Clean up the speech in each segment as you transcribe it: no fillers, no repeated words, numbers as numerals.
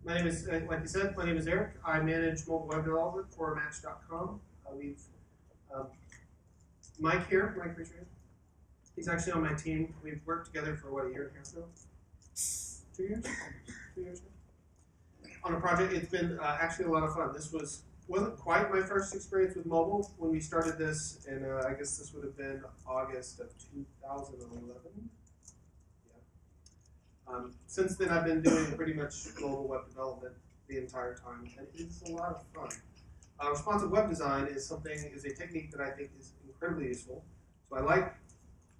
My name is, like you said, my name is Eric. I manage mobile web development for Match.com. Um, Mike here, Mike Richard, he's actually on my team. We've worked together for what, a year and a half now? 2 years? 2 years now? On a project. It's been actually a lot of fun. This wasn't quite my first experience with mobile when we started this, and I guess this would have been August of 2011. Since then, I've been doing pretty much mobile web development the entire time, and it's a lot of fun. Responsive web design is a technique that I think is incredibly useful. So I like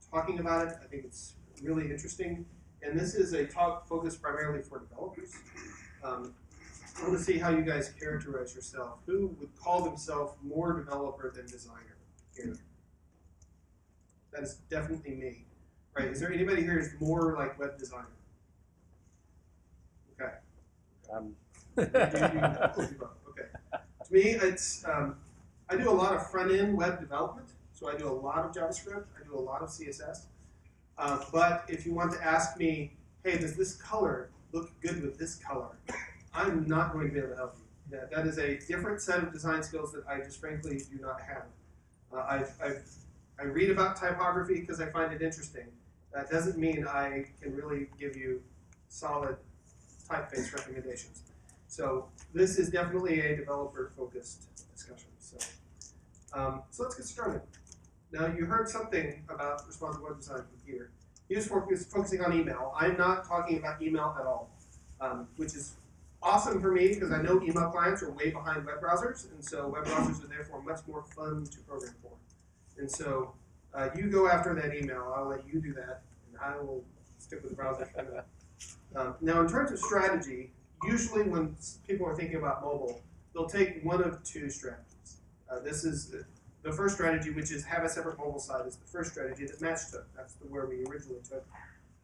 talking about it. I think it's really interesting, and this is a talk focused primarily for developers. I want to see how you guys characterize yourself. Who would call themselves more developer than designer here? That is definitely me. Right? Is there anybody here who's more like web designer? Okay. Okay. To me, it's I do a lot of front-end web development, so I do a lot of JavaScript, I do a lot of CSS. But if you want to ask me, hey, does this color look good with this color? I'm not going to be able to help you. Yeah, that is a different set of design skills that I just frankly do not have. I read about typography because I find it interesting. That doesn't mean I can really give you solid typeface recommendations. So this is definitely a developer-focused discussion. So let's get started. Now you heard something about responsive web design from Peter. He was focusing on email. I'm not talking about email at all, which is awesome for me because I know email clients are way behind web browsers, and so web browsers are therefore much more fun to program for. And so you go after that email. I'll let you do that, and I will stick with the browser. Now, in terms of strategy, usually when people are thinking about mobile, they'll take one of two strategies. This is the first strategy, which is have a separate mobile site, is the first strategy that Match took. That's where we originally took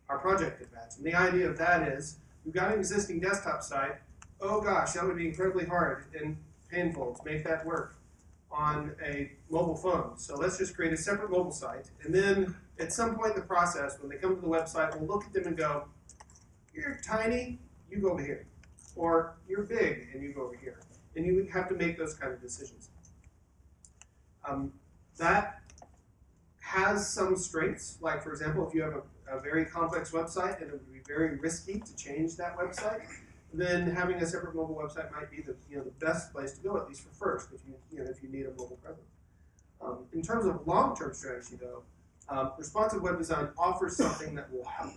our project at Match. And the idea of that is, we've got an existing desktop site. Oh gosh, that would be incredibly hard and painful to make that work on a mobile phone. So let's just create a separate mobile site. And then at some point in the process, when they come to the website, we'll look at them and go, you're tiny, you go over here. Or you're big, and you go over here. And you have to make those kind of decisions. That has some strengths. Like, for example, if you have a very complex website and it would be very risky to change that website, then having a separate mobile website might be the best place to go, at least for first, if you need a mobile presence. In terms of long-term strategy, though, responsive web design offers something that will help.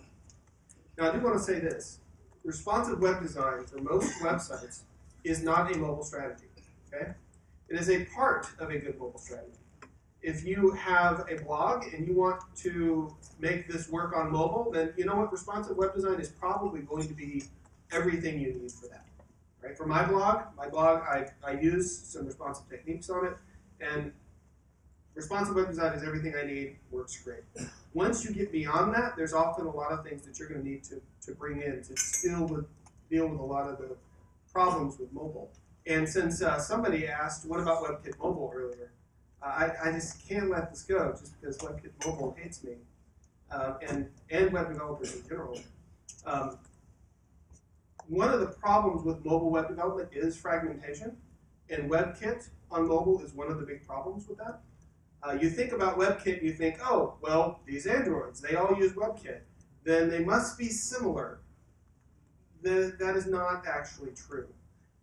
Now, I do want to say this. Responsive web design for most websites is not a mobile strategy. Okay? It is a part of a good mobile strategy. If you have a blog and you want to make this work on mobile, then you know what? Responsive web design is probably going to be everything you need for that. Right? For my blog, I use some responsive techniques on it, and responsive web design is everything I need, works great. Once you get beyond that, there's often a lot of things that you're going to need to bring in to deal with a lot of the problems with mobile. And since somebody asked, what about WebKit Mobile earlier, I just can't let this go just because WebKit Mobile hates me, and web developers in general. One of the problems with mobile web development is fragmentation, and WebKit on mobile is one of the big problems with that. You think about WebKit, you think, oh, well, these Androids, they all use WebKit. Then they must be similar. That is not actually true.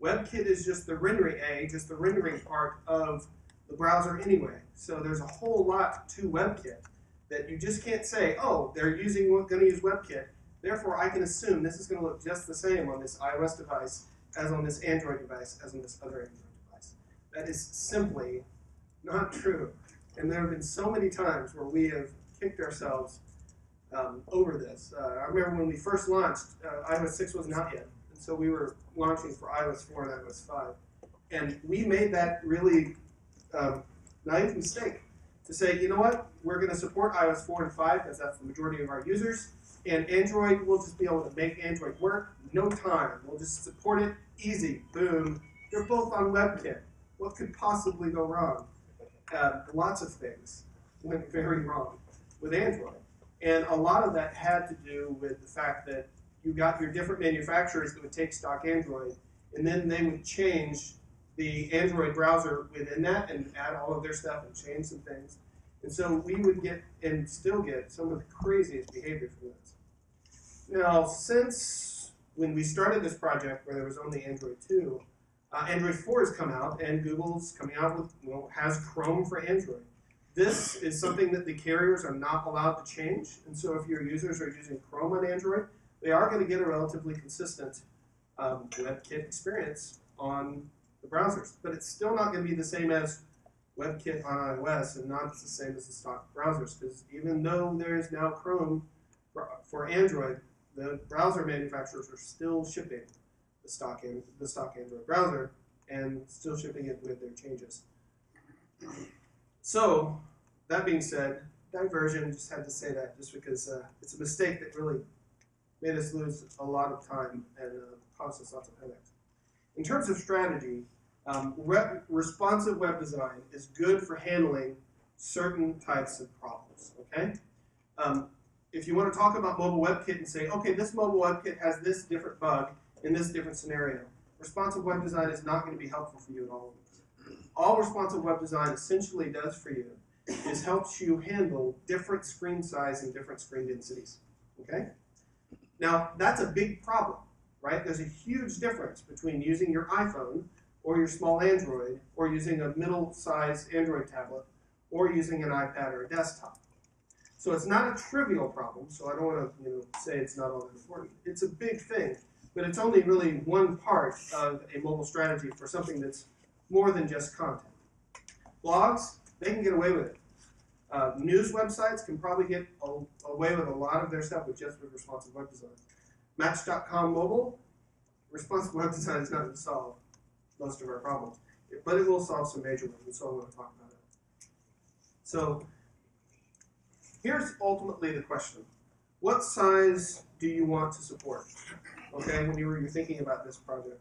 WebKit is just the rendering part of the browser anyway. So there's a whole lot to WebKit that you just can't say, oh, they're going to use WebKit. Therefore, I can assume this is going to look just the same on this iOS device as on this Android device as on this other Android device. That is simply not true. And there have been so many times where we have kicked ourselves over this. I remember when we first launched, iOS 6 wasn't out yet. And so we were launching for iOS 4 and iOS 5. And we made that really naive mistake to say, you know what, we're going to support iOS 4 and 5 because that's the majority of our users. And Android, we'll just be able to make Android work, no time. We'll just support it, easy, boom. They're both on WebKit. What could possibly go wrong? Lots of things went very wrong with Android. And a lot of that had to do with the fact that you got your different manufacturers that would take stock Android, and then they would change the Android browser within that and add all of their stuff and change some things. And so we would get, and still get, some of the craziest behavior from this. Now, since when we started this project where there was only Android 2, Android 4 has come out, and Google's coming out with, has Chrome for Android. This is something that the carriers are not allowed to change, and so if your users are using Chrome on Android, they are going to get a relatively consistent WebKit experience on the browsers. But it's still not going to be the same as WebKit on iOS, and not the same as the stock browsers, because even though there is now Chrome for Android, the browser manufacturers are still shipping the stock Android browser and still shipping it with their changes. So, that being said, diversion, just had to say that just because it's a mistake that really made us lose a lot of time and caused us lots of headaches. In terms of strategy, responsive web design is good for handling certain types of problems, okay? If you want to talk about mobile WebKit and say, okay, this mobile WebKit has this different bug in this different scenario, responsive web design is not going to be helpful for you at all. All responsive web design essentially does for you is helps you handle different screen size and different screen densities, okay? Now, that's a big problem, right? There's a huge difference between using your iPhone or your small Android or using a middle-sized Android tablet or using an iPad or a desktop. So it's not a trivial problem, so I don't want to say it's not all that important. It's a big thing, but it's only really one part of a mobile strategy for something that's more than just content. Blogs, they can get away with it. News websites can probably get away with a lot of their stuff with just responsive web design. Match.com mobile, responsive web design is not going to solve most of our problems, but it will solve some major ones, and so I want to talk about it. So here's ultimately the question. What size do you want to support? Okay, when you're thinking about this project.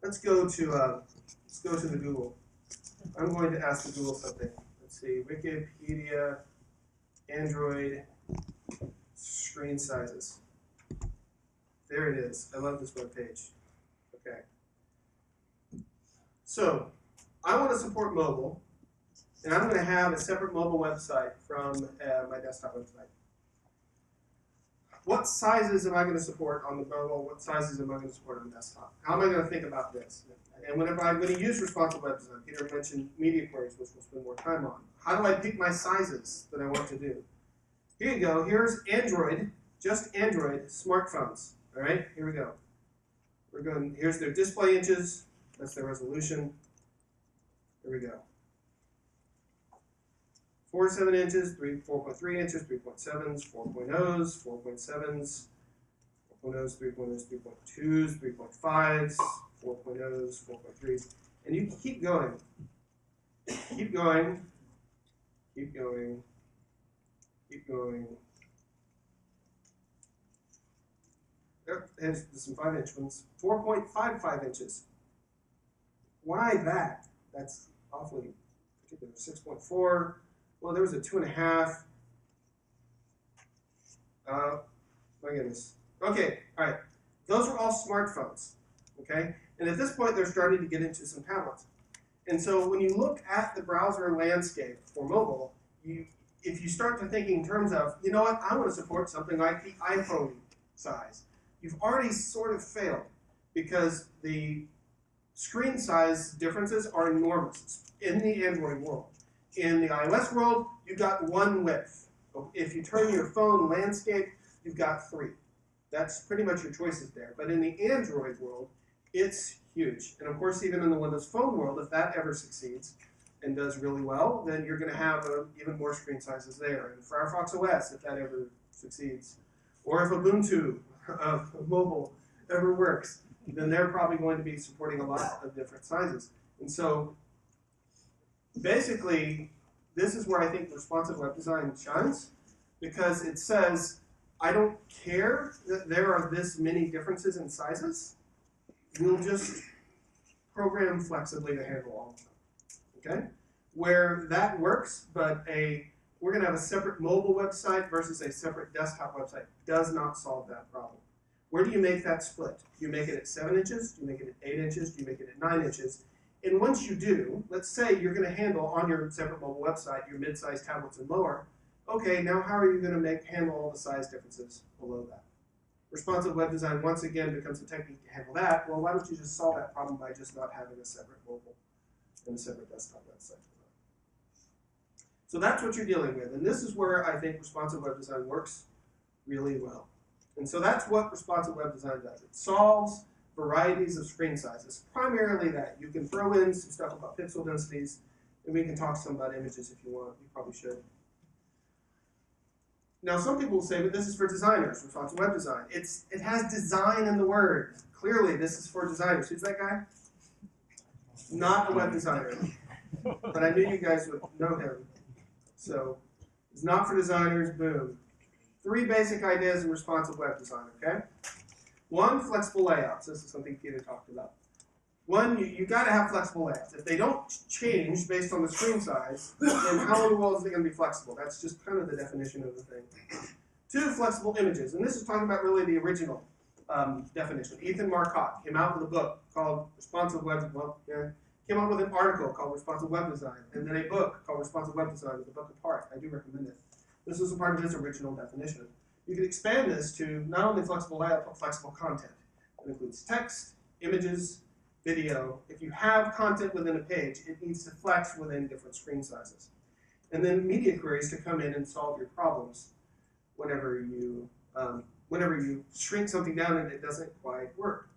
Let's go to the Google. I'm going to ask the Google something. Let's see, Wikipedia, Android, screen sizes. There it is. I love this web page. Okay. So, I want to support mobile, and I'm going to have a separate mobile website from my desktop website. What sizes am I going to support on the mobile? What sizes am I going to support on the desktop? How am I going to think about this? And whenever I'm going to use responsive web design, Peter mentioned media queries, which we'll spend more time on. How do I pick my sizes that I want to do? Here you go. Here's Android, just Android smartphones. All right, here we go. We're going. Here's their display inches. That's their resolution. Here we go. 4 to 7 inches, 4.3 inches, 3.7s, 4.0s, 4.7s, 4.0s, 3.0s, 3.2s, 3.5s, 4.0s, 4.3s, and you can keep going. Keep going. Keep going. Keep going. Yep, there's some 5-inch ones. 4.55 inches. Why that? That's awfully particular. 6.4. Well, there was a 2.5. My goodness. Okay, all right. Those are all smartphones, okay? And at this point, they're starting to get into some tablets. And so when you look at the browser landscape for mobile, if you start to thinking in terms of, you know what, I want to support something like the iPhone size, you've already sort of failed because the screen size differences are enormous in the Android world. In the iOS world, you've got one width. If you turn your phone landscape, you've got 3. That's pretty much your choices there. But in the Android world, it's huge. And of course, even in the Windows Phone world, if that ever succeeds and does really well, then you're going to have even more screen sizes there. And Firefox OS, if that ever succeeds, or if Ubuntu mobile ever works, then they're probably going to be supporting a lot of different sizes. And so basically, this is where I think responsive web design shines, because it says, I don't care that there are this many differences in sizes. We'll just program flexibly to handle all of them. Okay? Where that works, but we're going to have a separate mobile website versus a separate desktop website does not solve that problem. Where do you make that split? Do you make it at 7 inches? Do you make it at 8 inches? Do you make it at 9 inches? And once you do, let's say you're going to handle on your separate mobile website your mid-sized tablets and lower. Okay, now how are you going to handle all the size differences below that? Responsive web design once again becomes a technique to handle that. Well, why don't you just solve that problem by just not having a separate mobile and a separate desktop website? So that's what you're dealing with. And this is where I think responsive web design works really well. And so that's what responsive web design does. It solves varieties of screen sizes. Primarily that. You can throw in some stuff about pixel densities, and we can talk some about images if you want. We probably should. Now, some people will say, but this is for designers, responsive web design. It has design in the word. Clearly, this is for designers. Who's that guy? Not a web designer. But I knew you guys would know him. So, it's not for designers, boom. 3 basic ideas in responsive web design, okay? 1, flexible layouts. This is something Peter talked about. 1, you got to have flexible layouts. If they don't change based on the screen size, then how in the world is it going to be flexible? That's just kind of the definition of the thing. 2, flexible images. And this is talking about really the original definition. Ethan Marcotte came out with a book called Responsive Web, came out with an article called Responsive Web Design, and then a book called Responsive Web Design with a book apart. I do recommend it. This was a part of his original definition. You can expand this to not only flexible layout, but flexible content. It includes text, images, video. If you have content within a page, it needs to flex within different screen sizes. And then media queries to come in and solve your problems whenever you shrink something down and it doesn't quite work.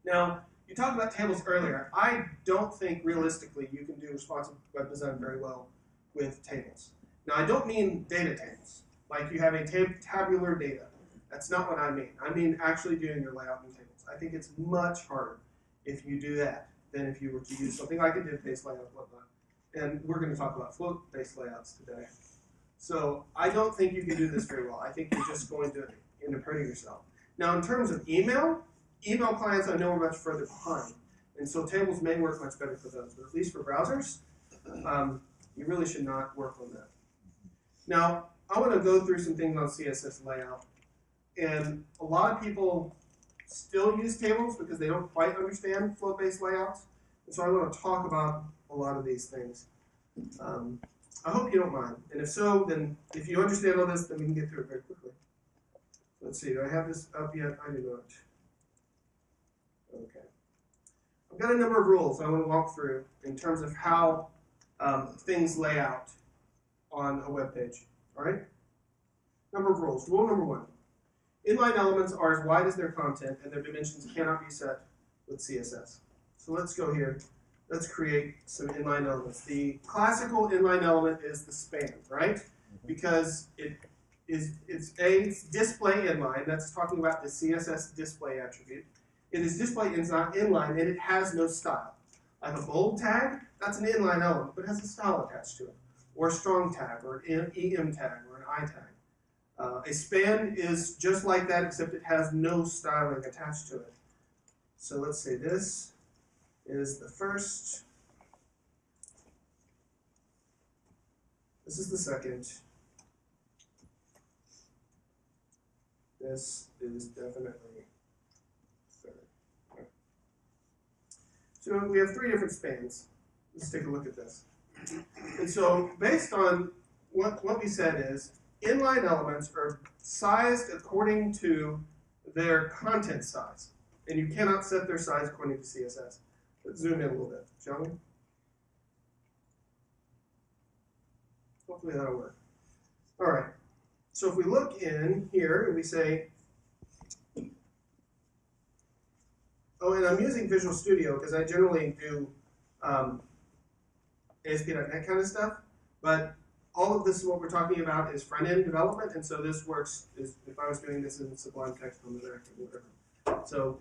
Now, you talked about tables earlier. I don't think realistically you can do responsive web design very well with tables. Now, I don't mean data tables, like you have a tabular data. That's not what I mean. I mean actually doing your layout in tables. I think it's much harder if you do that than if you were to use something like a div-based layout and whatnot. And we're going to talk about float-based layouts today. So I don't think you can do this very well. I think you're just going to end up hurting yourself. Now, in terms of email clients I know are much further behind. And so tables may work much better for those. But at least for browsers, you really should not work on that. Now, I want to go through some things on CSS layout. And a lot of people still use tables because they don't quite understand float-based layouts. And so I want to talk about a lot of these things. I hope you don't mind. And if so, then if you understand all this, then we can get through it very quickly. Let's see, do I have this up yet? I do not. Okay. I've got a number of rules I want to walk through in terms of how things lay out on a web page. All right? Number of rules. Rule number 1. Inline elements are as wide as their content, and their dimensions cannot be set with CSS. So let's go here. Let's create some inline elements. The classical inline element is the span, right? Because it's display inline. That's talking about the CSS display attribute. It is display inline, and it has no style. Like a bold tag, that's an inline element, but it has a style attached to it. Or a strong tag, or an EM tag, or an I tag. A span is just like that, except it has no styling attached to it. So let's say this is the first. This is the second. This is definitely third. Okay. So we have 3 different spans. Let's take a look at this. And so based on what we said is, inline elements are sized according to their content size. And you cannot set their size according to CSS. Let's zoom in a little bit, shall we? Hopefully that'll work. All right. So if we look in here and we say, oh, and I'm using Visual Studio because I generally do ASP.NET kind of stuff, but all of this is what we're talking about is front-end development, and so this works if I was doing this in Sublime Text on the Mac or whatever. So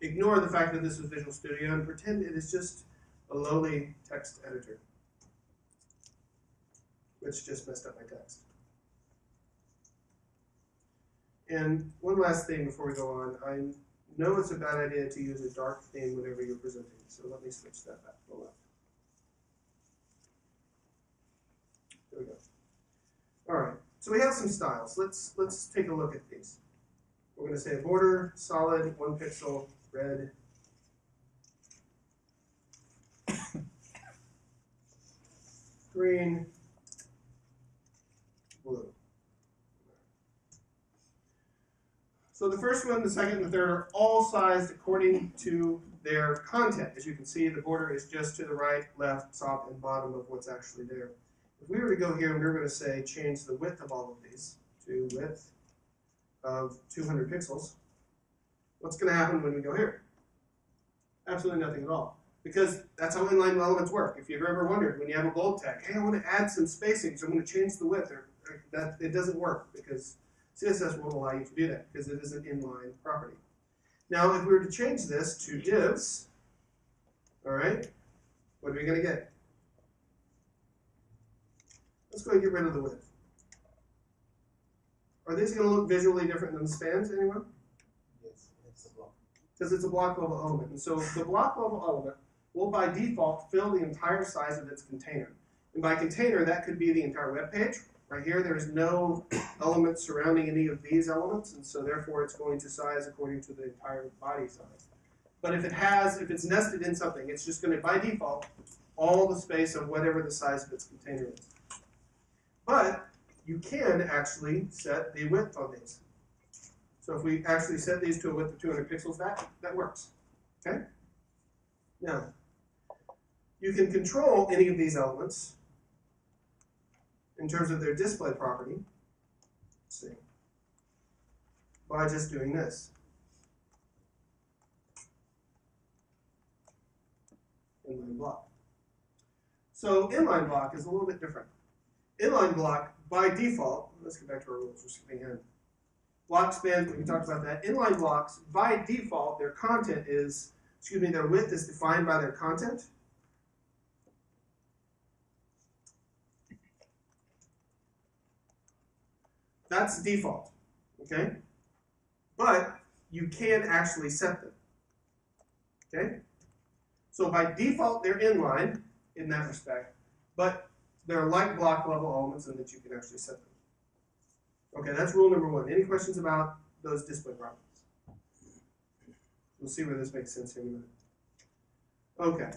ignore the fact that this is Visual Studio and pretend it is just a lowly text editor, which just messed up my text. And one last thing before we go on. I know it's a bad idea to use a dark theme whenever you're presenting, so let me switch that back to the left. There we go. All right, so we have some styles. Let's take a look at these. We're going to say border, solid, 1 pixel, red, green, blue. So the first one, the second, and the third are all sized according to their content. As you can see, the border is just to the right, left, top, and bottom of what's actually there. If we were to go here and we're going to say change the width of all of these to width of 200 pixels, what's going to happen when we go here? Absolutely nothing at all. Because that's how inline elements work. If you've ever wondered, when you have a bold tag, hey, I want to add some spacing, so I'm going to change the width, or that it doesn't work because CSS won't allow you to do that because it is an inline property. Now, if we were to change this to divs, all right, what are we going to get? Let's go and get rid of the width. Are these going to look visually different than the spans, anyone? Yes, it's a block. Because it's a block level element. And so the block level element will by default fill the entire size of its container. And by container, that could be the entire web page. Right here, there's no elements surrounding any of these elements, and so therefore it's going to size according to the entire body size. But if it's nested in something, it's just going to, by default, all the space of whatever the size of its container is. But you can actually set the width on these. So if we actually set these to a width of 200 pixels, that works. Okay? Now, you can control any of these elements in terms of their display property, let's see, by just doing this. Inline block. So inline block is a little bit different. Inline block, by default, let's get back to our rules, we're skipping ahead. Block spans, we talked about that. Inline blocks, by default, their content is, their width is defined by their content. That's default, okay? But you can actually set them, okay? So by default, they're inline in that respect, but they're like block level elements in that you can actually set them. Okay, that's rule number 1. Any questions about those display properties? We'll see where this makes sense here in a minute. Okay.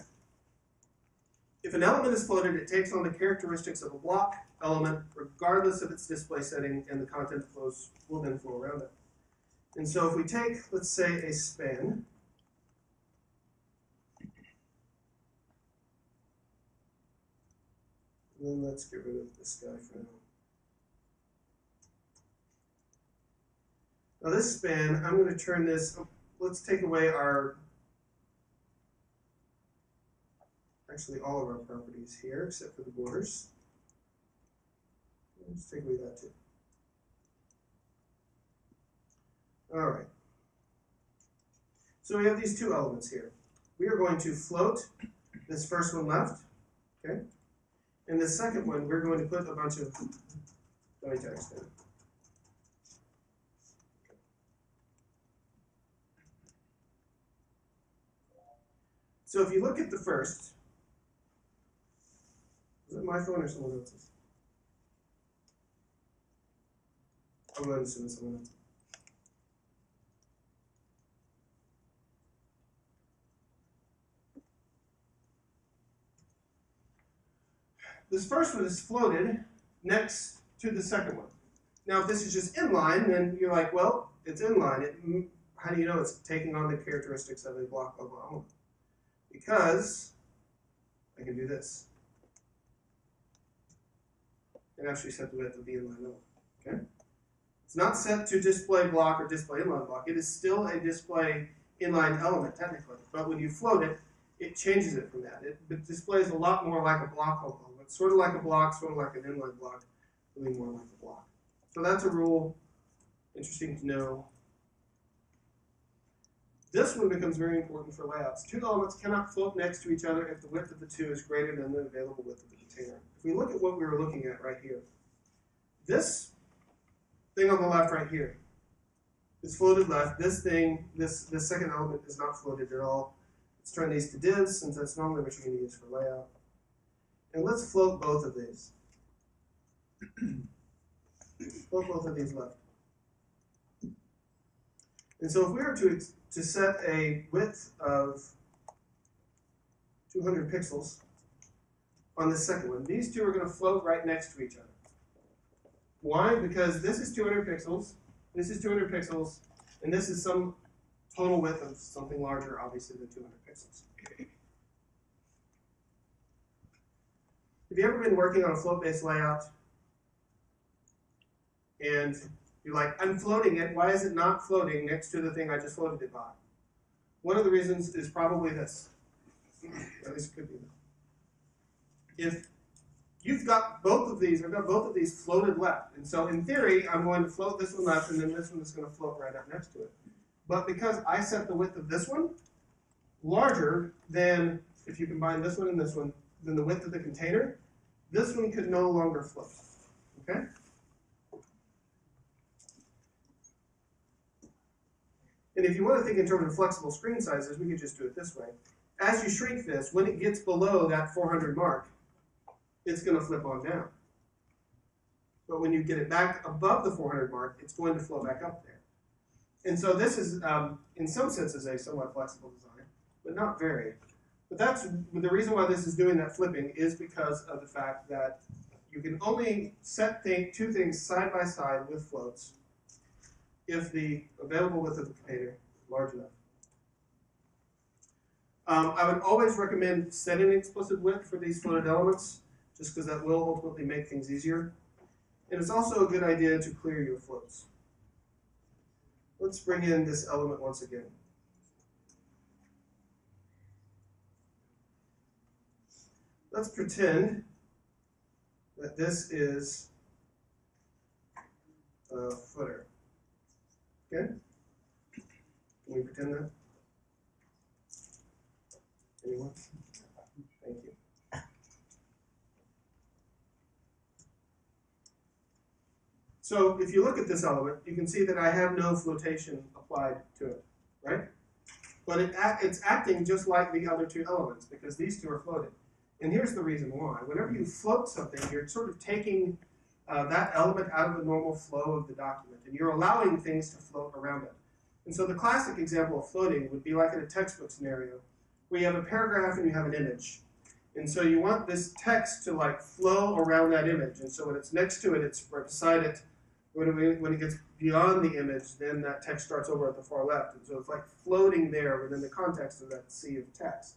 If an element is floated, it takes on the characteristics of a block element, regardless of its display setting, and the content flows will then flow around it. And so if we take, let's say, a span, and then let's get rid of this guy for now. Now this span, I'm going to turn this, let's take away actually all of our properties here, except for the borders. Let's take away that too. All right. So we have these two elements here. We are going to float this first one left, okay? And the second one, we're going to put a bunch of dummy text in. So if you look at the first, is it my phone or someone else's? I'm going to assume it's someone else's. This first one is floated next to the second one. Now, if this is just inline, then you're like, well, it's inline. How do you know it's taking on the characteristics of a block level element? Because I can do this and actually set the width of the inline element. Okay? It's not set to display block or display inline block. It is still a display inline element technically, but when you float it, it changes it from that. It displays a lot more like a block level element, sort of like a block, sort of like an inline block, really more like a block. So that's a rule, interesting to know. This one becomes very important for layouts. Two elements cannot float next to each other if the width of the two is greater than the available width of the container. If we look at what we were looking at right here, this thing on the left right here is floated left. This thing, this second element is not floated at all. Let's turn these to divs since that's normally what you're going to use for layout. And let's float both of these. Float both of these left. And so if we were to set a width of 200 pixels on the second one, these two are going to float right next to each other. Why? Because this is 200 pixels, this is 200 pixels, and this is some total width of something larger, obviously, than 200 pixels. Have you ever been working on a float-based layout and you're like, I'm floating it, why is it not floating next to the thing I just floated it by? One of the reasons is probably this. At least it could be. If you've got both of these, I've got both of these floated left. And so in theory, I'm going to float this one left, and then this one is going to float right up next to it. But because I set the width of this one larger than, if you combine this one and this one, than the width of the container, this one could no longer float. Okay? And if you want to think in terms of flexible screen sizes, we could just do it this way. As you shrink this, when it gets below that 400 mark, it's going to flip on down. But when you get it back above the 400 mark, it's going to flow back up there. And so this is, in some senses, a somewhat flexible design, but not very. But that's the reason why this is doing that flipping is because of the fact that you can only set two things side by side with floats if the available width of the container is large enough. I would always recommend setting an explicit width for these floated elements, just because that will ultimately make things easier. And it's also a good idea to clear your floats. Let's bring in this element once again. Let's pretend that this is a footer. Okay? Can we pretend that? Anyone? Thank you. So if you look at this element, you can see that I have no flotation applied to it, right? But it's acting just like the other two elements because these two are floated. And here's the reason why. Whenever you float something, you're sort of taking that element out of the normal flow of the document, and you're allowing things to float around it. And so the classic example of floating would be like in a textbook scenario, where you have a paragraph and you have an image. And so you want this text to like flow around that image. And so when it's next to it, it's right beside it. When it gets beyond the image, then that text starts over at the far left. And so it's like floating there within the context of that sea of text.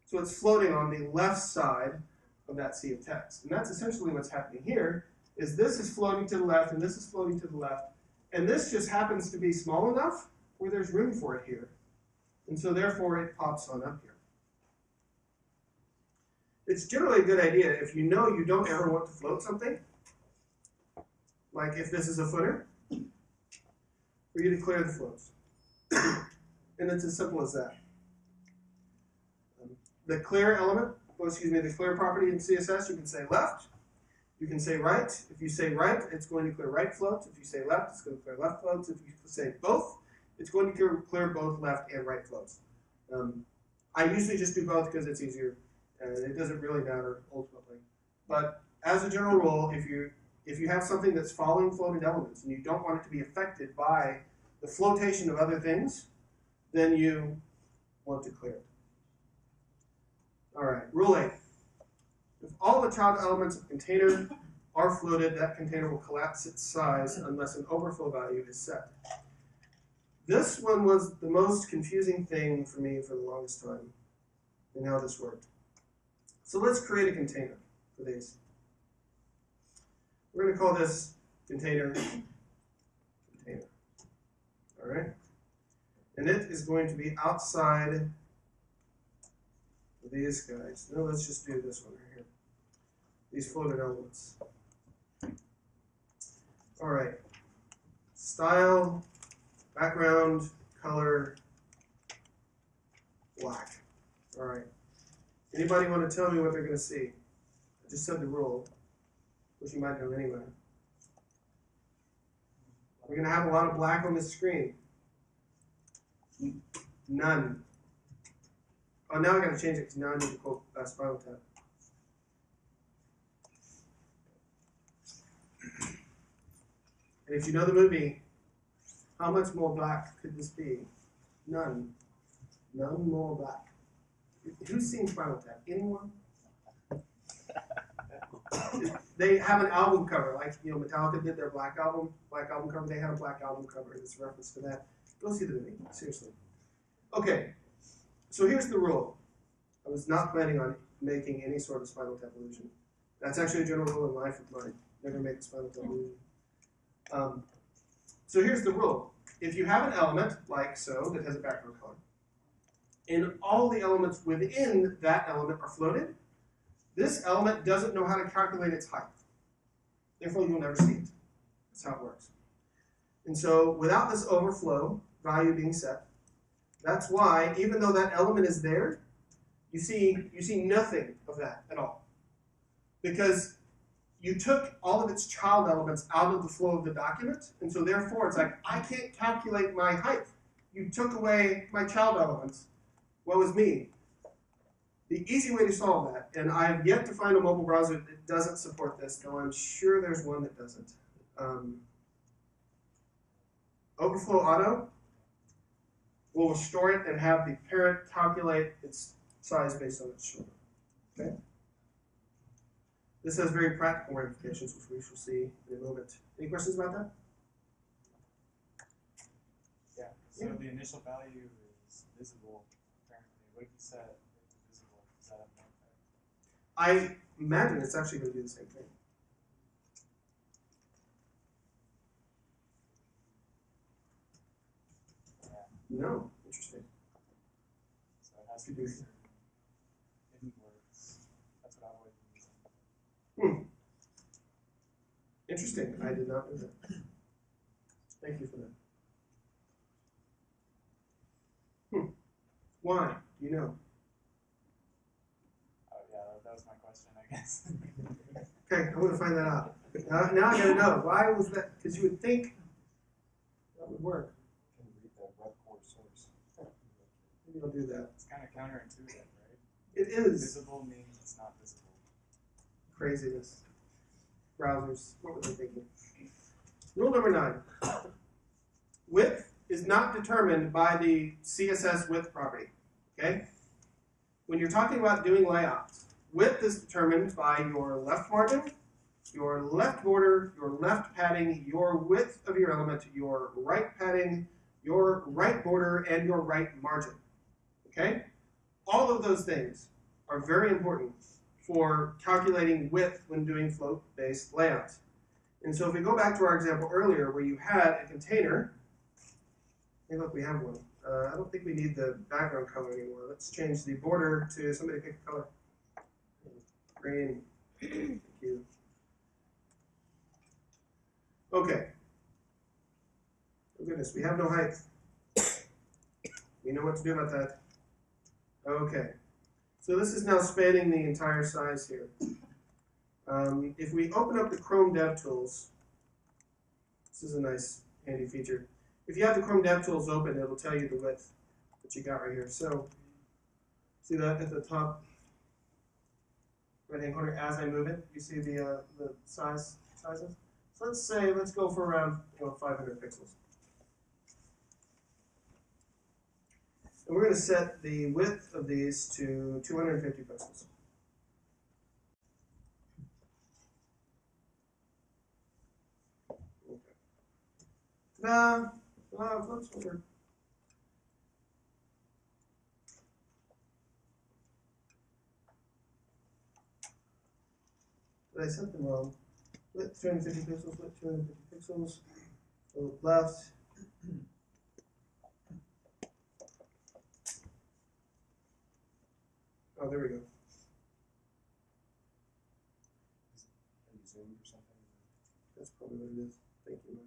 So it's floating on the left side of that sea of text. And that's essentially what's happening here, is this is floating to the left and this is floating to the left. And this just happens to be small enough where there's room for it here. And so therefore it pops on up here. It's generally a good idea if you know you don't ever want to float something, like if this is a footer, for you to clear the floats. And it's as simple as that. The clear element, the clear property in CSS, you can say left, you can say right. If you say right, it's going to clear right floats. If you say left, it's going to clear left floats. If you say both, it's going to clear both left and right floats. I usually just do both because it's easier, and it doesn't really matter ultimately. But as a general rule, if you have something that's following floated elements and you don't want it to be affected by the flotation of other things, then you want to clear it. All right, rule 8. If all the child elements of a container are floated, that container will collapse its size unless an overflow value is set. This one was the most confusing thing for me for the longest time in how this worked. So let's create a container for these. We're going to call this container. All right? And it is going to be outside of these guys. No, let's just do this one right here. These floated elements. All right. Style, background, color, black. All right. Anybody want to tell me what they're going to see? I just said the rule, which you might know anyway. We're going to have a lot of black on the screen. None. Oh, now I got to change it because now I need to quote Spinal Tap. And if you know the movie, How much more black could this be? None. None more black. Who's seen Spinal Tap? Anyone? They have an album cover, like Metallica did their Black album cover. They had a Black album cover. It's a reference to that. Go see the movie, seriously. Okay, so here's the rule. I was not planning on making any sort of Spinal Tap illusion. That's actually a general rule in life of mine. Never make a Spinal Tap illusion. So here's the rule. If you have an element, like so, that has a background color, and all the elements within that element are floated, this element doesn't know how to calculate its height. Therefore, you'll never see it. That's how it works. And so, without this overflow value being set, that's why, even though that element is there, you see nothing of that at all. Because you took all of its child elements out of the flow of the document, and so therefore it's like, I can't calculate my height. You took away my child elements. What was me? The easy way to solve that, and I have yet to find a mobile browser that doesn't support this, though I'm sure there's one that doesn't. Overflow Auto will restore it and have the parent calculate its size based on its shoulder. Okay? This has very practical ramifications, which we shall see in a moment. Any questions about that? Yeah. So the initial value is visible, apparently. What if you set visible? Is that a more effect? I imagine it's actually going to do the same thing. Yeah. No, interesting. So it has to do hidden words. That's what I would use. Interesting. I did not know that. Thank you for that. Why? Do you know? Oh yeah, that was my question, I guess. Okay, I'm going to find that out. Now I got to know. Why was that? Because you would think that would work. Can read the web core source. Maybe I'll do that. It's kind of counterintuitive, right? It is. Visible means it's not visible. Craziness. Browsers. What were they thinking? Rule number 9. Width is not determined by the CSS width property. Okay? When you're talking about doing layouts, width is determined by your left margin, your left border, your left padding, your width of your element, your right padding, your right border, and your right margin. Okay? All of those things are very important for calculating width when doing float-based layouts. And so if we go back to our example earlier where you had a container, hey look, we have one. I don't think we need the background color anymore. Let's change the border to, somebody pick a color. Green. Thank you. Okay. Oh goodness, we have no height. We know what to do about that. Okay. So this is now spanning the entire size here. If we open up the Chrome DevTools, this is a nice handy feature. If you have the Chrome DevTools open, it'll tell you the width that you got right here. So see that at the top right-hand corner as I move it, you see the sizes? So let's go for around 500 pixels. And we're going to set the width of these to 250 pixels. Okay. Ta-da! That's over. Did I set them wrong? Width 250 pixels, width 250 pixels. So left. Oh, there we go. Can you zoom or something? That's probably what it is. Thank you, Mike.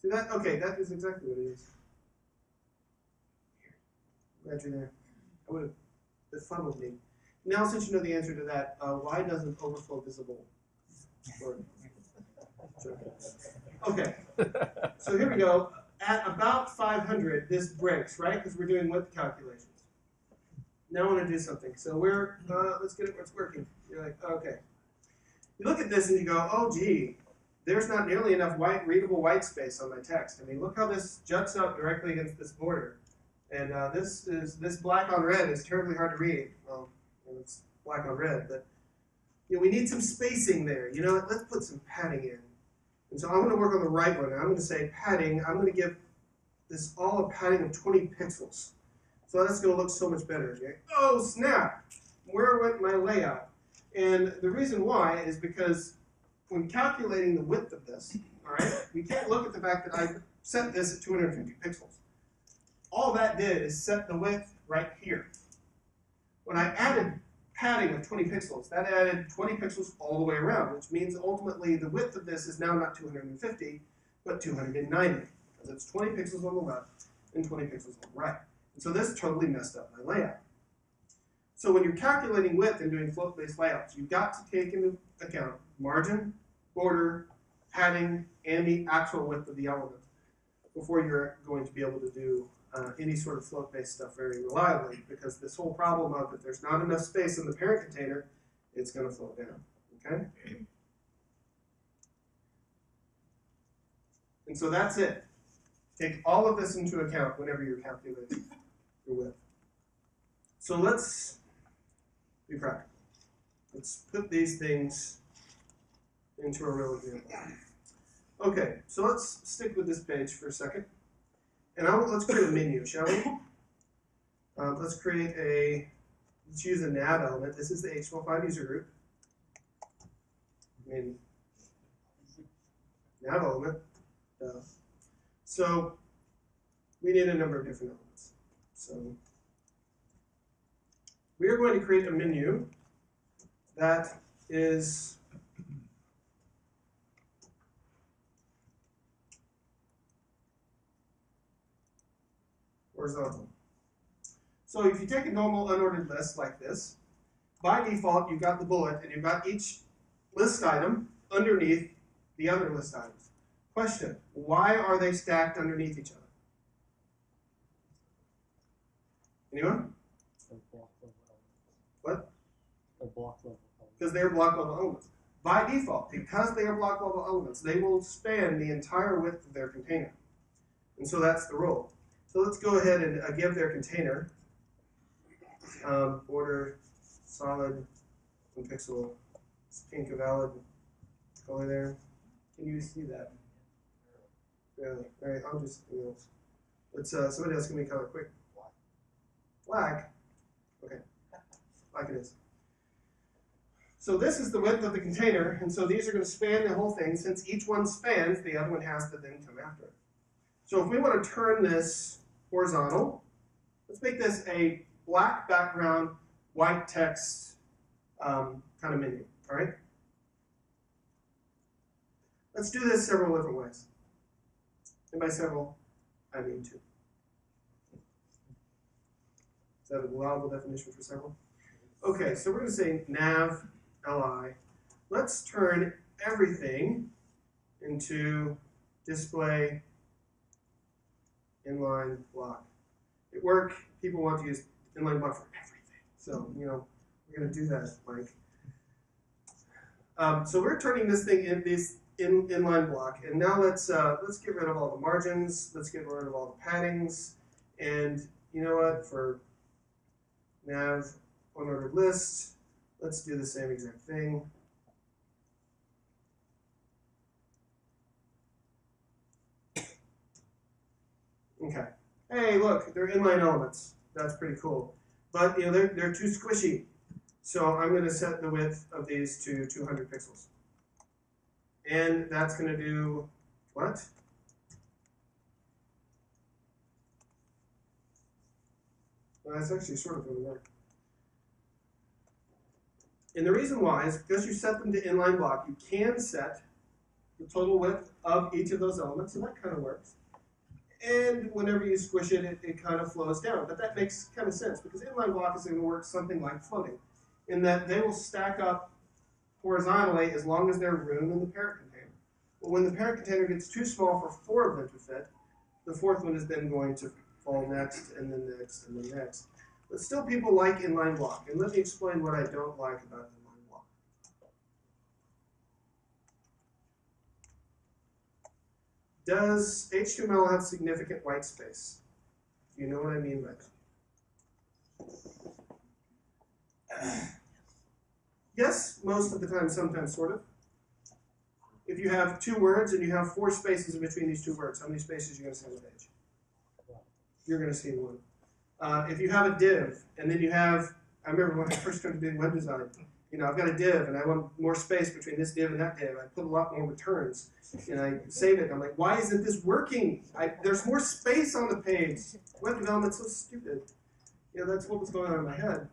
See that? Okay, that is exactly what it is. Glad you're there. I would have befuddled me. Now, since you know the answer to that, why doesn't overflow visible work? Okay, so here we go. At about 500, this breaks, right? Because we're doing width calculations. Now I want to do something. So let's get it where it's working. You're like, okay. You look at this and you go, oh gee, there's not nearly enough readable white space on my text. I mean, look how this juts up directly against this border. And this black on red is terribly hard to read. Well, it's black on red, but we need some spacing there. You know what? Let's put some padding in. And so I'm going to work on the right one. I'm going to say padding. I'm going to give this all a padding of 20 pixels. So that's going to look so much better. Okay? Oh, snap! Where went my layout? And the reason why is because when calculating the width of this, all right, we can't look at the fact that I set this at 250 pixels. All that did is set the width right here. When I added padding of 20 pixels, that added 20 pixels all the way around, which means ultimately the width of this is now not 250, but 290, because it's 20 pixels on the left and 20 pixels on the right. And so this totally messed up my layout. So when you're calculating width and doing float-based layouts, you've got to take into account margin, border, padding, and the actual width of the element before you're going to be able to do any sort of float-based stuff very reliably, because this whole problem of if there's not enough space in the parent container, it's going to float down, okay? And so that's it. Take all of this into account whenever you're calculating your width. So let's be practical. Let's put these things into a real example. Okay, so let's stick with this page for a second. And let's create a menu, shall we? Let's use a nav element. This is the HTML5 user group. I mean, nav element. So we need a number of different elements. So we are going to create a menu that is horizontal. So if you take a normal unordered list like this, by default you've got the bullet and you've got each list item underneath the other list items. Question, why are they stacked underneath each other? Anyone? What? Because they're block level elements. By default, because they are block level elements, they will span the entire width of their container. And so that's the rule. So let's go ahead and give their container border solid 1 pixel, pink a valid color there. Can you see that? Really? All right, I'll just, let's somebody else give me color quick. Black. Okay, like it is. So this is the width of the container, and so these are going to span the whole thing. Since each one spans, the other one has to then come after it. So if we want to turn this horizontal, let's make this a black background, white text kind of menu, all right? Let's do this several different ways. And by several, I mean 2. Is that a allowable definition for several? Okay, so we're going to say nav li. Let's turn everything into display inline block. At work, people want to use inline block for everything. So, we're going to do that, Mike. So we're turning this thing in this inline block, and now let's get rid of all the margins. Let's get rid of all the paddings, and you know what? For nav unordered list, let's do the same exact thing. Okay. Hey, look, they're inline elements. That's pretty cool. But they're too squishy. So I'm going to set the width of these to 200 pixels. And that's going to do what? Well, that's actually sort of going to work. And the reason why is because you set them to inline block, you can set the total width of each of those elements, and that kind of works. And whenever you squish it, it kind of flows down. But that makes kind of sense, because inline block is going to work something like floating, in that they will stack up horizontally as long as there's room in the parent container. But when the parent container gets too small for 4 of them to fit, the 4th one is then going to fall next, and then next, and then next. But still people like inline block. And let me explain what I don't like about inline block. Does HTML have significant white space? Do you know what I mean by that? Yes, most of the time, sometimes, sort of. If you have 2 words and you have 4 spaces in between these 2 words, how many spaces are you going to see on the page? You're going to see 1. If you have a div, and then you have, I remember when I first started doing web design, I've got a div, and I want more space between this div and that div. I put a lot more returns, and I save it. And I'm like, why isn't this working? There's more space on the page. Web development's so stupid. That's what was going on in my head.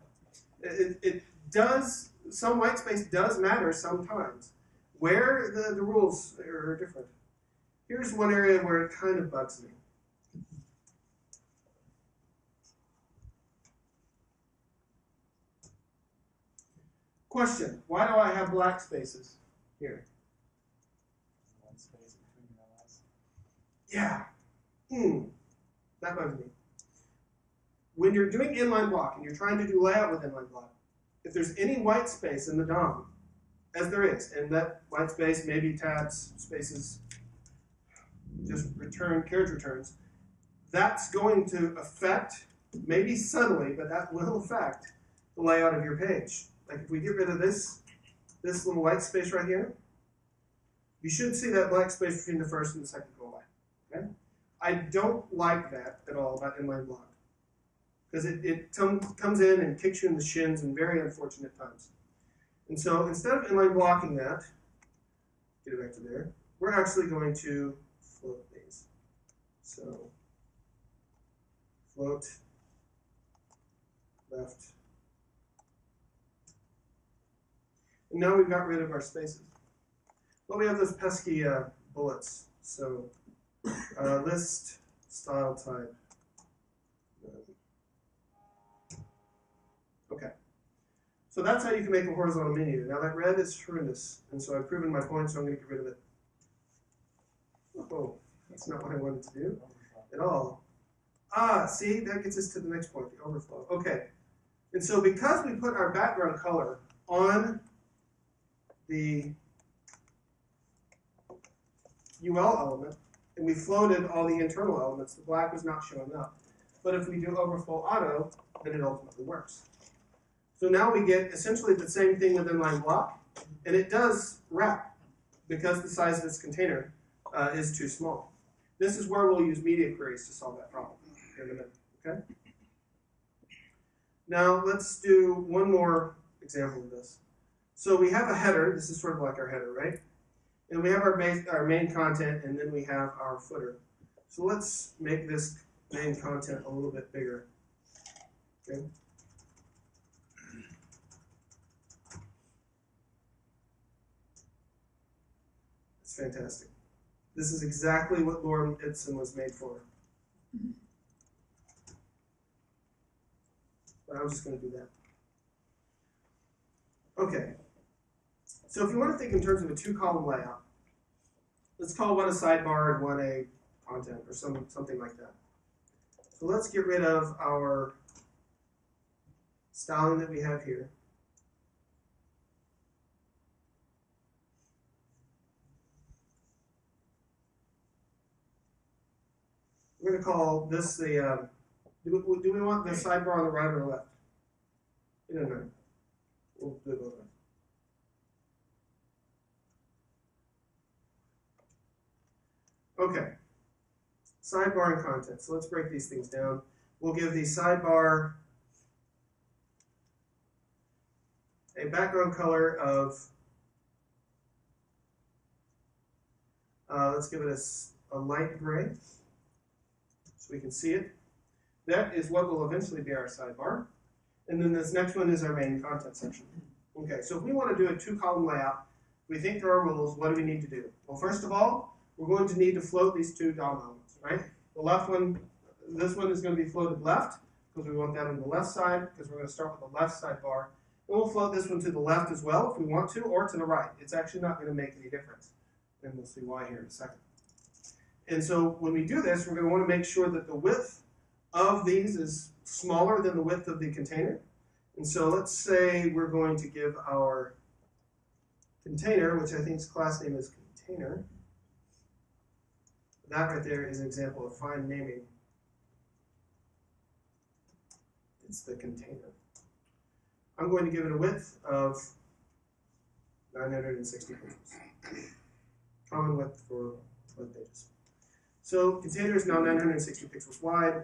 It does, some white space does matter sometimes, where the rules are different. Here's one area where it kind of bugs me. Question, why do I have black spaces here? One space between your lines. Yeah. That bugs me. When you're doing inline block and you're trying to do layout with inline block, if there's any white space in the DOM, as there is, and that white space may be tabs, spaces, just carriage returns, that's going to affect, maybe subtly, but that will affect the layout of your page. Like if we get rid of this little white space right here, you should see that black space between the first and the second go away. Okay? I don't like that at all about inline block, because it comes in and kicks you in the shins in very unfortunate times. And so instead of inline blocking that, get it back to there, we're actually going to float these. So float left. And now we've got rid of our spaces. Well, we have those pesky bullets. So list style type. Okay. So that's how you can make a horizontal menu. Now that red is horrendous, and so I've proven my point, so I'm going to get rid of it. Oh, that's not what I wanted to do at all. See, that gets us to the next point, the overflow. Okay. And so because we put our background color on the UL element, and we floated all the internal elements, the black was not showing up. But if we do overflow auto, then it ultimately works. So now we get essentially the same thing with inline block, and it does wrap because the size of this container is too small. This is where we'll use media queries to solve that problem in a minute. Okay? Now let's do one more example of this. So we have a header. This is sort of like our header, right? And we have our main content, and then we have our footer. So let's make this main content a little bit bigger. Okay? It's fantastic. This is exactly what Lorem Ipsum was made for. But I'm just going to do that. Okay. So if you want to think in terms of a 2-column layout, let's call one a sidebar and one a content or something like that. So let's get rid of our styling that we have here. We're going to call this the, do we want the sidebar on the right or the left? It doesn't matter. We'll do it both ways. Okay, sidebar and content. So let's break these things down. We'll give the sidebar a background color of, let's give it a light gray so we can see it. That is what will eventually be our sidebar. And then this next one is our main content section. Okay, so if we want to do a 2-column layout, we think there are rules. What do we need to do? Well, first of all, we're going to need to float these 2 DOM elements, right? The left one, this one is going to be floated left, because we want that on the left side, because we're going to start with the left sidebar. And we'll float this one to the left as well, if we want to, or to the right. It's actually not going to make any difference. And we'll see why here in a second. And so when we do this, we're going to want to make sure that the width of these is smaller than the width of the container. And so let's say we're going to give our container, which I think its class name is container. That right there is an example of fine naming. It's the container. I'm going to give it a width of 960 pixels. Common width for web pages. So container is now 960 pixels wide.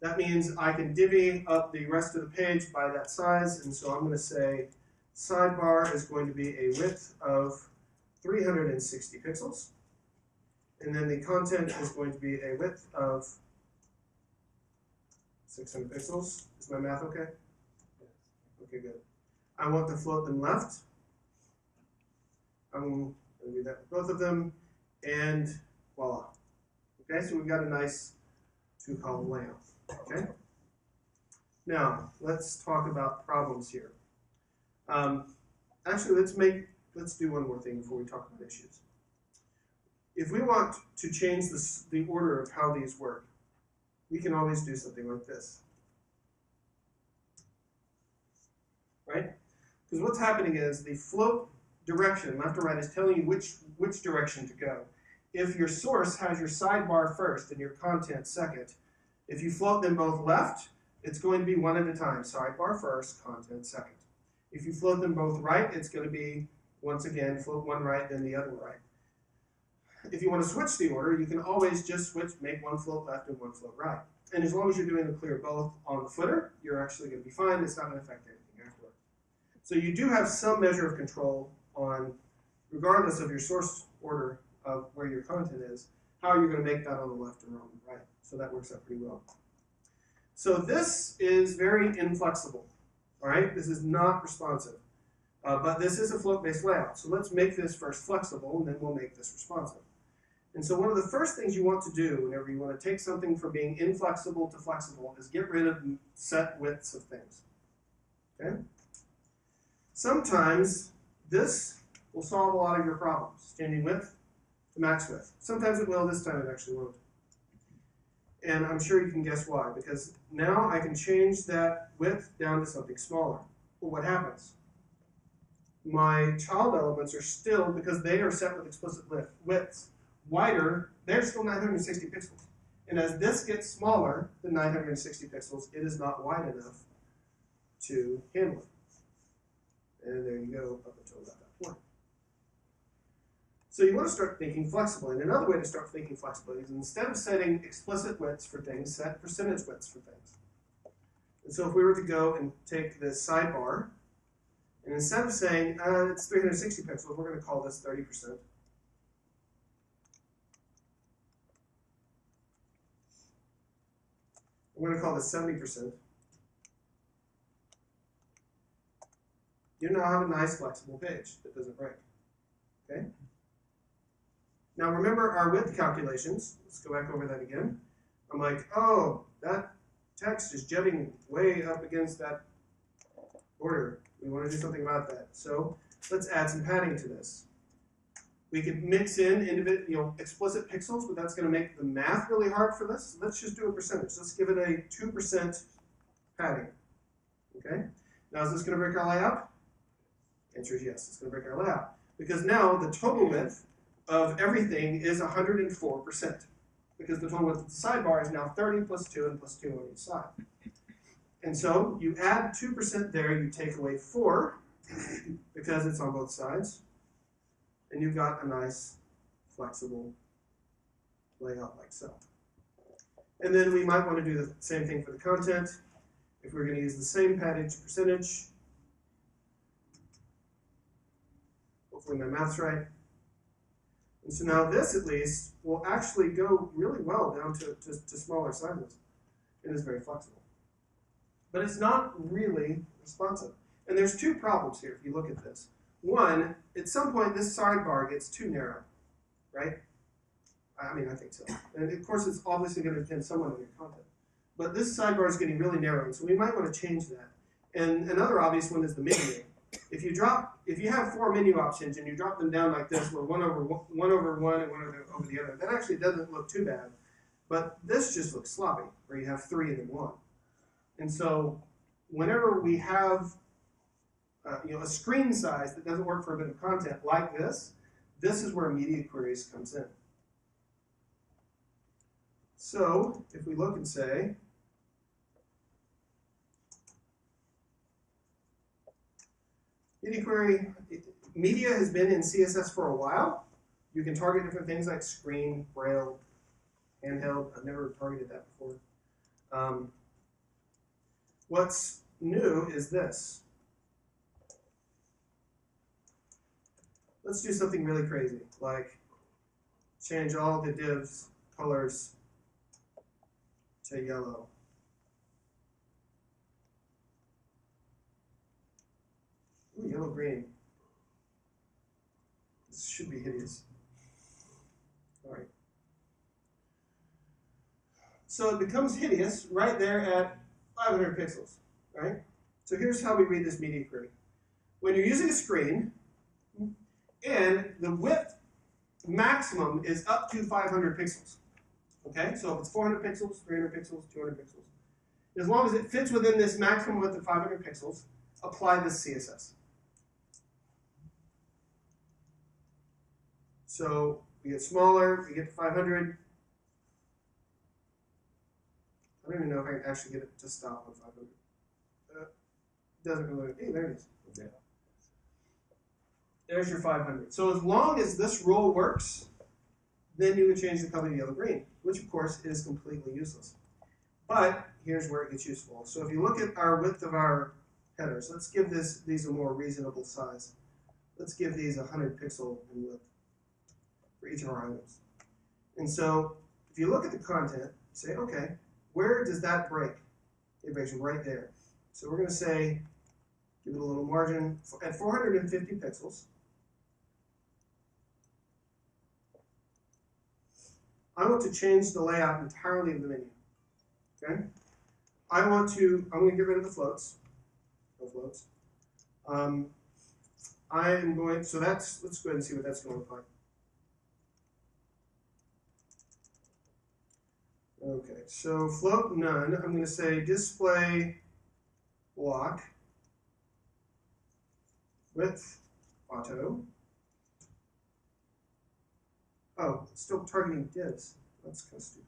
That means I can divvy up the rest of the page by that size, and so I'm going to say sidebar is going to be a width of 360 pixels, and then the content is going to be a width of 600 pixels. Is my math okay? Okay, good. I want to float them left. I'm going to do that with both of them, and voila. Okay, so we've got a nice two-column layout. Okay. Now let's talk about problems here. Actually, let's do one more thing before we talk about issues. If we want to change the order of how these work, we can always do something like this, right? Because what's happening is the float direction, left to right, is telling you which direction to go. If your source has your sidebar first and your content second, if you float them both left, it's going to be one at a time. Sidebar first, content second. If you float them both right, it's going to be, once again, float one right, then the other right. If you want to switch the order, you can always just make one float left and one float right. And as long as you're doing the clear both on the footer, you're actually going to be fine. It's not going to affect anything afterward. So you do have some measure of control on, regardless of your source order of where your content is, how you're going to make that on the left or on the right. So that works out pretty well. So this is very inflexible. All right, this is not responsive. But this is a float-based layout. So let's make this first flexible, and then we'll make this responsive. And so one of the first things you want to do whenever you want to take something from being inflexible to flexible is get rid of set widths of things. Okay? Sometimes this will solve a lot of your problems, changing width to max width. Sometimes it will, this time it actually won't. And I'm sure you can guess why, because now I can change that width down to something smaller. Well, what happens? My child elements are still, because they are set with explicit widths, wider, they're still 960 pixels. And as this gets smaller than 960 pixels, it is not wide enough to handle it. And there you go up until about that point. So you want to start thinking flexible. And another way to start thinking flexible is instead of setting explicit widths for things, set percentage widths for things. And so if we were to go and take this sidebar, and instead of saying it's 360 pixels, we're going to call this 30%. We're going to call this 70%. You now have a nice flexible page that doesn't break. Okay? Now remember our width calculations. Let's go back over that again. I'm like, oh, that text is jutting way up against that border. We want to do something about that. So let's add some padding to this. We could mix in explicit pixels, but that's going to make the math really hard for this. Let's just do a percentage. Let's give it a 2% padding. Okay? Now is this going to break our layout? Answer is yes, it's going to break our layout. Because now the total width of everything is 104%. Because the total width of the sidebar is now 30 plus 2 and plus 2 on each side. And so you add 2% there, you take away 4, because it's on both sides, and you've got a nice, flexible layout like so. And then we might want to do the same thing for the content. If we're going to use the same padding percentage, hopefully my math's right. And so now this, at least, will actually go really well down to smaller sizes. It is very flexible. But it's not really responsive. And there's two problems here if you look at this. One, at some point this sidebar gets too narrow, right? I mean, I think so. And of course it's obviously going to depend somewhat on your content. But this sidebar is getting really narrow, so we might want to change that. And another obvious one is the menu. If you have 4 menu options and you drop them down like this, where one over one and one over the other, that actually doesn't look too bad. But this just looks sloppy, where you have 3 and then 1. And so whenever we have a screen size that doesn't work for a bit of content like this is where media queries comes in. So if we look and say, media query, media has been in CSS for a while. You can target different things like screen, braille, handheld. I've never targeted that before. What's new is this. Let's do something really crazy, like change all the divs colors to yellow. Ooh, yellow green. This should be hideous. All right. So it becomes hideous right there at 500 pixels, right? So here's how we read this media query. When you're using a screen, and the width maximum is up to 500 pixels. Okay, so if it's 400 pixels, 300 pixels, 200 pixels, as long as it fits within this maximum width of 500 pixels, apply this CSS. So we get smaller, we get to 500. I don't even know if I can actually get it to stop on 500. Doesn't really, hey, there it is. Okay. There's your 500. So as long as this rule works, then you can change the color to yellow green, which of course is completely useless. But here's where it gets useful. So if you look at our width of our headers, let's give these a more reasonable size. Let's give these 100 pixel in width for each of our items. And so if you look at the content, say, okay, where does that break? It breaks right there. So we're going to say, give it a little margin at 450 pixels. I want to change the layout entirely of the menu. Okay? I'm going to get rid of the floats. No floats. So let's go ahead and see what that's going to look like. Okay, so float none. I'm going to say display block width auto. Oh, it's still targeting divs. That's kind of stupid.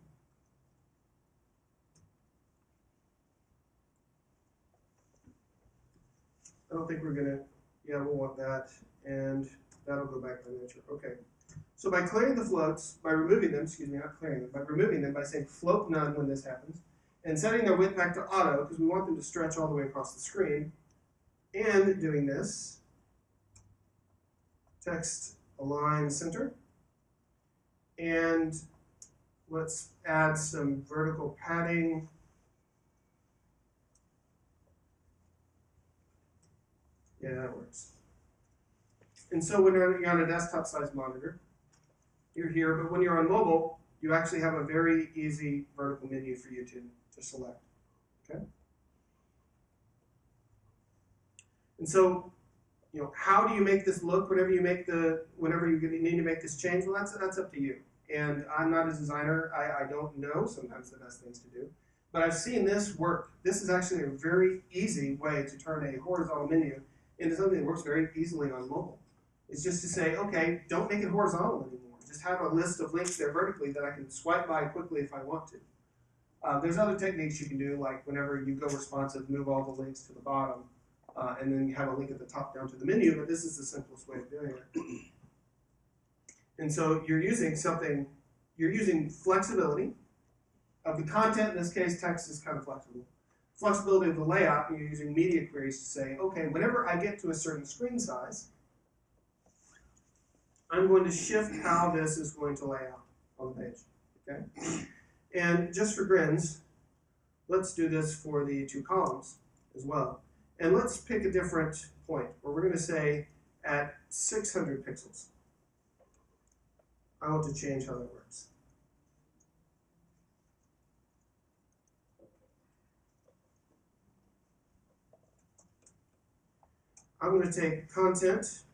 I don't think we're going to, yeah, we'll want that, and that'll go back by nature. Okay. So by clearing the floats, by removing them, excuse me, not clearing them, by removing them, by saying float none when this happens, and setting their width back to auto, because we want them to stretch all the way across the screen, and doing this, text align center, and let's add some vertical padding. Yeah, that works. And so when you're on a desktop size monitor, you're here, but when you're on mobile, you actually have a very easy vertical menu for you to select. Okay? And so, how do you make this look whenever you need to make this change? Well, that's up to you. And I'm not a designer. I don't know sometimes the best things to do. But I've seen this work. This is actually a very easy way to turn a horizontal menu into something that works very easily on mobile. It's just to say, okay, don't make it horizontal anymore. Just have a list of links there vertically that I can swipe by quickly if I want to. There's other techniques you can do, like whenever you go responsive, move all the links to the bottom, and then you have a link at the top down to the menu, but this is the simplest way of doing it. And so you're using flexibility of the content. In this case, text is kind of flexible. Flexibility of the layout, and you're using media queries to say, okay, whenever I get to a certain screen size, I'm going to shift how this is going to lay out on the page. Okay? And just for grins, let's do this for the 2 columns as well. And let's pick a different point where we're going to say at 600 pixels. I want to change how that works. I'm going to take content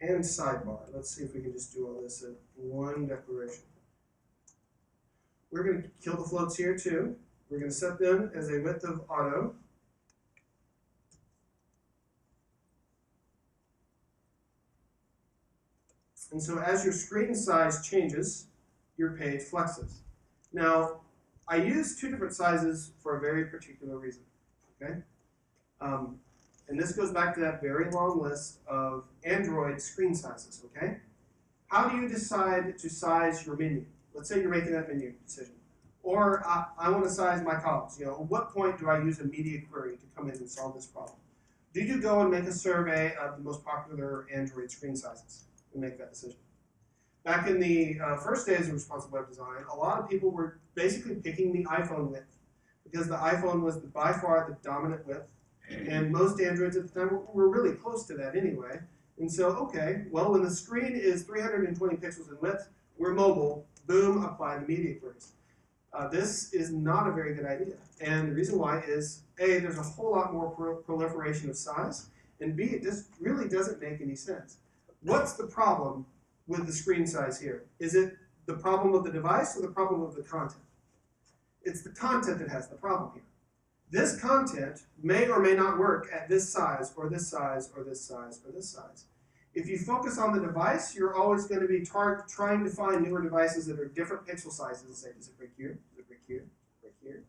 and sidebar. Let's see if we can just do all this in one declaration. we're going to kill the floats here too. We're going to set them as a width of auto. And so as your screen size changes, your page flexes. Now, I use two different sizes for a very particular reason. Okay? And this goes back to that very long list of Android screen sizes. Okay? How do you decide to size your menu? Let's say you're making that menu decision. Or I want to size my columns. At what point do I use a media query to come in and solve this problem? Do you go and make a survey of the most popular Android screen sizes and make that decision? Back in the first days of responsive web design, a lot of people were basically picking the iPhone width because the iPhone was by far the dominant width, and most Androids at the time were really close to that anyway. And so, okay, well, when the screen is 320 pixels in width, we're mobile, boom, apply the media queries. This is not a very good idea. And the reason why is, A, there's a whole lot more proliferation of size, and B, it just really doesn't make any sense. What's the problem with the screen size here? Is it the problem of the device or the problem of the content? It's the content that has the problem here. This content may or may not work at this size, or this size, or this size, or this size. If you focus on the device, you're always going to be trying to find newer devices that are different pixel sizes and say, does it break here? Does it break here? Does it break here?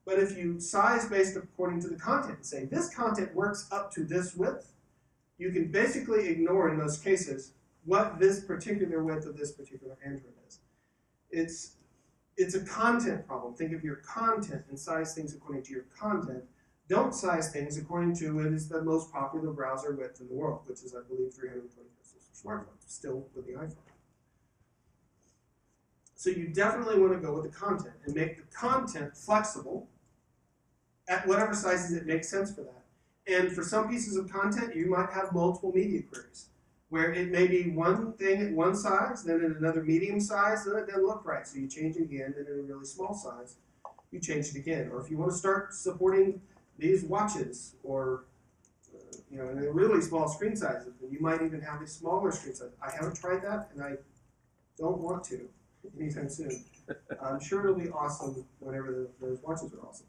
But if you size based according to the content and say, this content works up to this width, you can basically ignore in most cases what this particular width of this particular Android is. It's a content problem. Think of your content and size things according to your content. Don't size things according to what is the most popular browser width in the world, which is, I believe, 320 pixels for smartphones, still with the iPhone. So you definitely want to go with the content and make the content flexible at whatever sizes it makes sense for that. And for some pieces of content, you might have multiple media queries, where it may be one thing at one size, then at another medium size, then it doesn't look right. So you change it again, then at a really small size, you change it again. Or if you want to start supporting these watches, or in a really small screen sizes, and you might even have a smaller screen size. I haven't tried that, and I don't want to anytime soon. I'm sure it'll be awesome whenever those watches are awesome.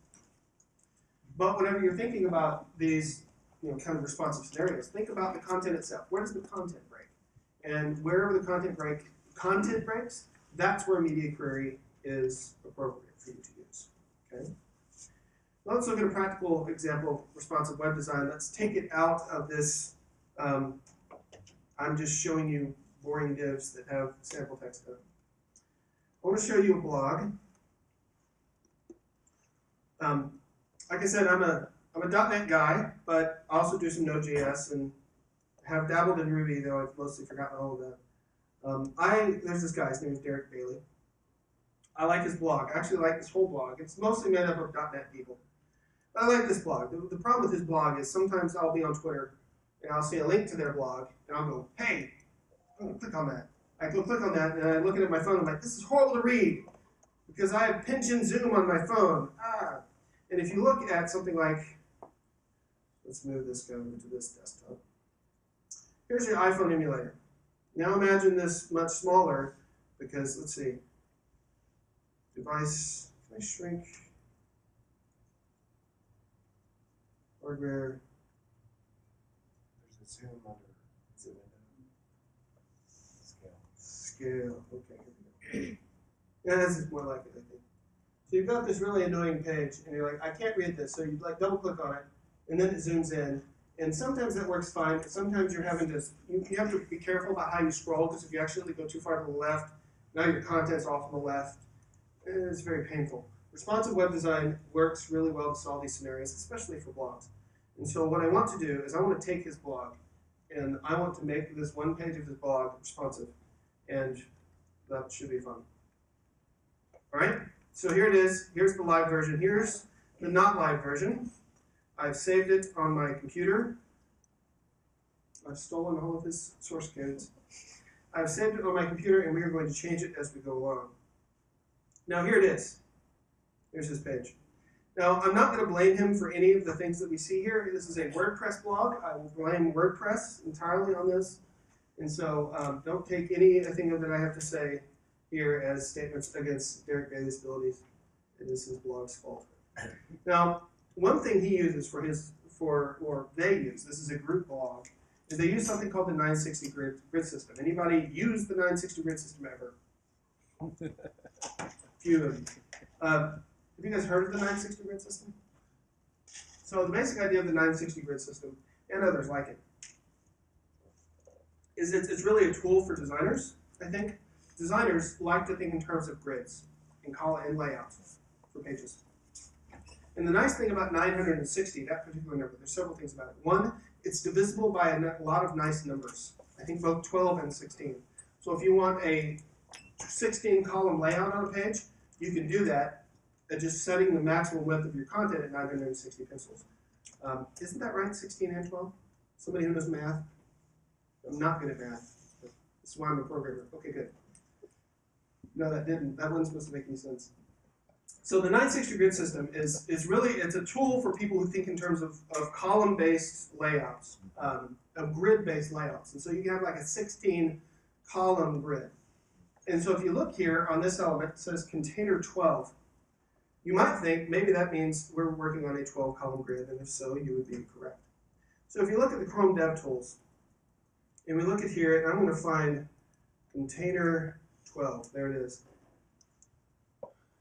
But whenever you're thinking about these kind of responsive scenarios, think about the content itself. Where does the content break? And wherever the content breaks, that's where a media query is appropriate for you to use. Okay? Let's look at a practical example of responsive web design. Let's take it out of this. I'm just showing you boring divs that have sample text in them. I want to show you a blog. Like I said, I'm a .NET guy, but I also do some Node.js and have dabbled in Ruby, though I've mostly forgotten all of that. There's this guy, his name is Derek Bailey. I like his blog. I actually like this whole blog. It's mostly made up of .NET people. But I like this blog. The problem with his blog is sometimes I'll be on Twitter and I'll see a link to their blog and I'll go, hey, I'm going to click on that. I go click on that and I look at my phone and I'm like, this is horrible to read because I have pinch and zoom on my phone. And if you look at something like, let's move this guy over to this desktop. Here's your iPhone emulator. Now imagine this much smaller because, let's see, device, can I shrink? Hardware. There's a zoom under the window. Scale. Okay, here we go. Yeah, this is more like it, I think. So you've got this really annoying page, and you're like, I can't read this. So you double click on it, and then it zooms in. And sometimes that works fine, but sometimes you're having to, you have to be careful about how you scroll, because if you accidentally go too far to the left, now your content's off on the left. It's very painful. Responsive web design works really well to solve these scenarios, especially for blogs. And so what I want to do is I want to take his blog, and I want to make this one page of his blog responsive, and that should be fun. All right, so here it is. Here's the live version. Here's the not live version. I've saved it on my computer. I've stolen all of his source codes. I've saved it on my computer, and we are going to change it as we go along. Now here it is. Here's his page. Now, I'm not going to blame him for any of the things that we see here. This is a WordPress blog. I will blame WordPress entirely on this. And so don't take anything that I have to say here as statements against Derek Bailey's abilities. It is his blog's fault. Now, one thing he uses or they use, this is a group blog, is they use something called the 960 grid system. Anybody use the 960 grid system ever? Few of you. Have you guys heard of the 960 grid system? So the basic idea of the 960 grid system, and others like it, is it's really a tool for designers, I think. Designers like to think in terms of grids and layouts for pages. And the nice thing about 960, that particular number, there's several things about it. One, it's divisible by a lot of nice numbers. I think both 12 and 16. So if you want a 16 column layout on a page, you can do that at just setting the maximum width of your content at 960 pixels. Isn't that right, 16 and 12? Somebody who knows math? I'm not good at math. That's why I'm a programmer. Okay, good. No, that wasn't supposed to make any sense. So the 960 grid system is really, it's a tool for people who think in terms of column-based layouts, of grid-based layouts. And so you have like a 16 column grid. And so if you look here on this element, it says container 12. You might think maybe that means we're working on a 12 column grid, and if so, you would be correct. So if you look at the Chrome DevTools, and we look at here, and I'm going to find container 12. There it is.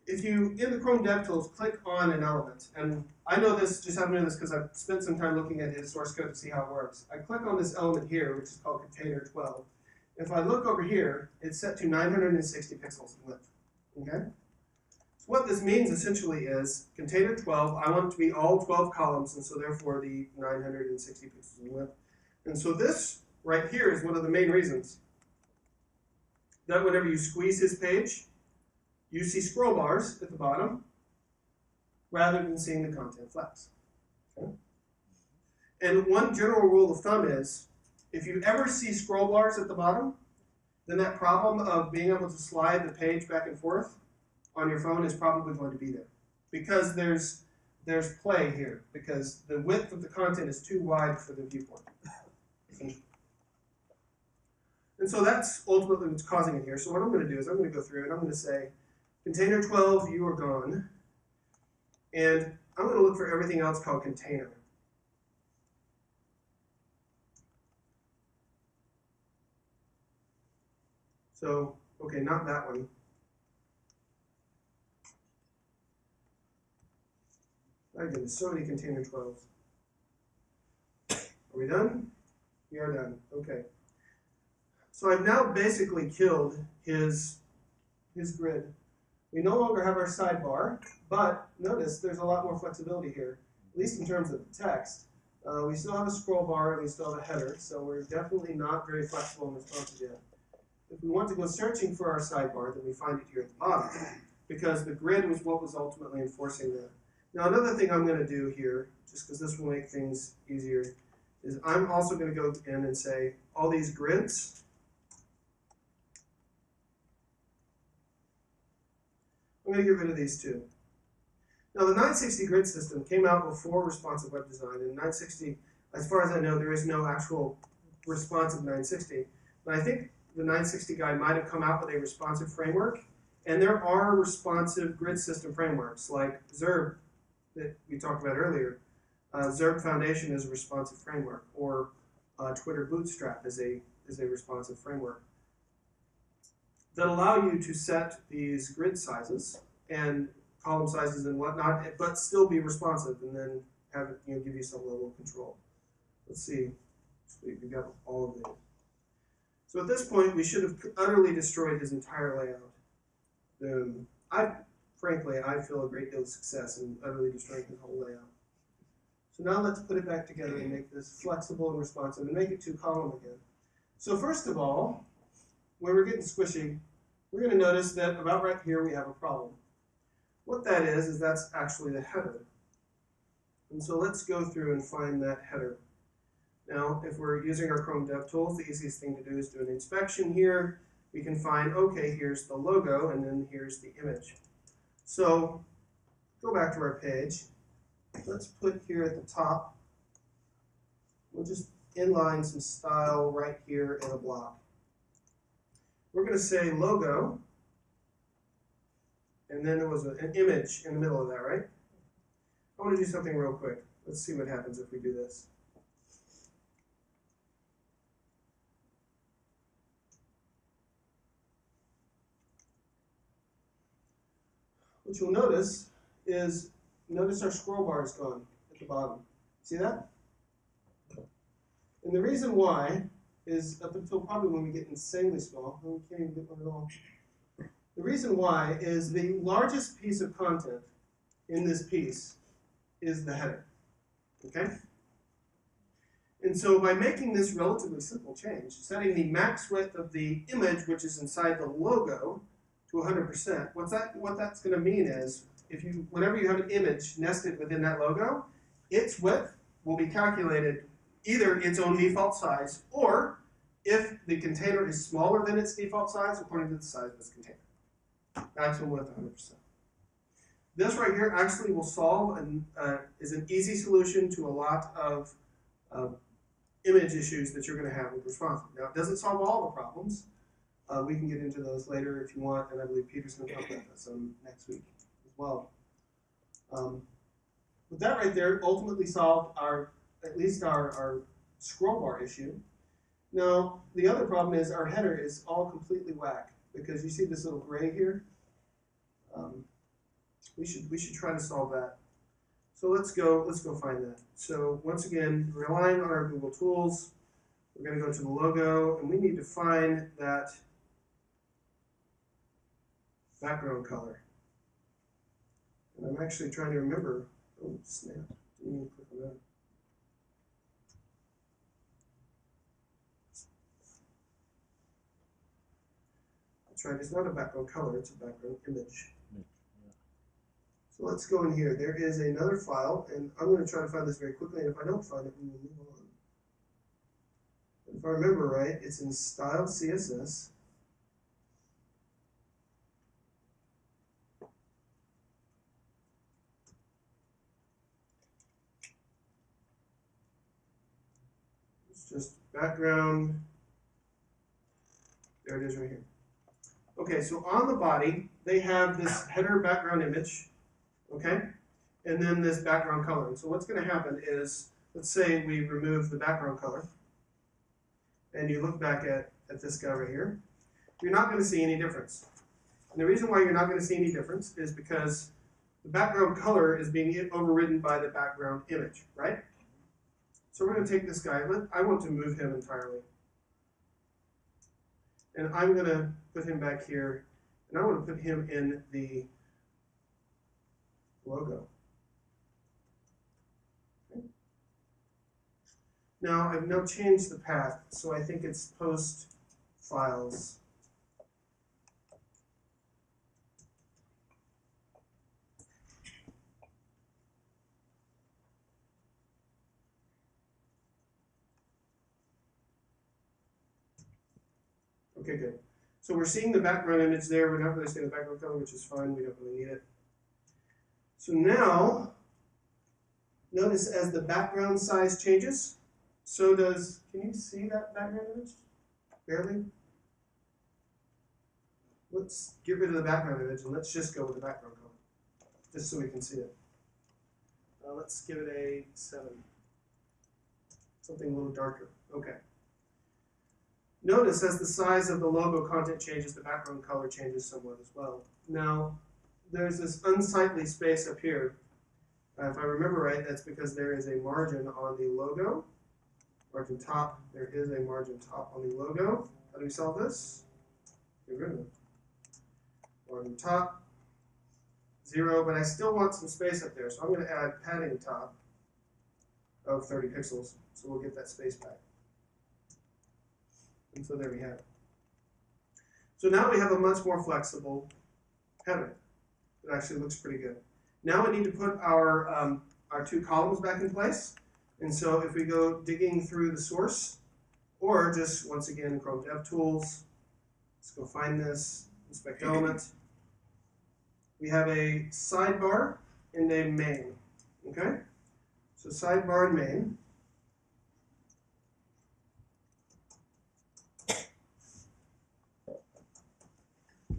If you, in the Chrome DevTools, click on an element, and I know this, just happen to know this because I've spent some time looking at his source code to see how it works. I click on this element here, which is called container 12. If I look over here, it's set to 960 pixels in width. Okay? So what this means essentially is container 12, I want it to be all 12 columns, and so therefore the 960 pixels in width. And so this right here is one of the main reasons that whenever you squeeze his page, you see scroll bars at the bottom rather than seeing the content flex. Okay? And one general rule of thumb is, if you ever see scroll bars at the bottom, then that problem of being able to slide the page back and forth on your phone is probably going to be there. Because there's play here, because the width of the content is too wide for the viewport. And so that's ultimately what's causing it here. So what I'm going to do is I'm going to go through and I'm going to say, container 12, you are gone. And I'm going to look for everything else called container. So, okay, not that one. My goodness, so many container 12s. Are we done? We are done. Okay. So I've now basically killed his grid. We no longer have our sidebar, but notice there's a lot more flexibility here, at least in terms of the text. We still have a scroll bar and we still have a header, so we're definitely not very flexible and responsive yet. If we want to go searching for our sidebar, then we find it here at the bottom, because the grid was what was ultimately enforcing that. Now another thing I'm going to do here, just because this will make things easier, is I'm also going to go in and say all these grids, I'm going to get rid of these two. Now the 960 grid system came out before responsive web design, and 960, as far as I know, there is no actual responsive 960, but I think the 960 guy might have come out with a responsive framework, and there are responsive grid system frameworks like Zerb that we talked about earlier. Zerb Foundation is a responsive framework, or Twitter Bootstrap is a responsive framework that allow you to set these grid sizes and column sizes and whatnot, but still be responsive, and then have it give you some level of control. Let's see, we've got all of these. So at this point, we should have utterly destroyed his entire layout. Frankly, I feel a great deal of success in utterly destroying his whole layout. So now let's put it back together and make this flexible and responsive and make it 2-column again. So first of all, when we're getting squishy, we're going to notice that about right here we have a problem. What that is that's actually the header. And so let's go through and find that header. Now, if we're using our Chrome DevTools, the easiest thing to do is do an inspection here. We can find, okay, here's the logo, and then here's the image. So, go back to our page. Let's put here at the top, we'll just inline some style right here in a block. We're going to say logo, and then there was an image in the middle of that, right? I want to do something real quick. Let's see what happens if we do this. What you'll notice is, notice our scroll bar is gone at the bottom. See that? And the reason why is up until probably when we get insanely small, we can't even get one at all. The reason why is the largest piece of content in this piece is the header. Okay? And so by making this relatively simple change, setting the max width of the image, which is inside the logo, to 100%, what that's going to mean is, whenever you have an image nested within that logo, its width will be calculated either its own default size, or if the container is smaller than its default size, according to the size of its container. Maximum width 100%. This right here actually will solve and is an easy solution to a lot of image issues that you're going to have with responsive. Now, it doesn't solve all the problems. We can get into those later if you want, and I believe Peter's going to talk about this next week as well. But that right there ultimately solved at least our scroll bar issue. Now, the other problem is our header is all completely whack, because you see this little gray here. We should try to solve that. So let's go find that. So once again, relying on our Google Tools, we're going to go to the logo, and we need to find that background color. And I'm actually trying to remember. Oh, snap. Didn't even click on that. That's right, it's not a background color, it's a background image. So let's go in here. There is another file, and I'm going to try to find this very quickly, and if I don't find it, we will move on. If I remember right, it's in Style CSS. It's just background. There it is right here. Okay, so on the body, they have this header background image. Okay, and then this background color. And so what's going to happen is, let's say we remove the background color, and you look back at this guy right here, you're not going to see any difference. And the reason why you're not going to see any difference is because the background color is being overridden by the background image, right? So we're going to take this guy, I want to move him entirely. And I'm going to put him back here, and I want to put him in the logo. Okay. Now I've now changed the path, so I think it's post files. Okay, good. So we're seeing the background image there. We're not really seeing the background color, which is fine. We don't really need it. So now, notice as the background size changes, so does, can you see that background image? Barely? Let's get rid of the background image and let's just go with the background color, just so we can see it. Let's give it a 7. Something a little darker. Okay. Notice as the size of the logo content changes, the background color changes somewhat as well. Now, there's this unsightly space up here. If I remember right, that's because there is a margin on the logo. Margin top, there is a margin top on the logo. How do we solve this? Get rid of it. Margin top, 0, but I still want some space up there, so I'm going to add padding top of 30 pixels, so we'll get that space back. And so there we have it. So now we have a much more flexible header. It actually looks pretty good. Now we need to put our 2 columns back in place. And so if we go digging through the source, or just once again Chrome DevTools, let's go find this, inspect element. We have a sidebar and a main. Okay? So sidebar and main.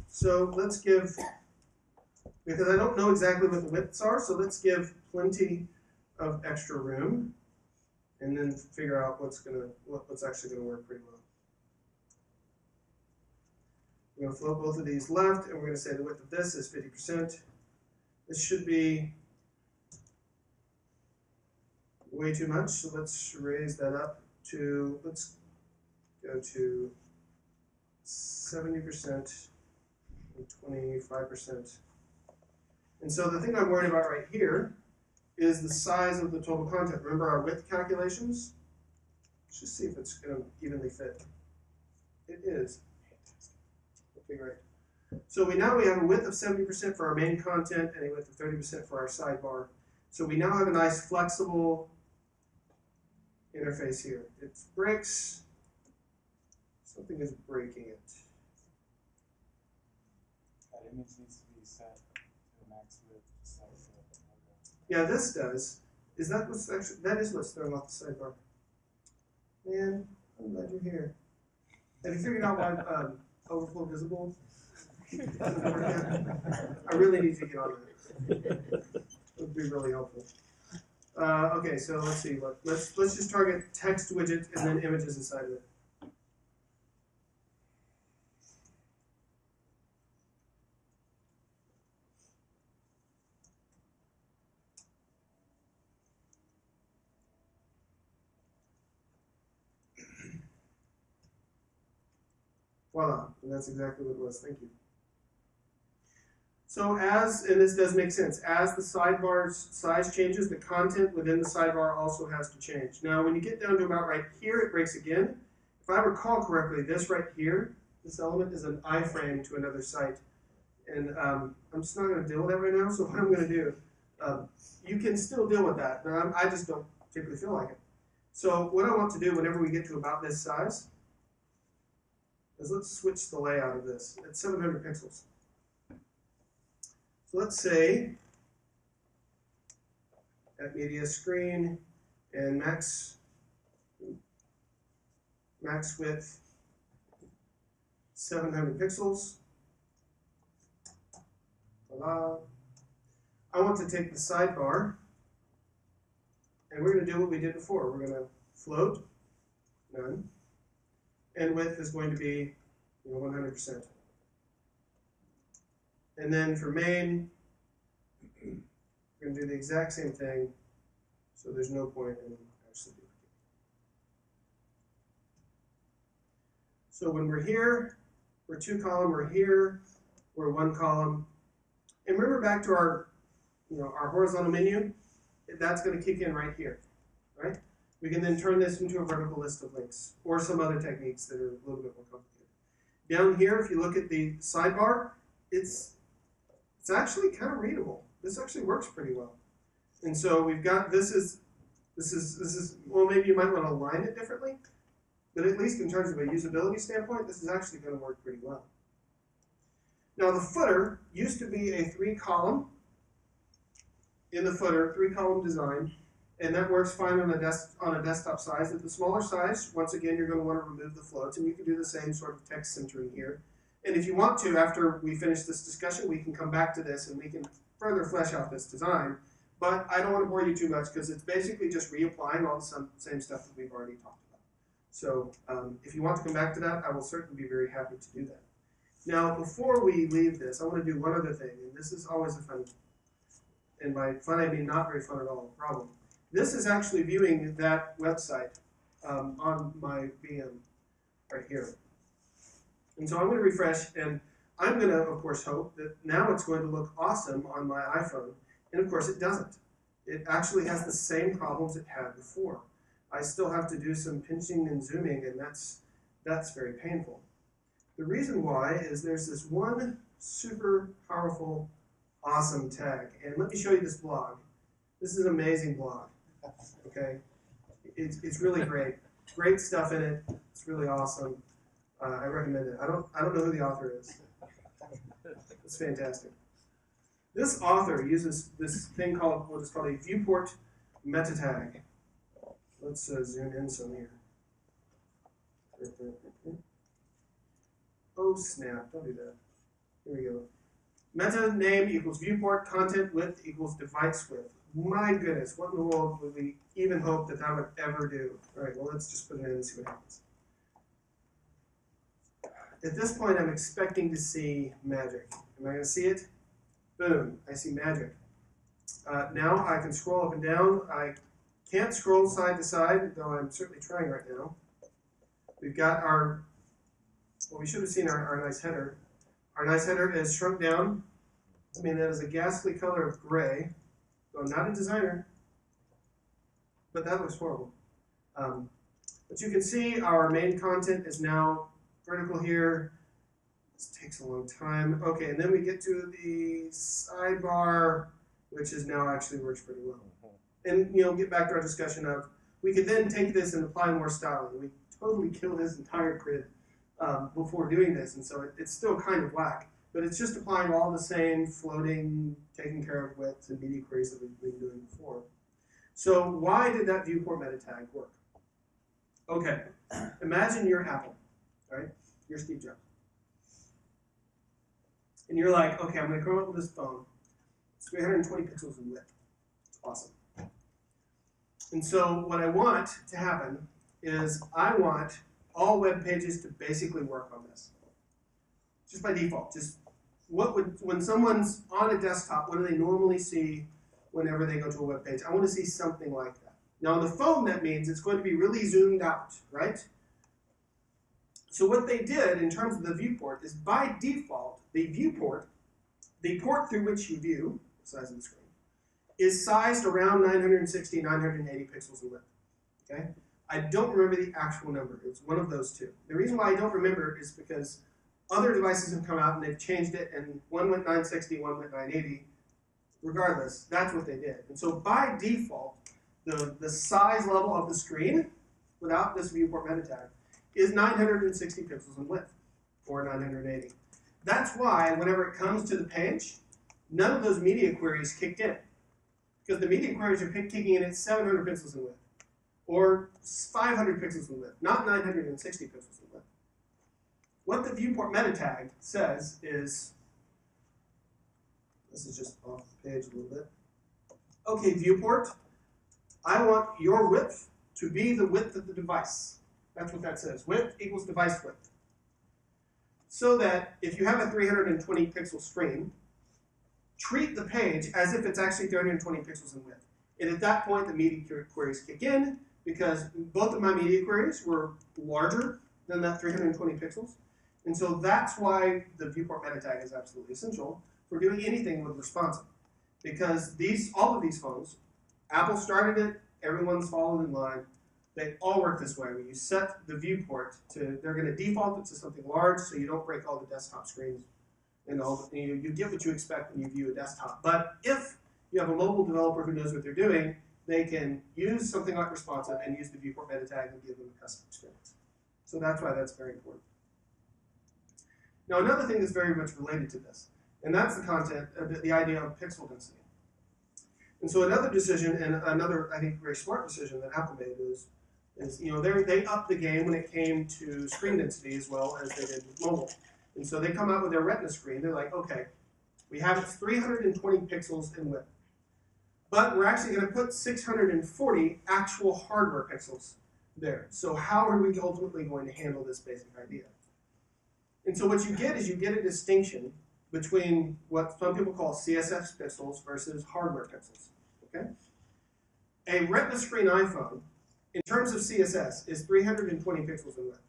So let's give because I don't know exactly what the widths are, so let's give plenty of extra room and then figure out what's actually gonna work pretty well. We're gonna float both of these left, and we're gonna say the width of this is 50%. This should be way too much, so let's raise that up to, let's go to 70% and 25%. And so the thing I'm worried about right here is the size of the total content. Remember our width calculations? Let's just see if it's going to evenly fit. It is. Okay, great. So now we have a width of 70% for our main content and a width of 30% for our sidebar. So we now have a nice flexible interface here. It breaks. Something is breaking it. That image needs to be set to the max width, just like the logo. Yeah, this does. Is that what's actually, that is what's throwing off the sidebar. Man, I'm glad you're here. Have you figured out why overflow visible doesn't work yet? I really need to get on that. It would be really helpful. Okay, so let's see. Let's just target text widget and then images inside of it. Voila, and that's exactly what it was. Thank you. So and this does make sense, as the sidebar's size changes, the content within the sidebar also has to change. Now, when you get down to about right here, it breaks again. If I recall correctly, this right here, this element is an iframe to another site. And I'm just not going to deal with that right now, so what I'm going to do, you can still deal with that. Now, I just don't particularly feel like it. So what I want to do whenever we get to about this size is let's switch the layout of this. It's 700 pixels. So let's say at media screen and max width 700 pixels. Voila. I want to take the sidebar and we're going to do what we did before. We're going to float, none, and width is going to be 100%. And then for main, we're going to do the exact same thing, so there's no point in actually doing it. So when we're here, we're 2 column, we're here, we're 1 column. And remember back to our, our horizontal menu, that's going to kick in right here, right? We can then turn this into a vertical list of links, or some other techniques that are a little bit more complicated. Down here, if you look at the sidebar, it's actually kind of readable. This actually works pretty well. And so we've got, this is, well, maybe you might want to align it differently, but at least in terms of a usability standpoint, this is actually going to work pretty well. Now the footer used to be a 3-column in the footer, 3-column design, and that works fine on a desktop size. At the smaller size, once again, you're going to want to remove the floats, and you can do the same sort of text centering here. And if you want to, after we finish this discussion, we can come back to this and we can further flesh out this design. But I don't want to bore you too much because it's basically just reapplying all the same stuff that we've already talked about. So if you want to come back to that, I will certainly be very happy to do that. Now, before we leave this, I want to do one other thing, and this is always a fun, and by fun I mean not very fun at all, problem. This is actually viewing that website on my VM right here. And so I'm going to refresh, and I'm going to, of course, hope that now it's going to look awesome on my iPhone. And of course, it doesn't. It actually has the same problems it had before. I still have to do some pinching and zooming, and that's very painful. The reason why is there's this one super powerful, awesome tag. And let me show you this blog. This is an amazing blog. Okay? It's really great. Great stuff in it. It's really awesome. I recommend it. I don't know who the author is. It's fantastic. This author uses this thing called what is called a viewport meta tag. Let's zoom in some here. Oh snap! Don't do that. Here we go. Meta name equals viewport, content width equals device width. My goodness, what in the world would we even hope that that would ever do? All right, well, let's just put it in and see what happens. At this point, I'm expecting to see magic. Am I going to see it? Boom, I see magic. Now I can scroll up and down. I can't scroll side to side, though I'm certainly trying right now. We've got our, well, we should have seen our nice header. Our nice header is shrunk down. I mean, that is a ghastly color of gray. So I'm not a designer, but that looks horrible. But you can see our main content is now vertical here. This takes a long time. Okay, and then we get to the sidebar, which is now actually works pretty well. And get back to our discussion of, we could then take this and apply more styling. We totally killed his entire grid before doing this, and so it's still kind of whack. But it's just applying all the same floating, taking care of widths and media queries that we've been doing before. So why did that viewport meta tag work? Okay, imagine you're Apple, right? You're Steve Jobs. And you're like, okay, I'm going to come up with this phone. It's 320 pixels in width. It's awesome. And so what I want to happen is I want all web pages to basically work on this. Just by default. Just when someone's on a desktop, what do they normally see whenever they go to a web page? I want to see something like that. Now on the phone, that means it's going to be really zoomed out, right? So what they did in terms of the viewport is by default, the viewport, the port through which you view, the size of the screen, is sized around 960, 980 pixels in width. Okay? I don't remember the actual number. It's one of those two. The reason why I don't remember is because other devices have come out and they've changed it, and one went 960, one went 980. Regardless, that's what they did. And so by default, the size level of the screen, without this viewport meta tag, is 960 pixels in width, or 980. That's why whenever it comes to the page, none of those media queries kicked in. Because the media queries are kicking in at 700 pixels in width, or 500 pixels in width, not 960 pixels in width. What the viewport meta tag says is, this is just off the page a little bit. Okay, viewport, I want your width to be the width of the device. That's what that says. Width equals device width. So that if you have a 320 pixel screen, treat the page as if it's actually 320 pixels in width. And at that point, the media queries kick in, because both of my media queries were larger than that 320 pixels. And so that's why the viewport meta tag is absolutely essential for doing anything with responsive. Because all of these phones, Apple started it, everyone's followed in line. They all work this way, where you set the viewport to, they're going to default it to something large so you don't break all the desktop screens. And you get what you expect when you view a desktop. But if you have a mobile developer who knows what they're doing, they can use something like responsive and use the viewport meta tag and give them a custom experience. So that's why that's very important. Now another thing that's very much related to this, and that's the content, the idea of pixel density. And so another decision, and another, I think, very smart decision that Apple made is they upped the game when it came to screen density as well as they did with mobile. And so they come out with their Retina screen. They're like, okay, we have 320 pixels in width, but we're actually going to put 640 actual hardware pixels there. So how are we ultimately going to handle this basic idea? And so what you get is you get a distinction between what some people call CSS pixels versus hardware pixels. Okay? A Retina screen iPhone, in terms of CSS, is 320 pixels in width.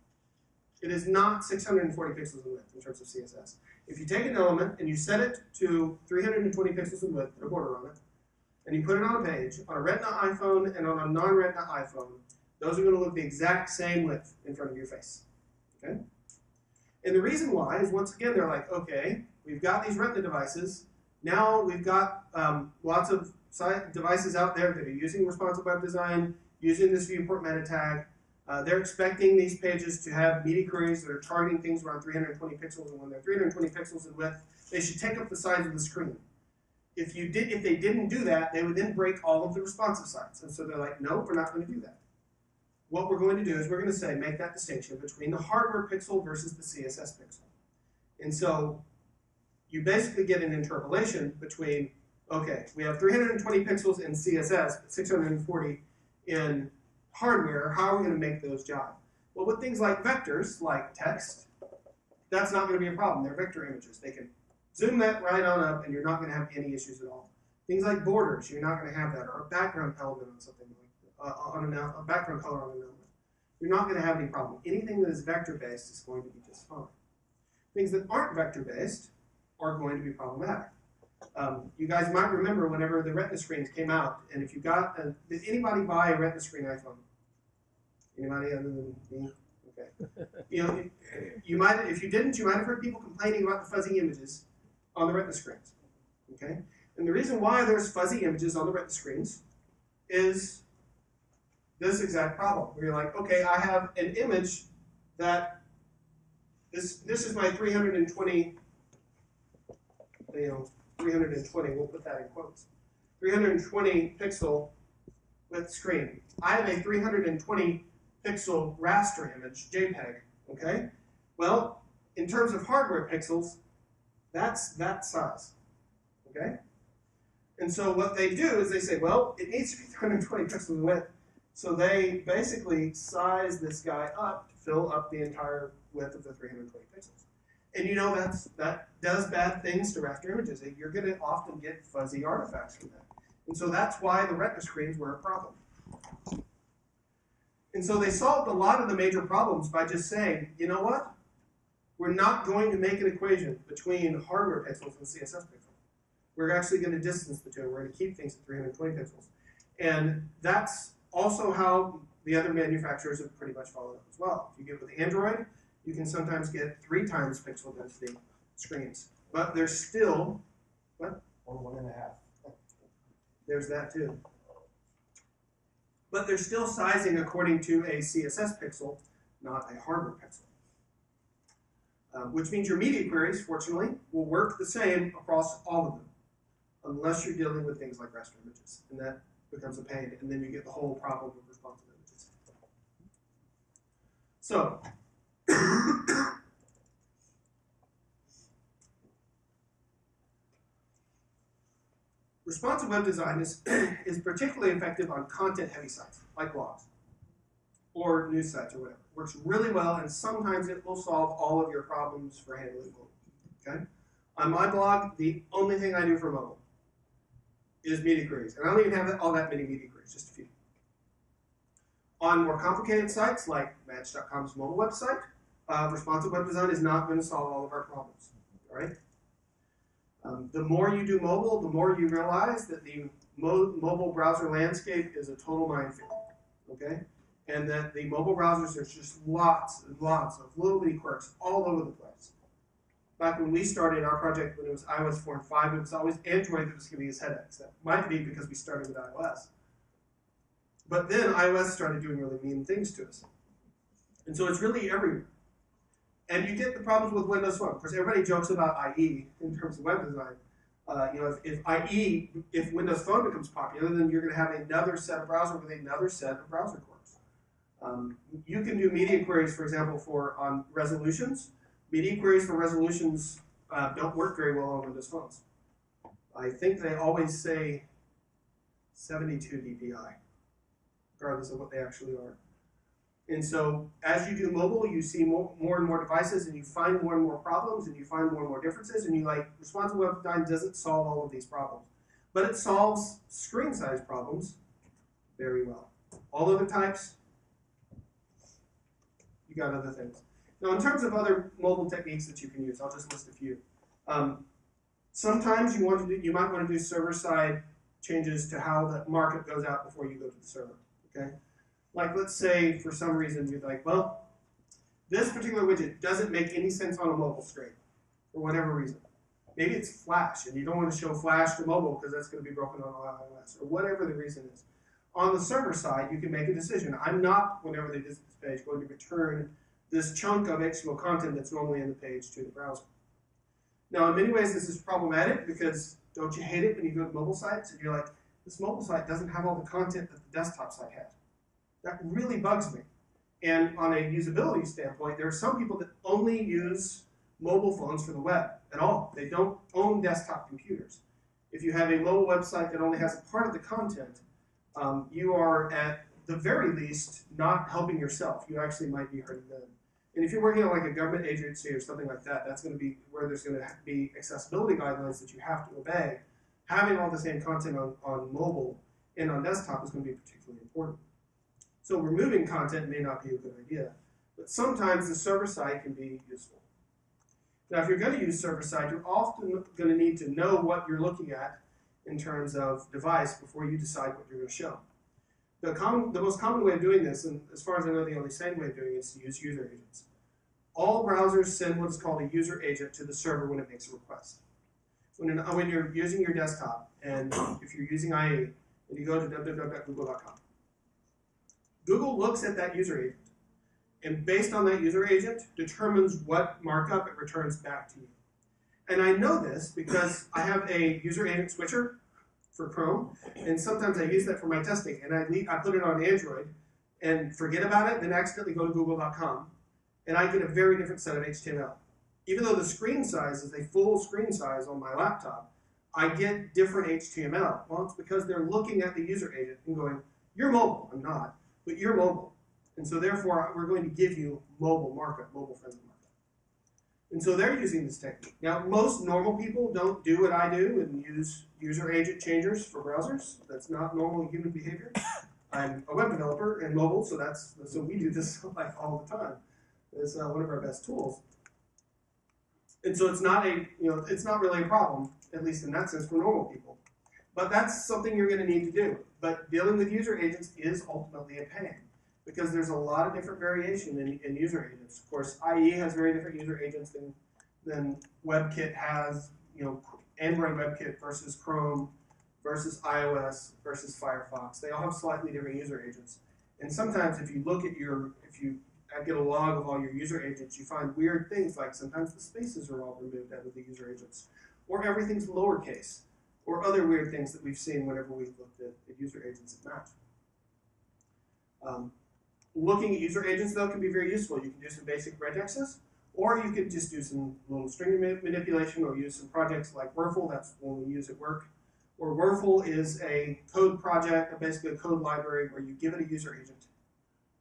It is not 640 pixels in width in terms of CSS. If you take an element and you set it to 320 pixels in width, put a border on it, and you put it on a page, on a Retina iPhone and on a non-Retina iPhone, those are going to look the exact same width in front of your face. Okay? And the reason why is, once again, they're like, okay, we've got these Retina devices. Now we've got lots of devices out there that are using responsive web design, using this viewport meta tag. They're expecting these pages to have media queries that are targeting things around 320 pixels, and when they're 320 pixels in width, they should take up the size of the screen. If they didn't do that, they would then break all of the responsive sites. And so they're like, no, we're not going to do that. What we're going to do is we're going to say, make that distinction between the hardware pixel versus the CSS pixel. And so you basically get an interpolation between, okay, we have 320 pixels in CSS, but 640 in hardware. How are we going to make those jive? Well, with things like vectors, like text, that's not going to be a problem. They're vector images. They can zoom that right on up, and you're not going to have any issues at all. Things like borders, you're not going to have that, or a background element on something like a background color on an element. You're not going to have any problem. Anything that is vector-based is going to be just fine. Things that aren't vector-based are going to be problematic. You guys might remember whenever the Retina screens came out, and if you got, did anybody buy a Retina screen iPhone? Anybody other than me? Okay. You might, if you didn't, you might have heard people complaining about the fuzzy images on the Retina screens. Okay, and the reason why there's fuzzy images on the Retina screens is this exact problem, where you're like, okay, I have an image that this is my 320. 320, we'll put that in quotes, 320 pixel width screen. I have a 320 pixel raster image, JPEG, okay? Well, in terms of hardware pixels, that's that size, okay? And so what they do is they say, well, it needs to be 320 pixels in width, so they basically size this guy up to fill up the entire width of the 320 pixels. And you know that does bad things to raster images. You're going to often get fuzzy artifacts from that. And so that's why the Retina screens were a problem. And so they solved a lot of the major problems by just saying, you know what? We're not going to make an equation between hardware pixels and CSS pixels. We're actually going to distance the two. We're going to keep things at 320 pixels. And that's also how the other manufacturers have pretty much followed up as well. If you get with Android, you can sometimes get 3 times pixel density screens. But there's still, what? Or 1.5. There's that too. But they're still sizing according to a CSS pixel, not a hardware pixel. Which means your media queries, fortunately, will work the same across all of them, unless you're dealing with things like raster images. And that becomes a pain, and then you get the whole problem of responsive images. So, responsive web design is particularly effective on content-heavy sites, like blogs, or news sites, or whatever. It works really well, and sometimes it will solve all of your problems for handling mobile. Okay? On my blog, the only thing I do for mobile is media queries, and I don't even have all that many media queries, just a few. On more complicated sites, like Match.com's mobile website, responsive web design is not going to solve all of our problems. All right? The more you do mobile, the more you realize that the mobile browser landscape is a total minefield. Okay? And that the mobile browsers, there's just lots and lots of little bitty quirks all over the place. Back when we started our project, when it was iOS 4 and 5, it was always Android that was giving us headaches. That might be because we started with iOS. But then iOS started doing really mean things to us. And so it's really everywhere. And you get the problems with Windows Phone. Of course, everybody jokes about IE in terms of web design. If Windows Phone becomes popular, then you're going to have another set of browser with another set of browser quirks. You can do media queries, for example, on resolutions. Media queries for resolutions don't work very well on Windows phones. I think they always say 72 dpi, regardless of what they actually are. And so as you do mobile, you see more and more devices, and you find more and more problems, and you find more and more differences, and responsive web design doesn't solve all of these problems. But it solves screen size problems very well. All other types, you got other things. Now, in terms of other mobile techniques that you can use, I'll just list a few. Sometimes you might want to do server-side changes to how the markup goes out before you go to the server. Okay? Like, let's say for some reason you're like, well, this particular widget doesn't make any sense on a mobile screen for whatever reason. Maybe it's Flash, and you don't want to show Flash to mobile because that's going to be broken on iOS, or whatever the reason is. On the server side, you can make a decision. I'm not, whenever they visit this page, going to return this chunk of XML content that's normally in the page to the browser. Now, in many ways, this is problematic because don't you hate it when you go to mobile sites and you're like, this mobile site doesn't have all the content that the desktop site has. That really bugs me. And on a usability standpoint, there are some people that only use mobile phones for the web. at all. They don't own desktop computers. If you have a mobile website that only has a part of the content, you are at the very least not helping yourself. You actually might be hurting them. And if you're working on like a government agency or something like that, that's going to be where there's going to be accessibility guidelines that you have to obey. Having all the same content on mobile and on desktop is going to be particularly important. So removing content may not be a good idea, but sometimes the server side can be useful. Now, if you're going to use server side, you're often going to need to know what you're looking at in terms of device before you decide what you're going to show. The most common way of doing this, and as far as I know the only sane way of doing it, is to use user agents. All browsers send what is called a user agent to the server when it makes a request. When you're using your desktop, and if you're using IE, and you go to www.google.com, Google looks at that user agent, and based on that user agent, determines what markup it returns back to you. And I know this because I have a user agent switcher for Chrome, and sometimes I use that for my testing, and I put it on Android, and forget about it, then accidentally go to google.com, and I get a very different set of HTML. Even though the screen size is a full screen size on my laptop, I get different HTML. Well, it's because they're looking at the user agent and going, you're mobile. I'm not, but you're mobile. And so therefore, we're going to give you mobile markup, mobile-friendly markup. And so they're using this technique. Now, most normal people don't do what I do and use user agent changers for browsers. That's not normal human behavior. I'm a web developer and mobile, so we do this like all the time. It's one of our best tools. And so it's not really a problem, at least in that sense, for normal people. But that's something you're going to need to do. But dealing with user agents is ultimately a pain, because there's a lot of different variation in user agents. Of course, IE has very different user agents than WebKit has. Android WebKit versus Chrome versus iOS versus Firefox. They all have slightly different user agents. And sometimes if you look at if you get a log of all your user agents, you find weird things like sometimes the spaces are all removed out of the user agents, or everything's lowercase, or other weird things that we've seen whenever we've looked at user agents at Match. Looking at user agents, though, can be very useful. You can do some basic regexes, or you could just do some little string manipulation, or use some projects like Wurfel. That's one we use at work. Or Wurfel is a code project, basically a code library, where you give it a user agent,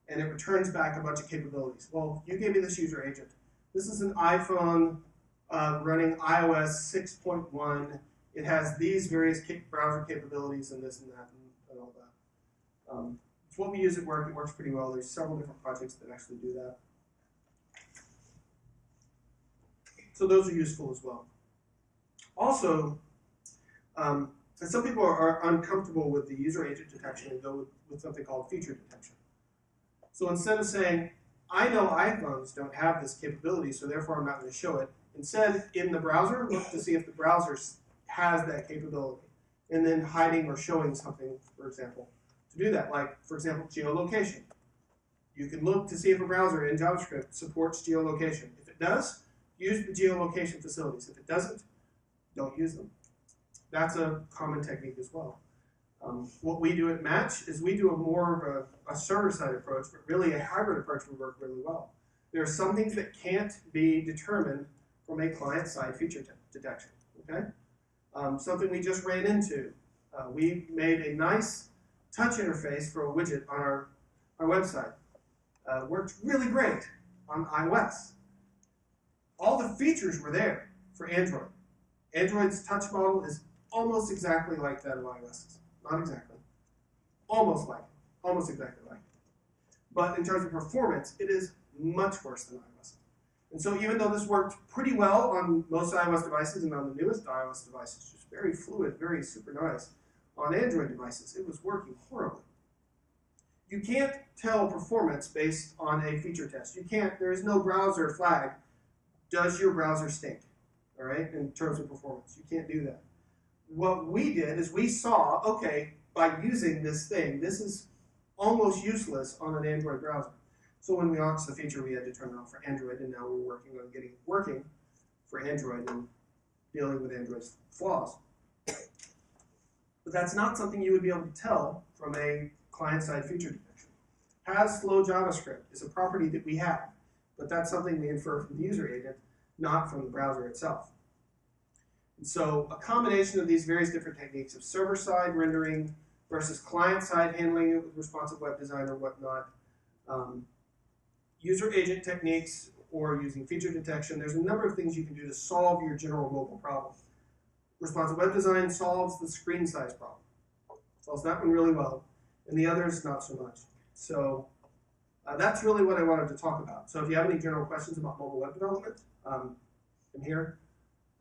and it returns back a bunch of capabilities. Well, you gave me this user agent. This is an iPhone running iOS 6.1. It has these various browser capabilities and this and that and all that. It's what we use at work. It works pretty well. There's several different projects that actually do that. So those are useful as well. Also, and some people are uncomfortable with the user agent detection and go with something called feature detection. So instead of saying, I know iPhones don't have this capability, so therefore I'm not going to show it, instead, in the browser, look to see if the browser has that capability, and then hiding or showing something, for example, to do that. Like, for example, geolocation. You can look to see if a browser in JavaScript supports geolocation. If it does, use the geolocation facilities. If it doesn't, don't use them. That's a common technique as well. What we do at Match is we do a more of a server-side approach, but really a hybrid approach would work really well. There are some things that can't be determined from a client-side feature detection. Okay, something we just ran into. We made a nice touch interface for a widget on our website. Worked really great on iOS. All the features were there for Android. Android's touch model is almost exactly like that of iOS's. Not exactly. Almost like it. Almost exactly like it. But in terms of performance, it is much worse than iOS. And so even though this worked pretty well on most iOS devices and on the newest iOS devices, just very fluid, very super nice, on Android devices, it was working horribly. You can't tell performance based on a feature test. You can't, there is no browser flag. Does your browser stink? All right, in terms of performance. You can't do that. What we did is we saw, okay, by using this thing, this is almost useless on an Android browser. So when we launched the feature, we had to turn it on for Android, and now we're working on getting it working for Android and dealing with Android's flaws. But that's not something you would be able to tell from a client-side feature detection. Has slow JavaScript is a property that we have, but that's something we infer from the user agent, not from the browser itself. So a combination of these various different techniques of server-side rendering versus client-side handling it with responsive web design or whatnot, user agent techniques or using feature detection. There's a number of things you can do to solve your general mobile problem. Responsive web design solves the screen size problem. Solves that one really well, and the others not so much. So that's really what I wanted to talk about. So if you have any general questions about mobile web development, I'm here.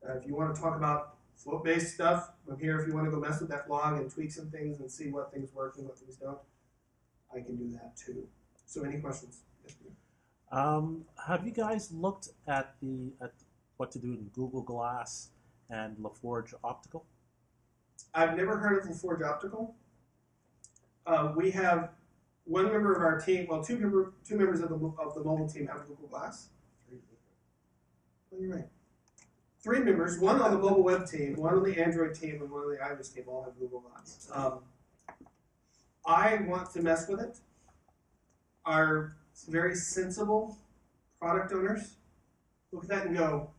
If you want to talk about float-based stuff, I'm here. If you want to go mess with that blog and tweak some things and see what things work and what things don't, I can do that too. So any questions? Yes, have you guys looked at what to do in Google Glass and LaForge Optical? I've never heard of LaForge Optical. We have one member of our team, well, two members of the mobile team have Google Glass. Oh, you're right. 3 members, one on the mobile web team, one on the Android team, and one on the iOS team, all have Google Glass. I want to mess with it. Our very sensible product owners look at that and go,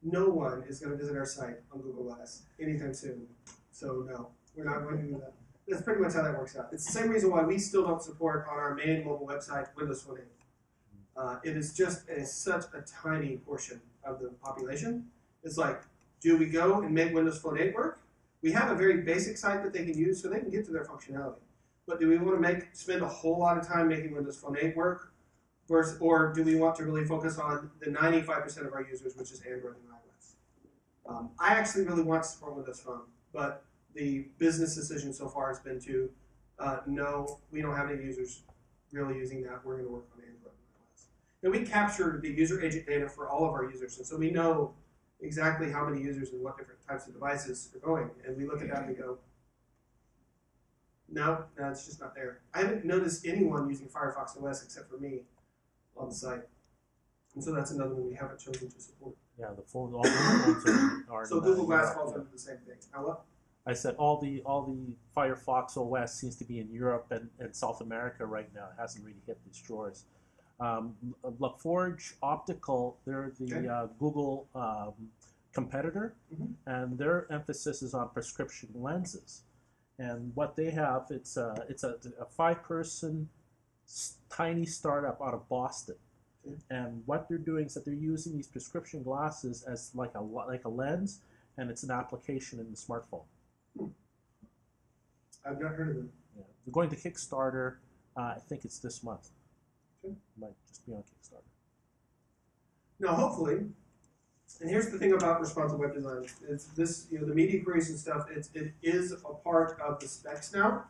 no one is going to visit our site on Google Glass anytime soon. So no, we're not going to do that. That's pretty much how that works out. It's the same reason why we still don't support on our main mobile website Windows Phone 8. It is just such a tiny portion of the population. It's like, do we go and make Windows Phone 8 work? We have a very basic site that they can use so they can get to their functionality. But do we want to spend a whole lot of time making Windows Phone 8 work? Or do we want to really focus on the 95% of our users, which is Android and iOS? I actually really want to support Windows Phone, but the business decision so far has been to, no, we don't have any users really using that. We're going to work on Android and iOS. And we capture the user agent data for all of our users, and so we know exactly how many users and what different types of devices are going. And we look at that and we go, no, it's just not there. I haven't noticed anyone using Firefox OS except for me on the site. And so that's another one we haven't chosen to support. Yeah, all the phones are so Google Glass falls under the same thing. Now what? I said all the Firefox OS seems to be in Europe and South America right now. It hasn't really hit these shores. LaForge Optical, they're the Google competitor, and their emphasis is on prescription lenses. And what they have, it's a 5-person tiny startup out of Boston. And what they're doing is that they're using these prescription glasses as like a lens, and it's an application in the smartphone. I've not heard of them. Yeah. They're going to Kickstarter. I think it's this month. Might just be on Kickstarter. Now, hopefully, and here's the thing about responsive web design: it's this, the media queries and stuff. It is a part of the specs now,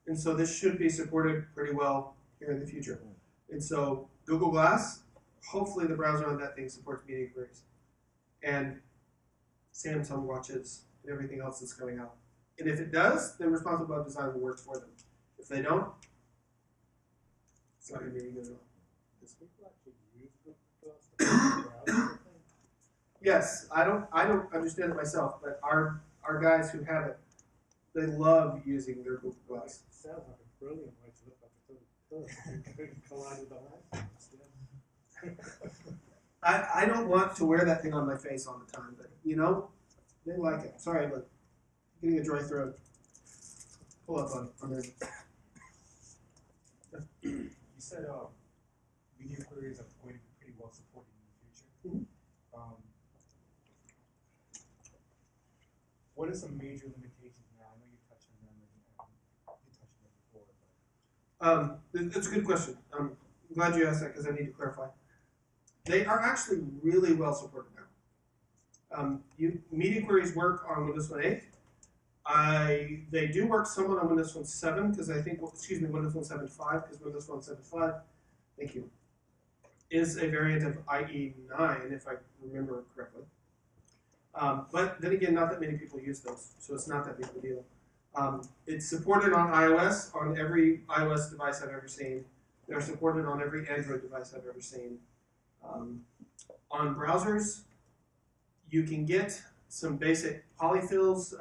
and so this should be supported pretty well here in the future. And so Google Glass, hopefully the browser on that thing supports media queries, and Samsung watches and everything else that's coming out. And if it does, then responsive web design will work for them. If they don't, it's not going to be any good at all. Yes, I don't understand it myself, but our guys who have it, they love using their Google Glass. It sounds like a brilliant way to look like a collide with the light. I don't want to wear that thing on my face all the time, but they like it. Sorry, but getting a dry throat. Pull up on there. You said media queries are going to be pretty well supported in the future. What are some major limitations now? I know you touched on them, and you touched on them before. That's a good question. I'm glad you asked that because I need to clarify. They are actually really well supported now. Media queries work on Windows Phone 8. They do work somewhat on Windows Phone 7 because Windows Phone 7.5 because Windows Phone 7.5, thank you, is a variant of IE9 if I remember correctly. But then again, not that many people use those, so it's not that big of a deal. It's supported on iOS, on every iOS device I've ever seen. They're supported on every Android device I've ever seen. On browsers, you can get some basic polyfills,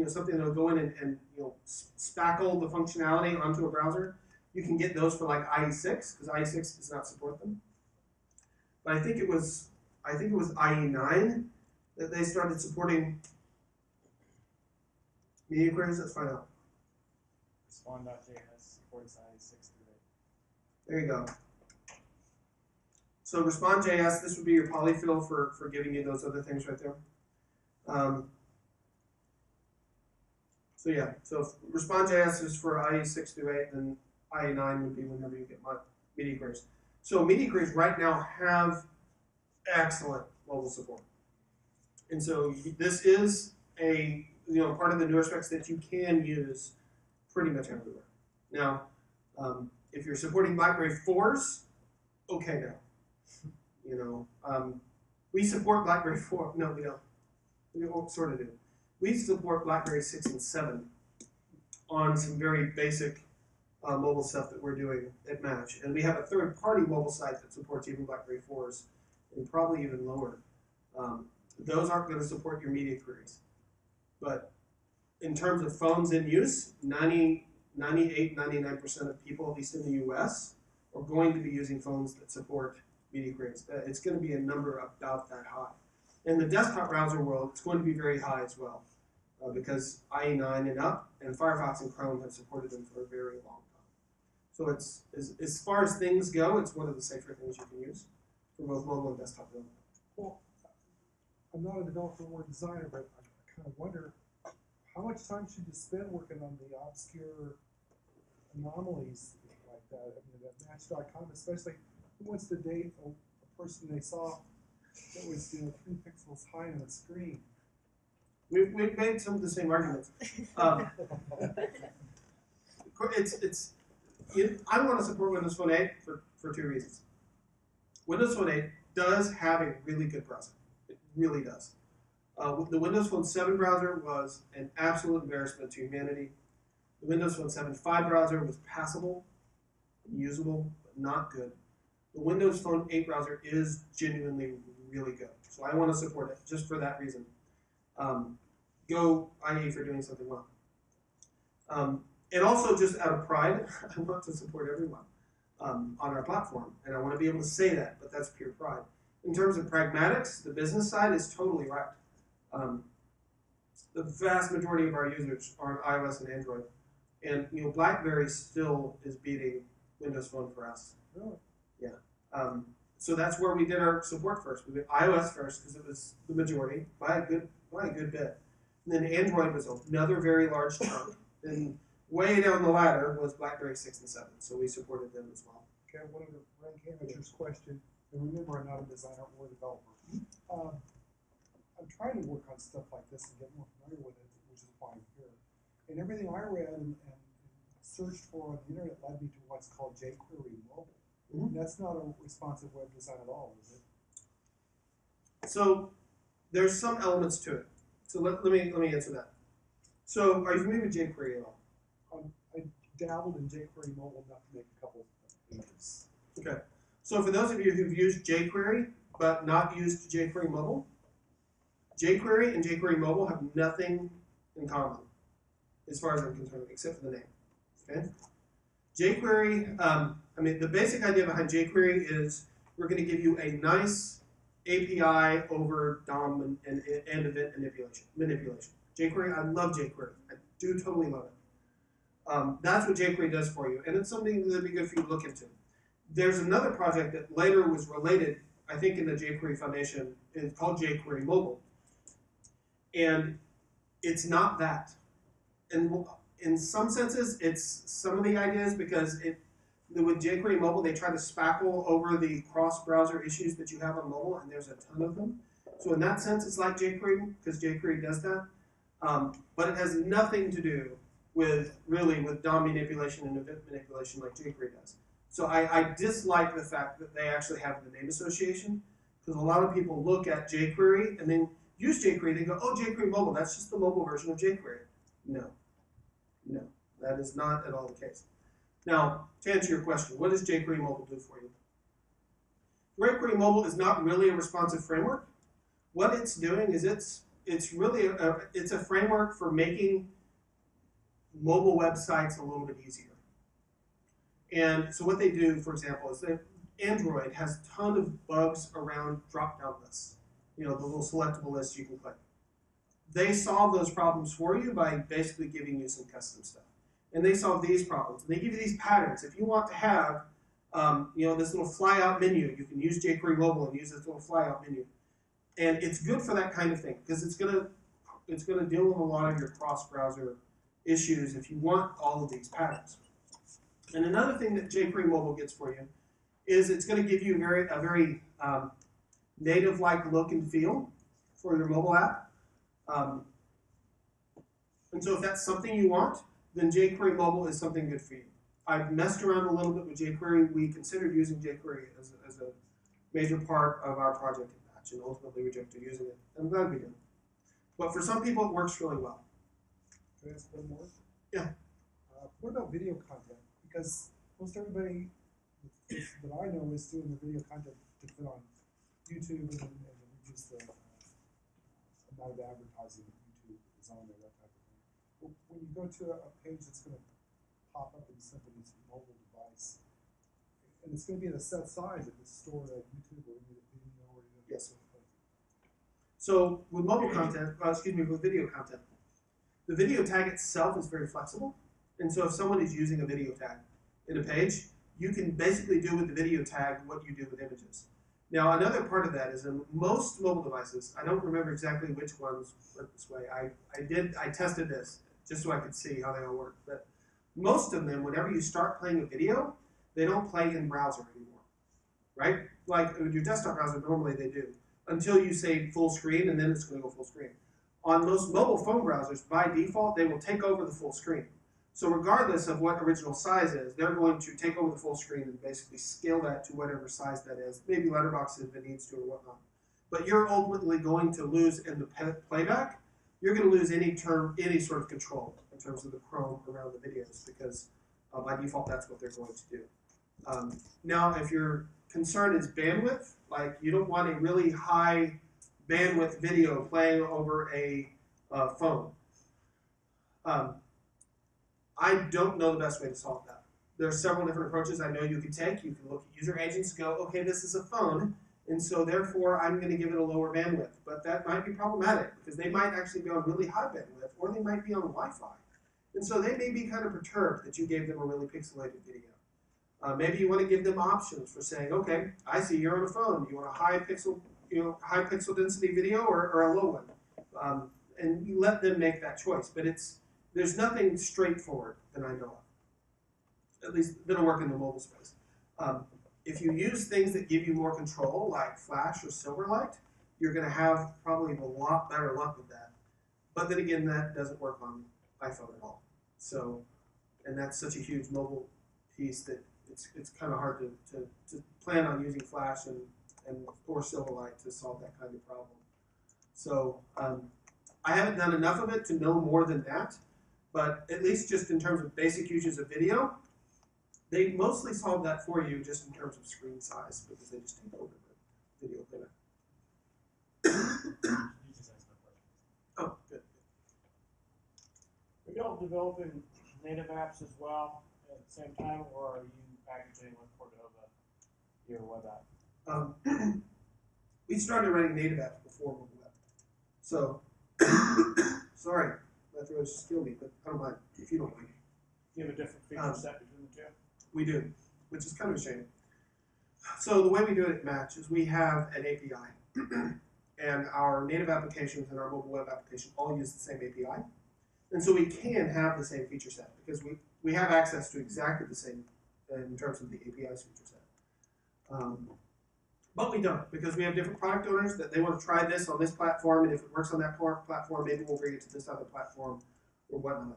something that will go in and spackle the functionality onto a browser. You can get those for like IE6 because IE6 does not support them. But I think it was IE9 that they started supporting media queries. Let's find out. Respond.js supports IE6 through 8. There you go. So Respond.js, this would be your polyfill for giving you those other things right there. So yeah, so if Respond.js is for IE6 through 8, then IE9 would be whenever you get media queries. So media queries right now have excellent mobile support. And so this is a part of the newer specs that you can use pretty much everywhere. Now, if you're supporting BlackBerry 4s, okay now. We support BlackBerry 4. No, we don't. We sort of do. We support BlackBerry 6 and 7 on some very basic mobile stuff that we're doing at Match. And we have a third-party mobile site that supports even BlackBerry 4s and probably even lower. Those aren't going to support your media queries. But in terms of phones in use, 98, 99% of people, at least in the US, are going to be using phones that support media queries. It's going to be a number about that high. In the desktop browser world, it's going to be very high as well, because IE9 and up, and Firefox and Chrome have supported them for a very long time. So it's as far as things go, it's one of the safer things you can use for both mobile and desktop development. Well, I'm not a developer or designer, but I kind of wonder, how much time should you spend working on the obscure anomalies like that? I mean, at Match.com, especially, who wants to date a person they saw that was 3 pixels high on the screen? We've made some of the same arguments. I want to support Windows Phone 8 for 2 reasons. Windows Phone 8 does have a really good browser. It really does. The Windows Phone 7 browser was an absolute embarrassment to humanity. The Windows Phone 7.5 browser was passable, usable, but not good. The Windows Phone 8 browser is genuinely really good. So I want to support it just for that reason. Go IE for doing something well. And also just out of pride, I want to support everyone on our platform. And I want to be able to say that, but that's pure pride. In terms of pragmatics, the business side is totally right. The vast majority of our users are on iOS and Android. And BlackBerry still is beating Windows Phone for us. Really? Yeah. So that's where we did our support first. We did iOS first because it was the majority by a good bit. And then Android was another very large chunk. And way down the ladder was BlackBerry 6 and 7. So we supported them as well. Okay, one of the rank amateur's question, and remember I'm not a designer or a developer. I'm trying to work on stuff like this and get more familiar with it, which is why I'm here. And everything I read and searched for on the internet led me to what's called jQuery mobile. Mm-hmm. That's not a responsive web design at all, is it? So there's some elements to it. So let me answer that. So are you familiar with jQuery at all? I dabbled in jQuery mobile enough to make a couple of pages. Okay. So for those of you who've used jQuery but not used jQuery mobile, jQuery and jQuery mobile have nothing in common as far as I'm concerned, except for the name. Okay. jQuery, the basic idea behind jQuery is we're going to give you a nice API over DOM and event manipulation. jQuery, I love jQuery. I do totally love it. That's what jQuery does for you, and it's something that'd be good for you to look into. There's another project that later was related, I think, in the jQuery Foundation. It's called jQuery Mobile, and it's not that. And in some senses, it's some of the ideas because with jQuery Mobile, they try to spackle over the cross-browser issues that you have on mobile, and there's a ton of them. So in that sense, it's like jQuery because jQuery does that, but it has nothing to do with DOM manipulation and event manipulation like jQuery does. So I dislike the fact that they actually have the name association because a lot of people look at jQuery and then use jQuery. They go, oh, jQuery Mobile, that's just the mobile version of jQuery. No, that is not at all the case. Now, to answer your question, what does jQuery Mobile do for you? jQuery Mobile is not really a responsive framework. What it's doing is it's really a framework for making mobile websites a little bit easier. And so what they do, for example, is that Android has a ton of bugs around drop-down lists. the little selectable lists you can click. They solve those problems for you by basically giving you some custom stuff. And they solve these problems. And they give you these patterns. If you want to have, this little fly-out menu, you can use jQuery Mobile and use this little fly-out menu. And it's good for that kind of thing because it's gonna deal with a lot of your cross-browser issues if you want all of these patterns. And another thing that jQuery Mobile gets for you is it's going to give you a very native-like look and feel for your mobile app. And so if that's something you want, then jQuery Mobile is something good for you. I've messed around a little bit with jQuery. We considered using jQuery as a major part of our project in Batch, and ultimately rejected using it. I'm glad we did. But for some people, it works really well. Can I ask one more? Yeah. What about video content? Because most everybody that I know is doing the video content to put on YouTube and reduce the amount of advertising that YouTube is on there, that type of thing. But when you go to a page that's going to pop up in somebody's mobile device, and it's going to be at a set size if it's stored at YouTube or any video or any other Yes. sort of place. So with mobile content, with video content, the video tag itself is very flexible. And so if someone is using a video tag in a page, you can basically do with the video tag what you do with images. Now, another part of that is in most mobile devices, I don't remember exactly which ones work this way. I tested this just so I could see how they all work. But most of them, whenever you start playing a video, they don't play in browser anymore, right? Like with your desktop browser, normally they do, until you say full screen, and then it's going to go full screen. On most mobile phone browsers, by default, they will take over the full screen. So regardless of what original size is, they're going to take over the full screen and basically scale that to whatever size that is, maybe letterbox if it needs to or whatnot. But you're ultimately going to lose in the playback. You're going to lose any sort of control in terms of the Chrome around the videos because by default that's what they're going to do. Now, if your concern is bandwidth, like you don't want a really high bandwidth video playing over a phone. I don't know the best way to solve that. There are several different approaches I know you can take. You can look at user agents and go, okay, this is a phone, and so therefore I'm going to give it a lower bandwidth. But that might be problematic because they might actually be on really high bandwidth or they might be on Wi-Fi. And so they may be kind of perturbed that you gave them a really pixelated video. Maybe you want to give them options for saying, okay, I see you're on a phone. Do you want a high pixel density video or a low one? And you let them make that choice. But there's nothing straightforward that I know of, at least that'll work in the mobile space. If you use things that give you more control, like Flash or Silverlight, you're going to have probably a lot better luck with that. But then again, that doesn't work on iPhone at all. So, and that's such a huge mobile piece that it's kind of hard to plan on using Flash or Silverlight to solve that kind of problem. So I haven't done enough of it to know more than that. But at least just in terms of basic uses of video, they mostly solve that for you just in terms of screen size because they just take over the video playback. Oh, good. Are you all developing native apps as well at the same time, or are you packaging with Cordova your web app? We started writing native apps before mobile web. So, sorry. My throat just killed me, but I don't mind if you don't mind. Do you have a different feature set between the two? We do, which is kind of a shame. So the way we do it at Match is we have an API, and our native applications and our mobile web application all use the same API. And so we can have the same feature set because we have access to exactly the same in terms of the API's feature set. But we don't because we have different product owners that they want to try this on this platform, and if it works on that platform, maybe we'll bring it to this other platform or whatnot.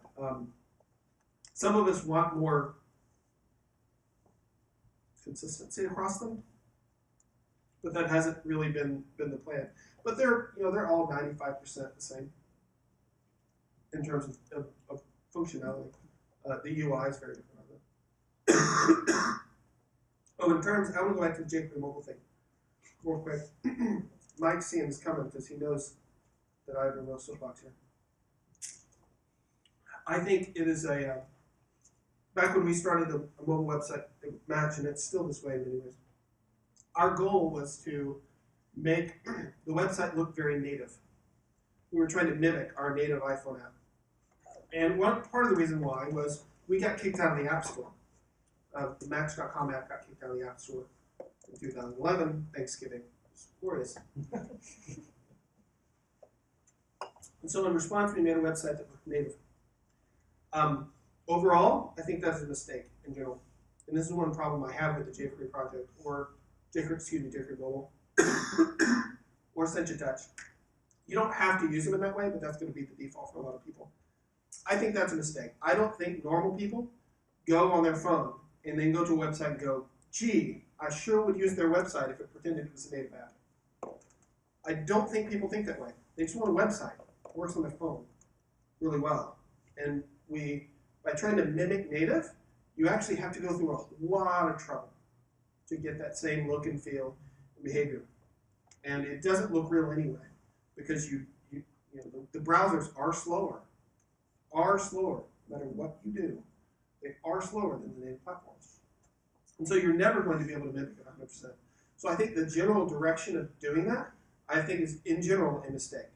Some of us want more consistency across them, but that hasn't really been the plan. But they're all 95% the same in terms of functionality. The UI is very different. Oh, in terms, I want to go back to the jQuery mobile thing real quick. Mike's seeing this coming because he knows that I have a real soapbox here. I think it is back when we started a mobile website Match, and it's still this way in many ways. Our goal was to make the website look very native. We were trying to mimic our native iPhone app. And one part of the reason why was we got kicked out of the App Store. The Match.com app got kicked out of the App Store in 2011, Thanksgiving. It was glorious. And so in response, we made a website that looked native. Overall, I think that's a mistake in general. And this is one problem I have with the jQuery project, or jQuery Mobile, or Sencha Touch. You don't have to use them in that way, but that's going to be the default for a lot of people. I think that's a mistake. I don't think normal people go on their phone and then go to a website and go, gee, I sure would use their website if it pretended it was a native app. I don't think people think that way. They just want a website that works on their phone really well. And by trying to mimic native, you actually have to go through a lot of trouble to get that same look and feel and behavior. And it doesn't look real anyway, because the browsers are slower, no matter what you do. They are slower than the native platforms. And so you're never going to be able to mimic it 100%. So I think the general direction of doing that, I think, is in general a mistake.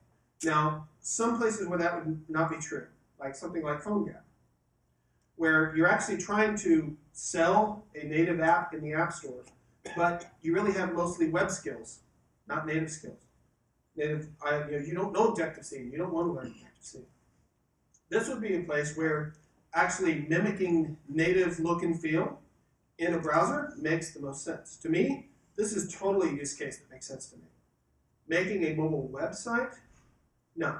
Now, some places where that would not be true, like something like PhoneGap, where you're actually trying to sell a native app in the App Store, but you really have mostly web skills, not native skills. You don't know Objective-C, you don't want to learn Objective-C. This would be a place where actually mimicking native look and feel in a browser makes the most sense. To me, this is totally a use case that makes sense to me. Making a mobile website, no.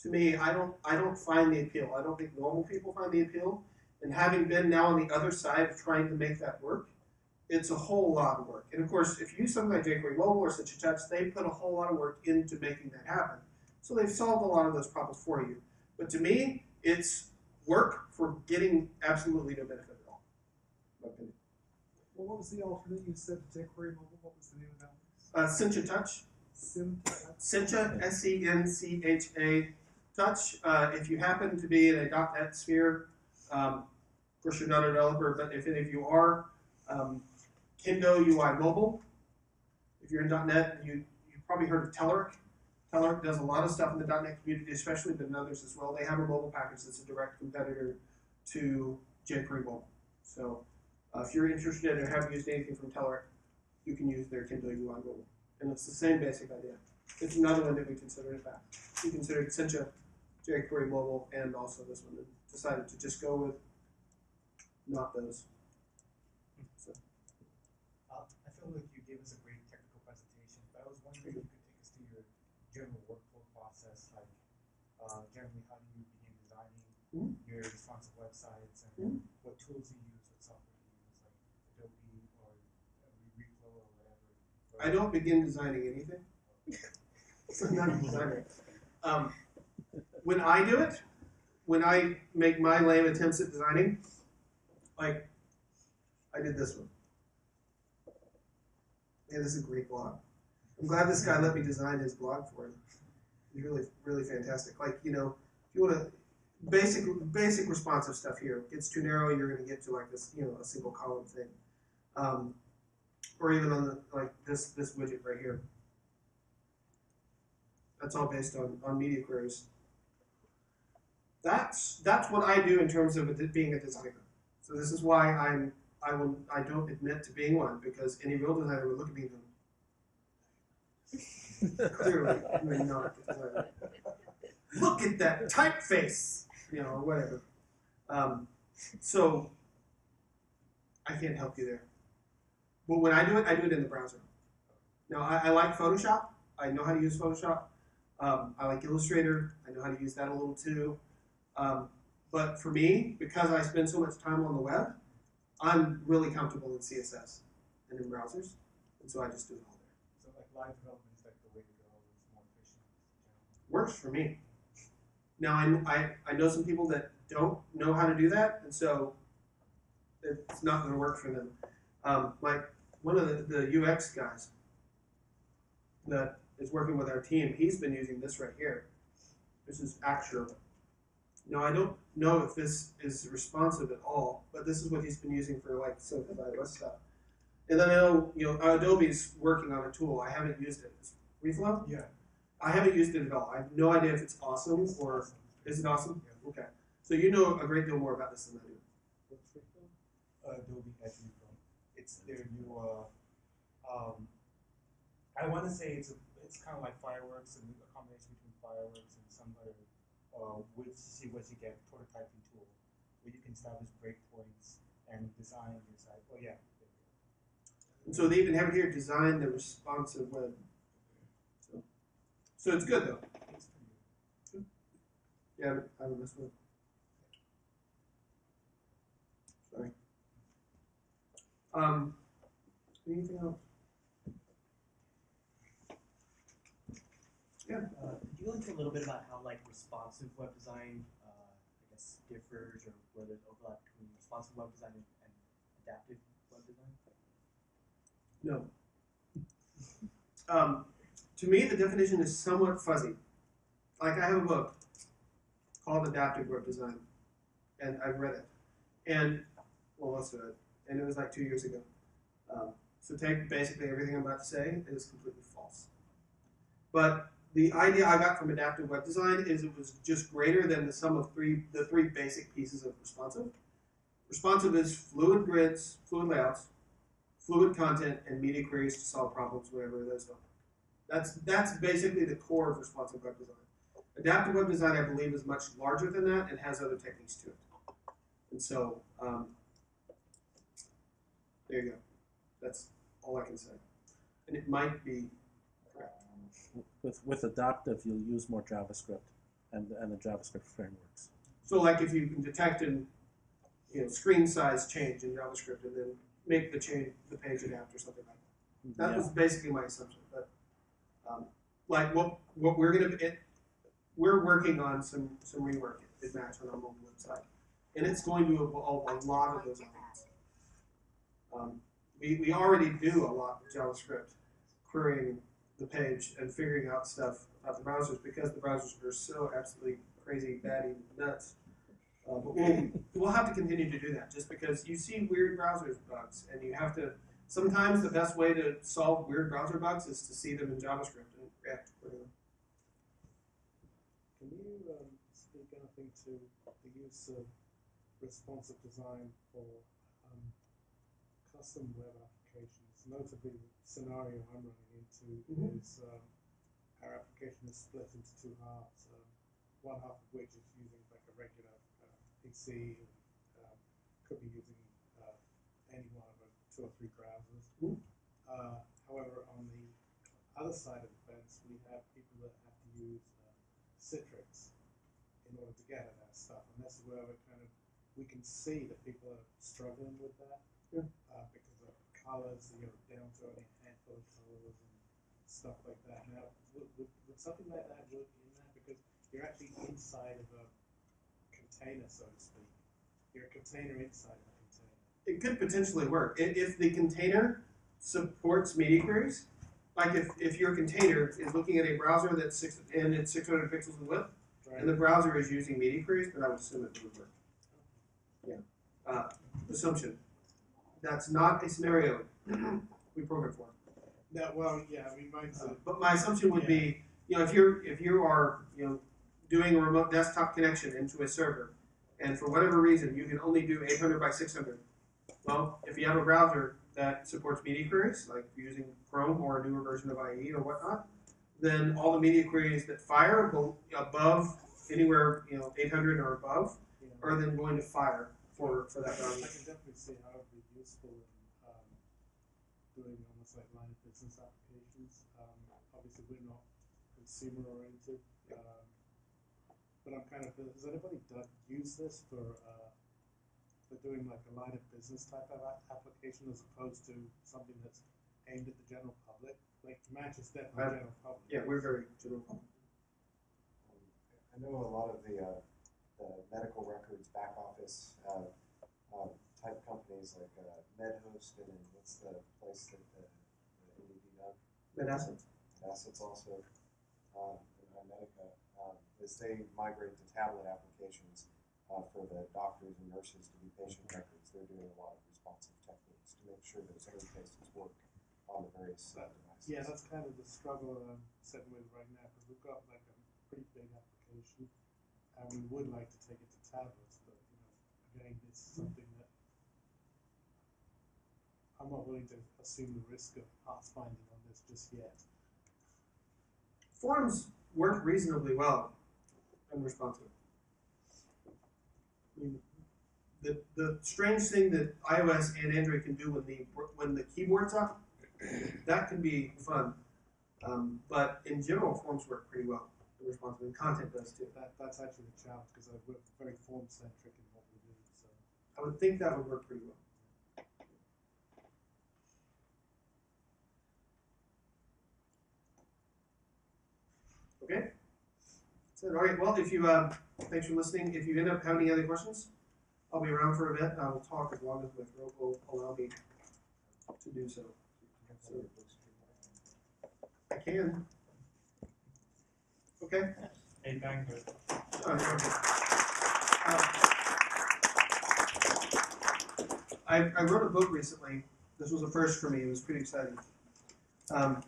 To me, I don't find the appeal. I don't think normal people find the appeal. And having been now on the other side of trying to make that work, it's a whole lot of work. And of course, if you use something like jQuery Mobile or Sencha Touch, they put a whole lot of work into making that happen. So they've solved a lot of those problems for you. But to me, it's work for getting absolutely no benefit at all. Okay. Well, what was the alternate you said to jQuery Mobile? What was the name of that? Sencha Touch. Sencha, S-E-N-C-H-A Touch. If you happen to be in a .NET sphere, of course you're not a developer, but if any of you are, Kendo UI Mobile. If you're in .NET, you've probably heard of Telerik. Telerik does a lot of stuff in the .NET community, especially, but in others as well. They have a mobile package that's a direct competitor to jQuery Mobile. So if you're interested or have used anything from Telerik, you can use their Kendo UI Mobile. And it's the same basic idea. It's another one that we considered, in fact. We considered Sencha, jQuery Mobile, and also this one, and decided to just go with not those. So. I feel like you gave us a great technical presentation, but I was wondering if you could take us through your general workflow process, like generally how do you begin designing your responsive websites, and what tools you use, what software you use, like Adobe or Reflow or whatever. I don't begin designing anything. So I'm not a designer. When I do it, when I make my lame attempts at designing, like I did this one. Yeah, this is a great blog. I'm glad this guy let me design his blog for him. He's really, really fantastic. Like, if you want to basic responsive stuff here. It gets too narrow, you're going to get to like this, a single column thing. Or even on this widget right here. That's all based on media queries. That's what I do in terms of being a designer. So this is why I don't admit to being one, because any real designer would look at me and go, clearly you're not a designer. Look at that typeface, or whatever. So I can't help you there. But when I do it in the browser. Now I like Photoshop. I know how to use Photoshop. I like Illustrator. I know how to use that a little too. But for me, because I spend so much time on the web, I'm really comfortable in CSS and in browsers, and so I just do it all there. So like live development is like the way to go. It's more efficient. Works for me. Now I know some people that don't know how to do that, and so it's not going to work for them. Like one of the UX guys that is working with our team, he's been using this right here. This is Acture. Now I don't know if this is responsive at all, but this is what he's been using for like some of his iOS stuff. And then I know, Adobe's working on a tool. I haven't used it. It's Reflow? Yeah. I haven't used it at all. I have no idea if it's awesome or is it awesome? Yeah. Okay. So you know a great deal more about this than I do. Adobe actually from it's their new I want to say it's kind of like fireworks and a combination between fireworks and some other what you get prototyping tool where you can establish breakpoints and design your site. Oh yeah. And so they even have it here, design the responsive web. So it's good though. It's pretty good. Yeah, I haven't messed with it. Sorry. Anything else? Yeah. Could you go into a little bit about how like responsive web design, I guess, differs, or where there's overlap between responsive web design and adaptive web design? No. To me, the definition is somewhat fuzzy. Like I have a book called Adaptive Web Design, and I've read it, and well, most of it, and it was like 2 years ago. So take basically everything I'm about to say is completely false. But the idea I got from adaptive web design is it was just greater than the sum of the three basic pieces of responsive. Responsive is fluid grids, fluid layouts, fluid content, and media queries to solve problems wherever those are. That's basically the core of responsive web design. Adaptive web design, I believe, is much larger than that and has other techniques to it. And so, there you go. That's all I can say. And it might be correct. With adaptive, you'll use more JavaScript and the JavaScript frameworks. So, like if you can detect and screen size change in JavaScript and then make the page adapt or something like that. That was basically my assumption. But like what we're working on some rework at Match on our mobile website, and it's going to involve a lot of those elements. We already do a lot of JavaScript querying the page and figuring out stuff about the browsers because the browsers are so absolutely crazy, batty, nuts. But we'll have to continue to do that just because you see weird browser bugs and you have to. Sometimes the best way to solve weird browser bugs is to see them in JavaScript and React. Can you speak anything to the use of responsive design for custom web applications? Notably, the scenario I'm running into is our application is split into two halves. One half of which is using like a regular PC, and could be using any one of 2 or 3 browsers. However, on the other side of the fence, we have people that have to use Citrix in order to get at that stuff, and that's where we can see that people are struggling with that because of colors, down to only a handful of colors and stuff like that. Now, would something like that work in that? Because you're actually inside of a container, so to speak. You're a container inside of a container. It could potentially work if the container supports media queries. Like if your container is looking at a browser that's 600 pixels in width, and the browser is using media queries, then I would assume it would work. Yeah. Assumption. That's not a scenario we program for. No, well, yeah, we might. But my assumption would be, if you are doing a remote desktop connection into a server, and for whatever reason you can only do 800 by 600. Well, if you have a browser that supports media queries, like using Chrome or a newer version of IE or whatnot, then all the media queries that fire go above anywhere 800 or above are then going to fire for that browser. I can definitely see how it would be useful in doing almost like line of business applications. Obviously, we're not consumer oriented, but I'm kind of. Has anybody used this for doing like a line of business type of application as opposed to something that's aimed at the general public? Like Match is definitely general public. Yeah, we're very general public. I know a lot of the medical records back office type companies like MedHost and what's the place that the NDD dug? MedAssets. MedAssets also, and Medica, as they migrate to tablet applications for the doctors and nurses to be patient records, they're doing a lot of responsive techniques to make sure those interfaces work on the various devices. Yeah, that's kind of the struggle that I'm sitting with right now, because we've got like a pretty big application, and we would like to take it to tablets, but again, it's something that I'm not willing to assume the risk of pathfinding on this just yet. Forms work reasonably well and responsive. I mean, the strange thing that iOS and Android can do when the keyboard's up, that can be fun. But in general, forms work pretty well and responsive, and content does too. That's actually the challenge, because we're very form centric in what we do. So I would think that would work pretty well. Okay. So, all right. Well, if you thanks for listening. If you end up having any other questions, I'll be around for a bit. I will talk as long as my throat will allow me to do so. I can. Okay. Hey, thank you. I wrote a book recently. This was a first for me. It was pretty exciting. Now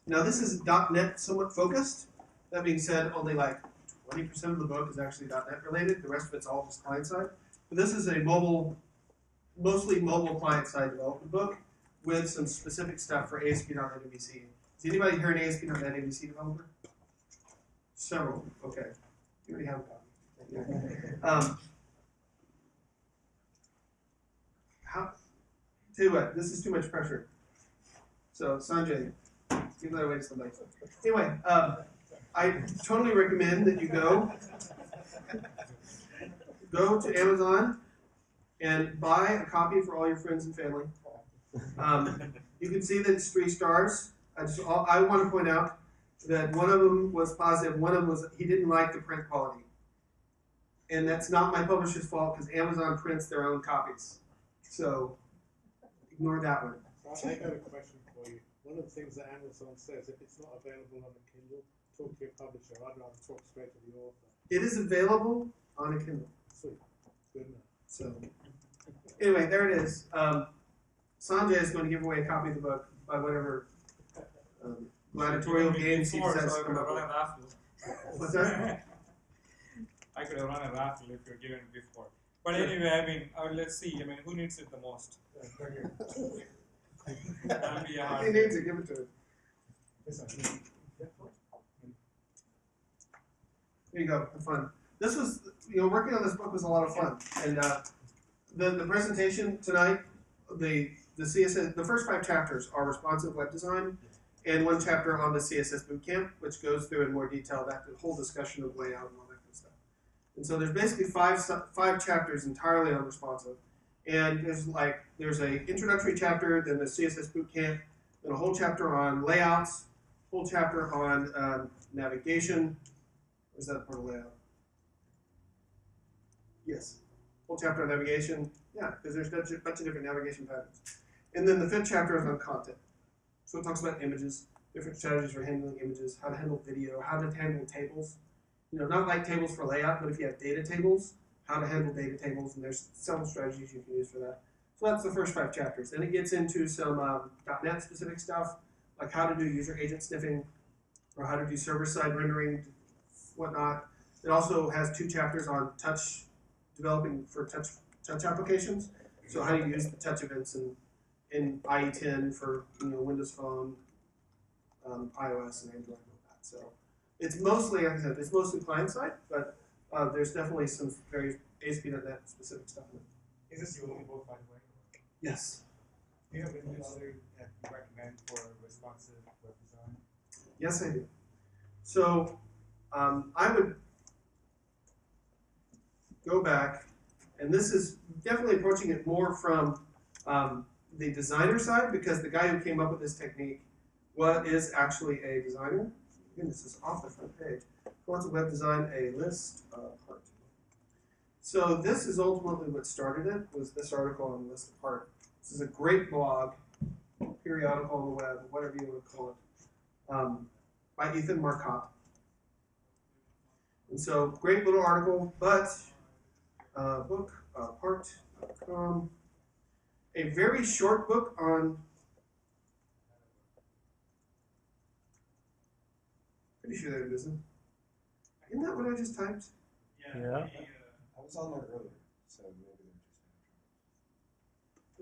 this is .NET somewhat focused. That being said, only like 20% of the book is actually .NET related. The rest of it's all just client side. But this is a mostly mobile client side development book with some specific stuff for ASP.NET MVC. Is anybody here an ASP.NET MVC developer? Several. Okay. You already have a copy. Tell you what, this is too much pressure. So Sanjay, give that away to somebody. Anyway, I totally recommend that you go to Amazon and buy a copy for all your friends and family. You can see that it's 3 stars. I want to point out that one of them was positive. One of them was he didn't like the print quality. And that's not my publisher's fault, because Amazon prints their own copies. So ignore that one. So I got a question for you. One of the things that Amazon says, if it's not available on a Kindle, talk to your publisher. I'd rather talk straight to the author. It is available on a Kindle. Sweet. Good enough. So anyway, there it is. Sanjay is going to give away a copy of the book by whatever gladiatorial games he decides to come up with. What's that? I could have run a raffle if you're given it before. But anyway, I mean, let's see. I mean, who needs it the most? That'll be a hard He needs it, give it to him. There you go, have fun. This was, working on this book was a lot of fun. And the presentation tonight, the CSS, the first 5 chapters are responsive web design, and 1 chapter on the CSS bootcamp, which goes through in more detail that whole discussion of layout and all that kind of stuff. And so there's basically 5 chapters entirely on responsive. And there's a introductory chapter, then the CSS bootcamp, then a whole chapter on layouts, whole chapter on navigation. Is that part of layout? Yes. Whole chapter on navigation. Yeah, because there's a bunch of different navigation patterns. And then the 5th chapter is on content. So it talks about images, different strategies for handling images, how to handle video, how to handle tables. Not like tables for layout, but if you have data tables, how to handle data tables, and there's several strategies you can use for that. So that's the first 5 chapters. Then it gets into some .NET specific stuff, like how to do user agent sniffing, or how to do server-side rendering, whatnot. It also has 2 chapters on developing for touch applications. So how to use the touch events in IE10 for Windows Phone, iOS, and Android and all that. So it's mostly, like I said, it's mostly client side, but there's definitely some very ASP.NET specific stuff in it. Is this your only book, by the way? Yes. Do you have any other that you recommend for responsive web design? Yes, I do. So I would go back, and this is definitely approaching it more from the designer side, because the guy who came up with this technique is actually a designer. Again, this is off the front page. Responsive web design, a list apart. So this is ultimately what started it, was this article on list apart. This is a great blog, periodical on the web, whatever you want to call it, by Ethan Marcotte. And so, great little article, but bookapart.com. a very short book on. Pretty sure they're in business. Isn't that what I just typed? Yeah. I was on there earlier, so maybe they're just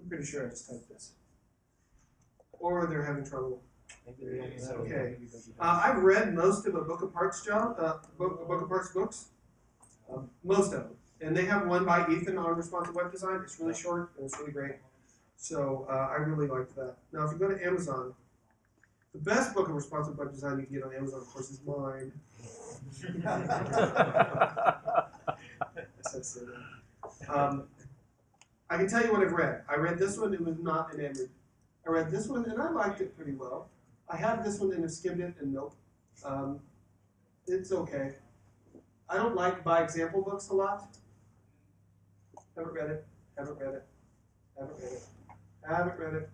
I'm pretty sure I just typed this. Or they're having trouble. Okay. I've read most of a Book of Parts Book of Parts books. Most of them. And they have one by Ethan on responsive web design. It's really short and it's really great. So I really liked that. Now, if you go to Amazon, the best book of responsive web design you can get on Amazon, of course, is mine. I can tell you what I've read. I read this one and was not enamored. I read this one and I liked it pretty well. I have this one and have skimmed it and nope. It's okay. I don't like by example books a lot. Haven't read it. Haven't read it. Haven't read it. Haven't read it.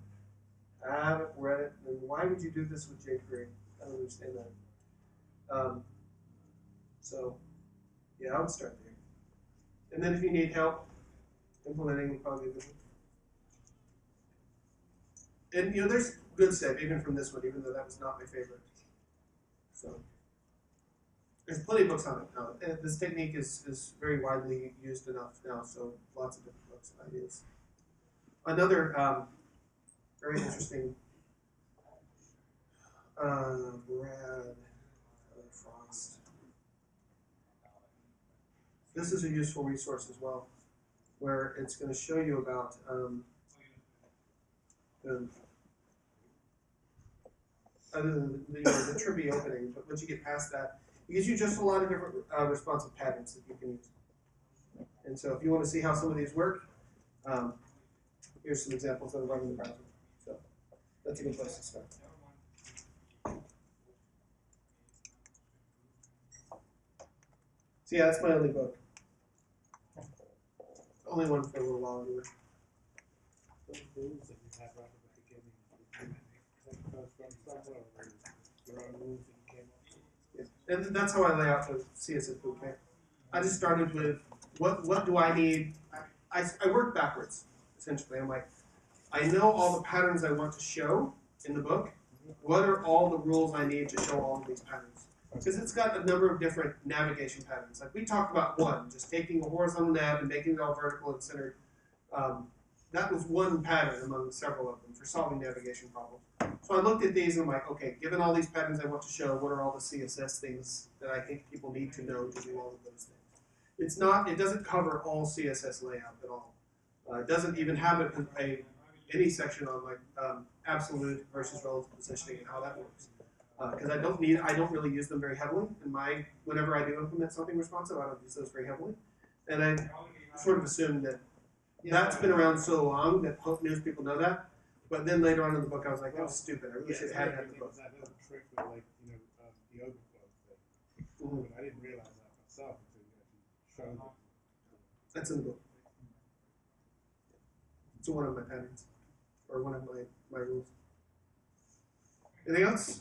Haven't read it. And why would you do this with jQuery? I don't understand that. So, yeah, I would start there. And then if you need help implementing, would probably be a good one. And you know, there's good stuff even from this one, even though that was not my favorite. So there's plenty of books on it now. And this technique is very widely used enough now, so lots of different books and ideas. Another very interesting Brad Frost. This is a useful resource as well, where it's going to show you about other than the trivia opening, but once you get past that, it gives you just a lot of different responsive patterns that you can use. And so if you want to see how some of these work, here's some examples that are running in the browser. So that's a good place to start. So yeah, that's my only book. Only one for a little while anyway. Those rules that you had right at the beginning, that comes from somewhere, or your own rules that you came up with? Yeah. And that's how I lay out the CSS bootcamp. I just started with what do I need? I work backwards, essentially. I'm like, I know all the patterns I want to show in the book. What are all the rules I need to show all of these patterns? Because it's got a number of different navigation patterns. Like we talked about one, just taking a horizontal nav and making it all vertical and centered. That was one pattern among several of them for solving navigation problems. So I looked at these and I'm like, okay, given all these patterns I want to show, what are all the CSS things that I think people need to know to do all of those things? It doesn't cover all CSS layout at all. It doesn't even have any section on like absolute versus relative positioning and how that works. Because I don't really use them very heavily. Whenever I do implement something responsive, I don't use those very heavily. And I sort of assumed that that's been around so long that news people know that. But then later on in the book, I was like, that was stupid. I really should have had that in the book. That little trick with like, the overflow thing. But I didn't realize that myself until you actually showed it. That's in the book. It's one of my patterns, or one of my rules. Anything else?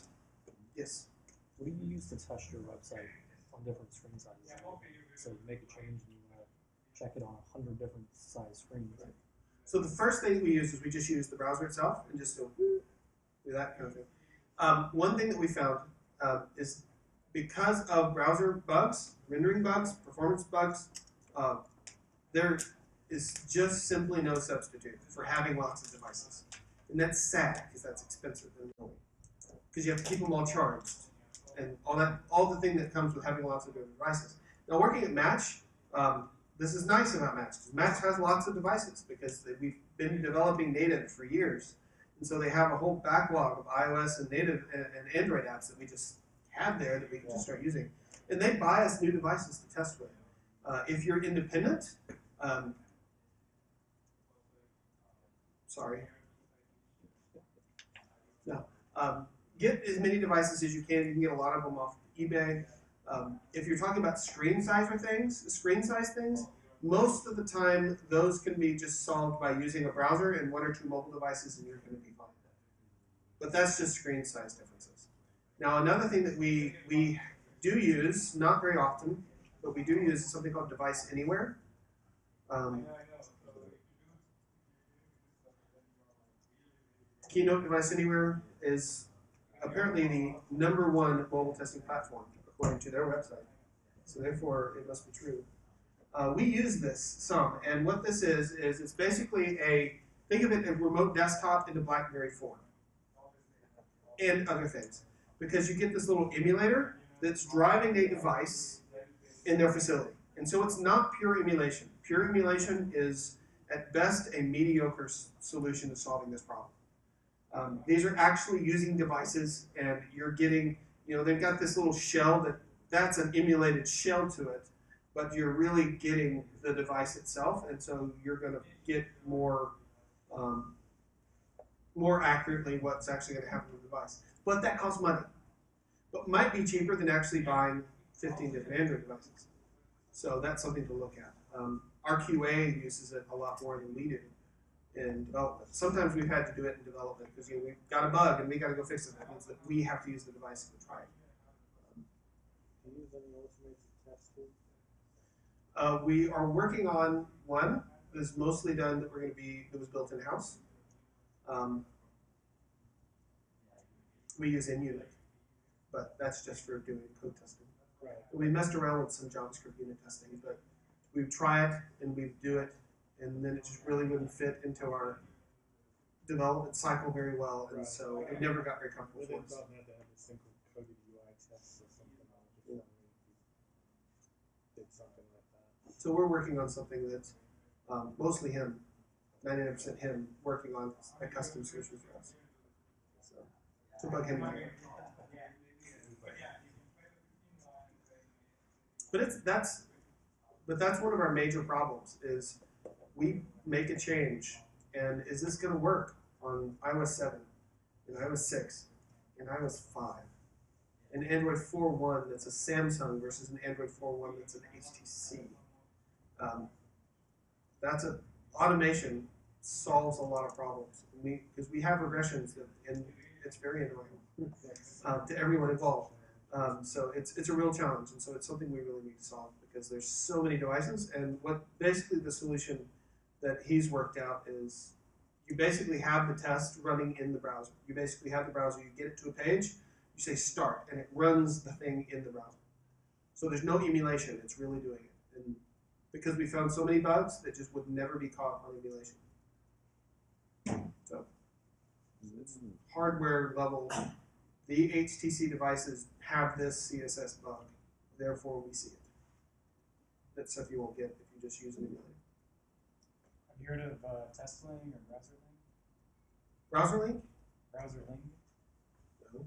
Yes. What do you use to test your website on different screen sizes? So you make a change and you want to check it on 100 different size screens. Right. So the first thing we use is we just use the browser itself and just do that kind of thing. One thing that we found is because of browser bugs, rendering bugs, performance bugs, there is just simply no substitute for having lots of devices. And that's sad because that's expensive and annoying. Because you have to keep them all charged and all the thing that comes with having lots of different devices. Now working at Match, this is nice about Match because Match has lots of devices because we've been developing native for years, and so they have a whole backlog of iOS and native and Android apps that we just have there that we can just start using, and they buy us new devices to test with. If you're independent, get as many devices as you can. You can get a lot of them off eBay. If you're talking about screen size things, most of the time those can be just solved by using a browser and one or two mobile devices, and you're going to be fine. But that's just screen size differences. Now another thing that we do use, not very often, but we do use is something called Device Anywhere. Keynote Device Anywhere is apparently the #1 mobile testing platform, according to their website. So therefore, it must be true. We use this some, and what this is it's basically think of it as remote desktop in the BlackBerry form, and other things. Because you get this little emulator that's driving a device in their facility. And so it's not pure emulation. Pure emulation is, at best, a mediocre solution to solving this problem. These are actually using devices, and you're getting, they've got this little shell that's an emulated shell to it, but you're really getting the device itself, and so you're going to get more accurately what's actually going to happen with the device. But that costs money. But might be cheaper than actually buying 15 different Android devices. So that's something to look at. Our QA uses it a lot more than we do in development. Sometimes we've had to do it in development because we've got a bug and we got to go fix it. That means that we have to use the device to try it. Can you use any automated testing? We are working on one that's mostly done that was built in house. We use in unit, but that's just for doing code testing. Right. We messed around with some JavaScript unit testing, but we'd try it and we'd do it, and then it just really wouldn't fit into our development cycle very well, and so it never got very comfortable Would for it us. not have to have a simple coded UI test or something like that? Did something like that. So we're working on something that's mostly him, 99% him, working on a custom solution for us. So bug him out. But that's one of our major problems is we make a change, and is this going to work on iOS 7, and iOS 6, and iOS 5, and Android 4.1 that's a Samsung versus an Android 4.1 that's an HTC. Automation solves a lot of problems because we have regressions and it's very annoying to everyone involved. So it's a real challenge, and so it's something we really need to solve because there's so many devices. And what basically the solution that he's worked out is you basically have the test running in the browser. You basically have the browser, you get it to a page, you say start, and it runs the thing in the browser. So there's no emulation, it's really doing it. And because we found so many bugs that just would never be caught on emulation. So it's hardware level. The HTC devices have this CSS bug, therefore we see it. That's stuff you won't get if you just use an emulator. Have you heard of TestLink or BrowserLink? BrowserLink? BrowserLink? No.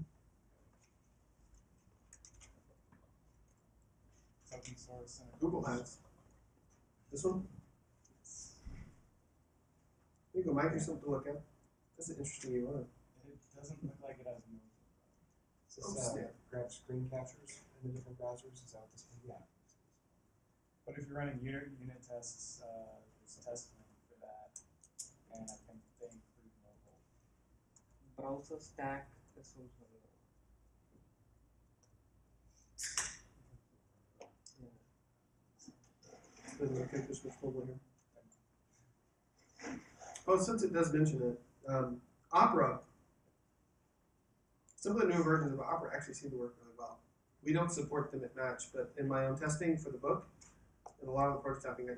It's open source. And Google has. This one? There you go, Mike, here's something to look at. That's an interesting UI. It doesn't look like it has no. Is this grab screen captures in the different browsers? Is that what this can be? Yeah. But if you're running unit tests, there's TestLink for that, and I think they include mobile. Browser stack is also Doesn't look like this was mobile here. Oh, since it does mention it, Opera, some of the newer versions of Opera actually seem to work really well. We don't support them at Match, but in my own testing for the book, and a lot of the prototyping I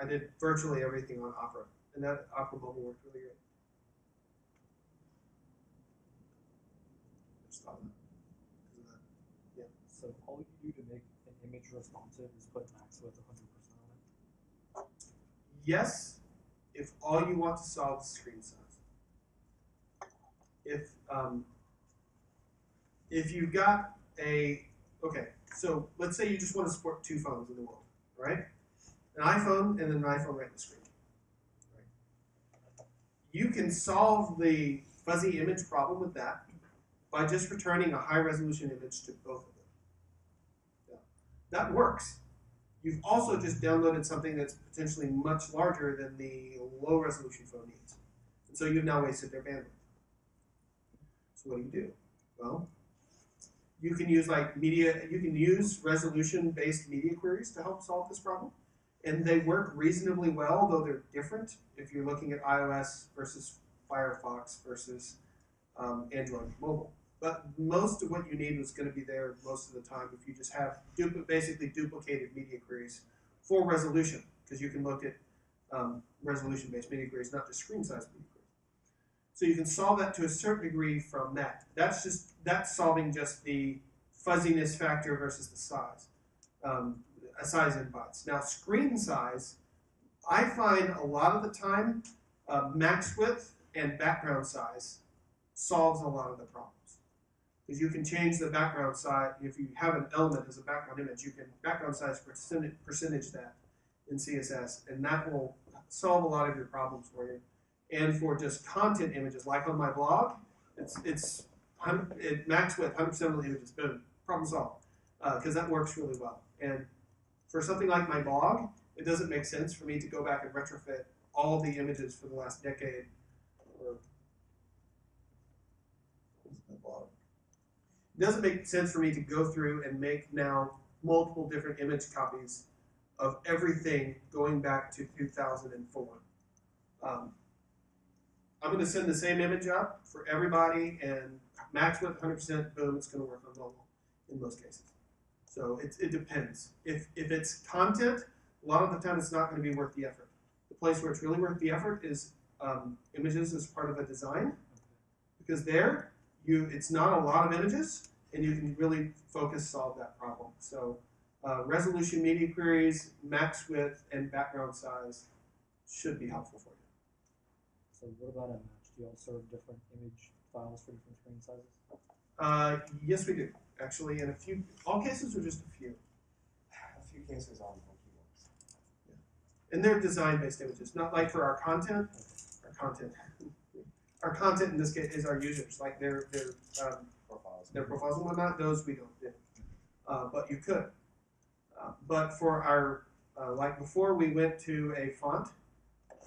did virtually everything on Opera, and that Opera mobile worked really great. Just thought of that. Because of that. Yeah. So all you do to make an image responsive is put max width 100% on it? Yes, if all you want to solve is screen size. If you've got okay, so let's say you just want to support 2 phones in the world, right? An iPhone and then an iPhone right in the screen. Right? You can solve the fuzzy image problem with that by just returning a high resolution image to both of them. Yeah. That works. You've also just downloaded something that's potentially much larger than the low resolution phone needs. And so you've now wasted their bandwidth. So what do? Well, you can use resolution-based media queries to help solve this problem. And they work reasonably well, though they're different if you're looking at iOS versus Firefox versus Android mobile. But most of what you need is going to be there most of the time if you just have basically duplicated media queries for resolution, because you can look at resolution-based media queries, not just screen size media queries. So you can solve that to a certain degree from that. That's solving just the fuzziness factor versus the size, a size in bytes. Now screen size, I find a lot of the time max width and background size solves a lot of the problems. Because you can change the background size. If you have an element as a background image, you can background size percentage that in CSS, and that will solve a lot of your problems for you. And for just content images, like on my blog, it's max width, 100% of the images, boom, problem solved. Because that works really well. And for something like my blog, it doesn't make sense for me to go back and retrofit all the images for the last decade. It doesn't make sense for me to go through and make now multiple different image copies of everything going back to 2004. I'm going to send the same image up for everybody, and max width 100%, boom, it's going to work on mobile in most cases. So it depends. If it's content, a lot of the time it's not going to be worth the effort. The place where it's really worth the effort is images as part of a design, because there it's not a lot of images, and you can really solve that problem. So resolution media queries, max width, and background size should be helpful for you. So what about Mmatch? Do you all serve different image files for different screen sizes? Yes, we do. Actually, in all cases or just a few. A few cases on keyboards. Yeah. And they're design-based images, not like for our content. Our content in this case is our users, like their profiles and whatnot. Those we don't do, but you could. But for our like before we went to a font,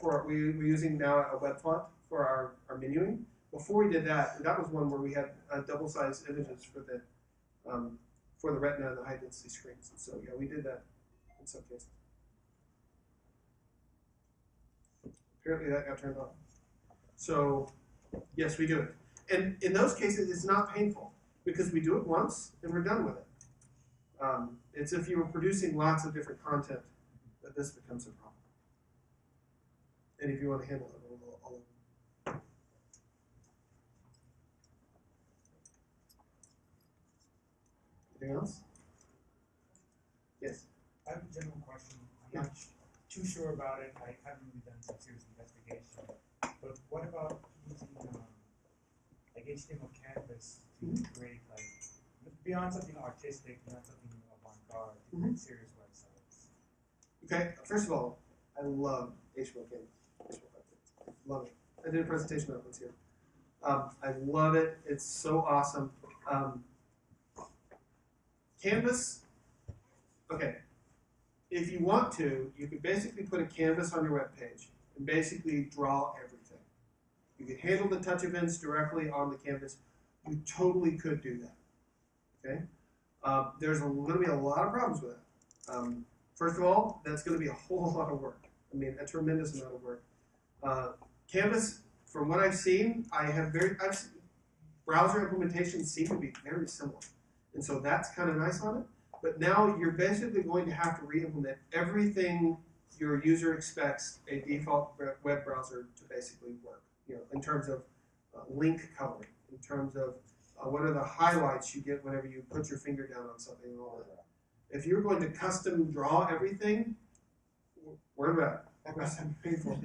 we're using now a web font for our menuing. Before we did that, that was one where we had double-sized images for the Retina and the high-density screens. And so yeah, we did that in some cases. Apparently that got turned on. So yes, we do it. And in those cases, it's not painful because we do it once and we're done with it. It's if you were producing lots of different content that this becomes a problem. And if you want to handle it, I'll anything else? Yes. I have a general question. I'm not too sure about it. I haven't really done some serious investigation. But what about using like HTML canvas to create beyond something artistic, beyond something avant-garde, to create serious websites? Okay. First of all, I love HTML canvas. Love it. I did a presentation on it once here. I love it. It's so awesome. Canvas, okay. If you want to, you could basically put a canvas on your web page and basically draw everything. You could handle the touch events directly on the canvas. You totally could do that. Okay. There's going to be a lot of problems with that. First of all, that's going to be a whole lot of work. I mean, a tremendous amount of work. Canvas, from what I've seen, browser implementations seem to be very similar. And so that's kind of nice on it. But now you're basically going to have to re-implement everything your user expects a default web browser to basically work. You know, in terms of link coloring, in terms of what are the highlights you get whenever you put your finger down on something and all that. If you're going to custom draw everything, word about it. That's painful.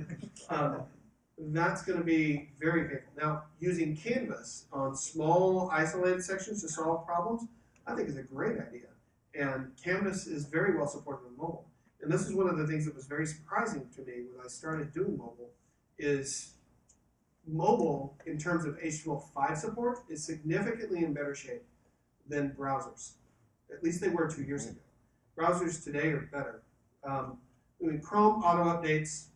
That's going to be very painful. Now, using Canvas on small isolated sections to solve problems, I think is a great idea. And Canvas is very well supported on mobile. And this is one of the things that was very surprising to me when I started doing mobile, is mobile, in terms of HTML5 support, is significantly in better shape than browsers. At least they were 2 years ago. Browsers today are better. I mean, Chrome auto-updates,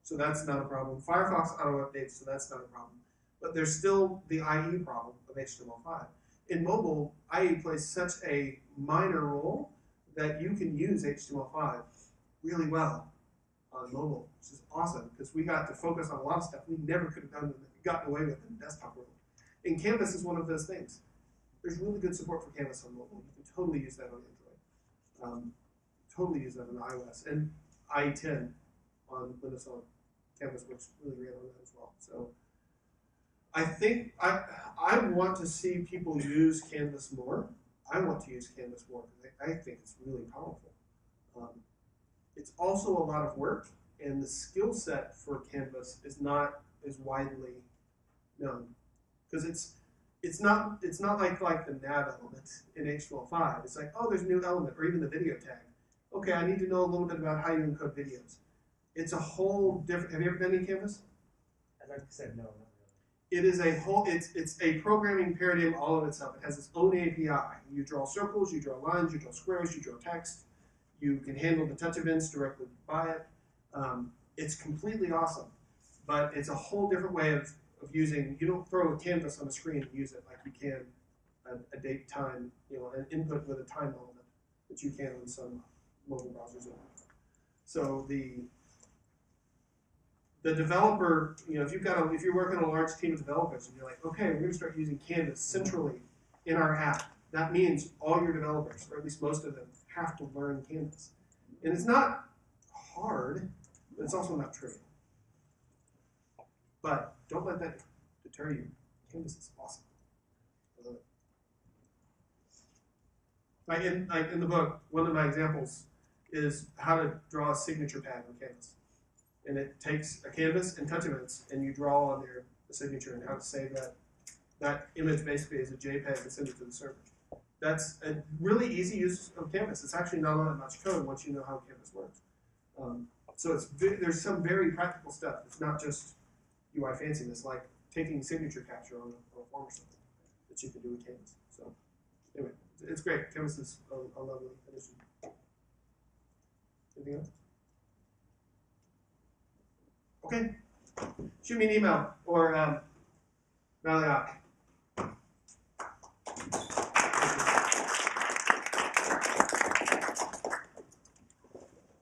so that's not a problem. Firefox auto-updates, so that's not a problem. But there's still the IE problem of HTML5. In mobile, IE plays such a minor role that you can use HTML5 really well on mobile, which is awesome, because we got to focus on a lot of stuff we never could have done with anything gotten away with in the desktop world. And Canvas is one of those things. There's really good support for Canvas on mobile. You can totally use that on Android. Totally use that on iOS. And i10 on Windows on Canvas works really great on that as well. So I think I want to see people use Canvas more. I want to use Canvas more because I think it's really powerful. It's also a lot of work, and the skill set for Canvas is not as widely known because it's not like the nav element in H265. It's like, oh, there's a new element, or even the video tag. Okay, I need to know a little bit about how you encode videos. It's a whole different. Have you ever done any Canvas? As I said, no, not really. It is a whole. It's a programming paradigm all of itself. It has its own API. You draw circles, you draw lines, you draw squares, you draw text. You can handle the touch events directly by it. It's completely awesome, but it's a whole different way of using. You don't throw a canvas on the screen and use it like you can a date, time, an input with a time element that you can on some mobile browsers. So the developer, if you're working on a large team of developers and you're like, okay, we're going to start using Canvas centrally in our app. That means all your developers, or at least most of them, have to learn Canvas. And it's not hard, but it's also not trivial. But don't let that deter you. Canvas is awesome. I love it. Like in the book, one of my examples is how to draw a signature pad on Canvas. And it takes a canvas and touch events, and you draw on there the signature and how to save that image basically as a JPEG and send it to the server. That's a really easy use of Canvas. It's actually not all that much code once you know how Canvas works. So there's some very practical stuff. It's not just UI fanciness, like taking signature capture on a form or something that you can do with Canvas. So anyway, it's great. Canvas is a lovely addition. Anything else? Okay. Shoot me an email or mail it out.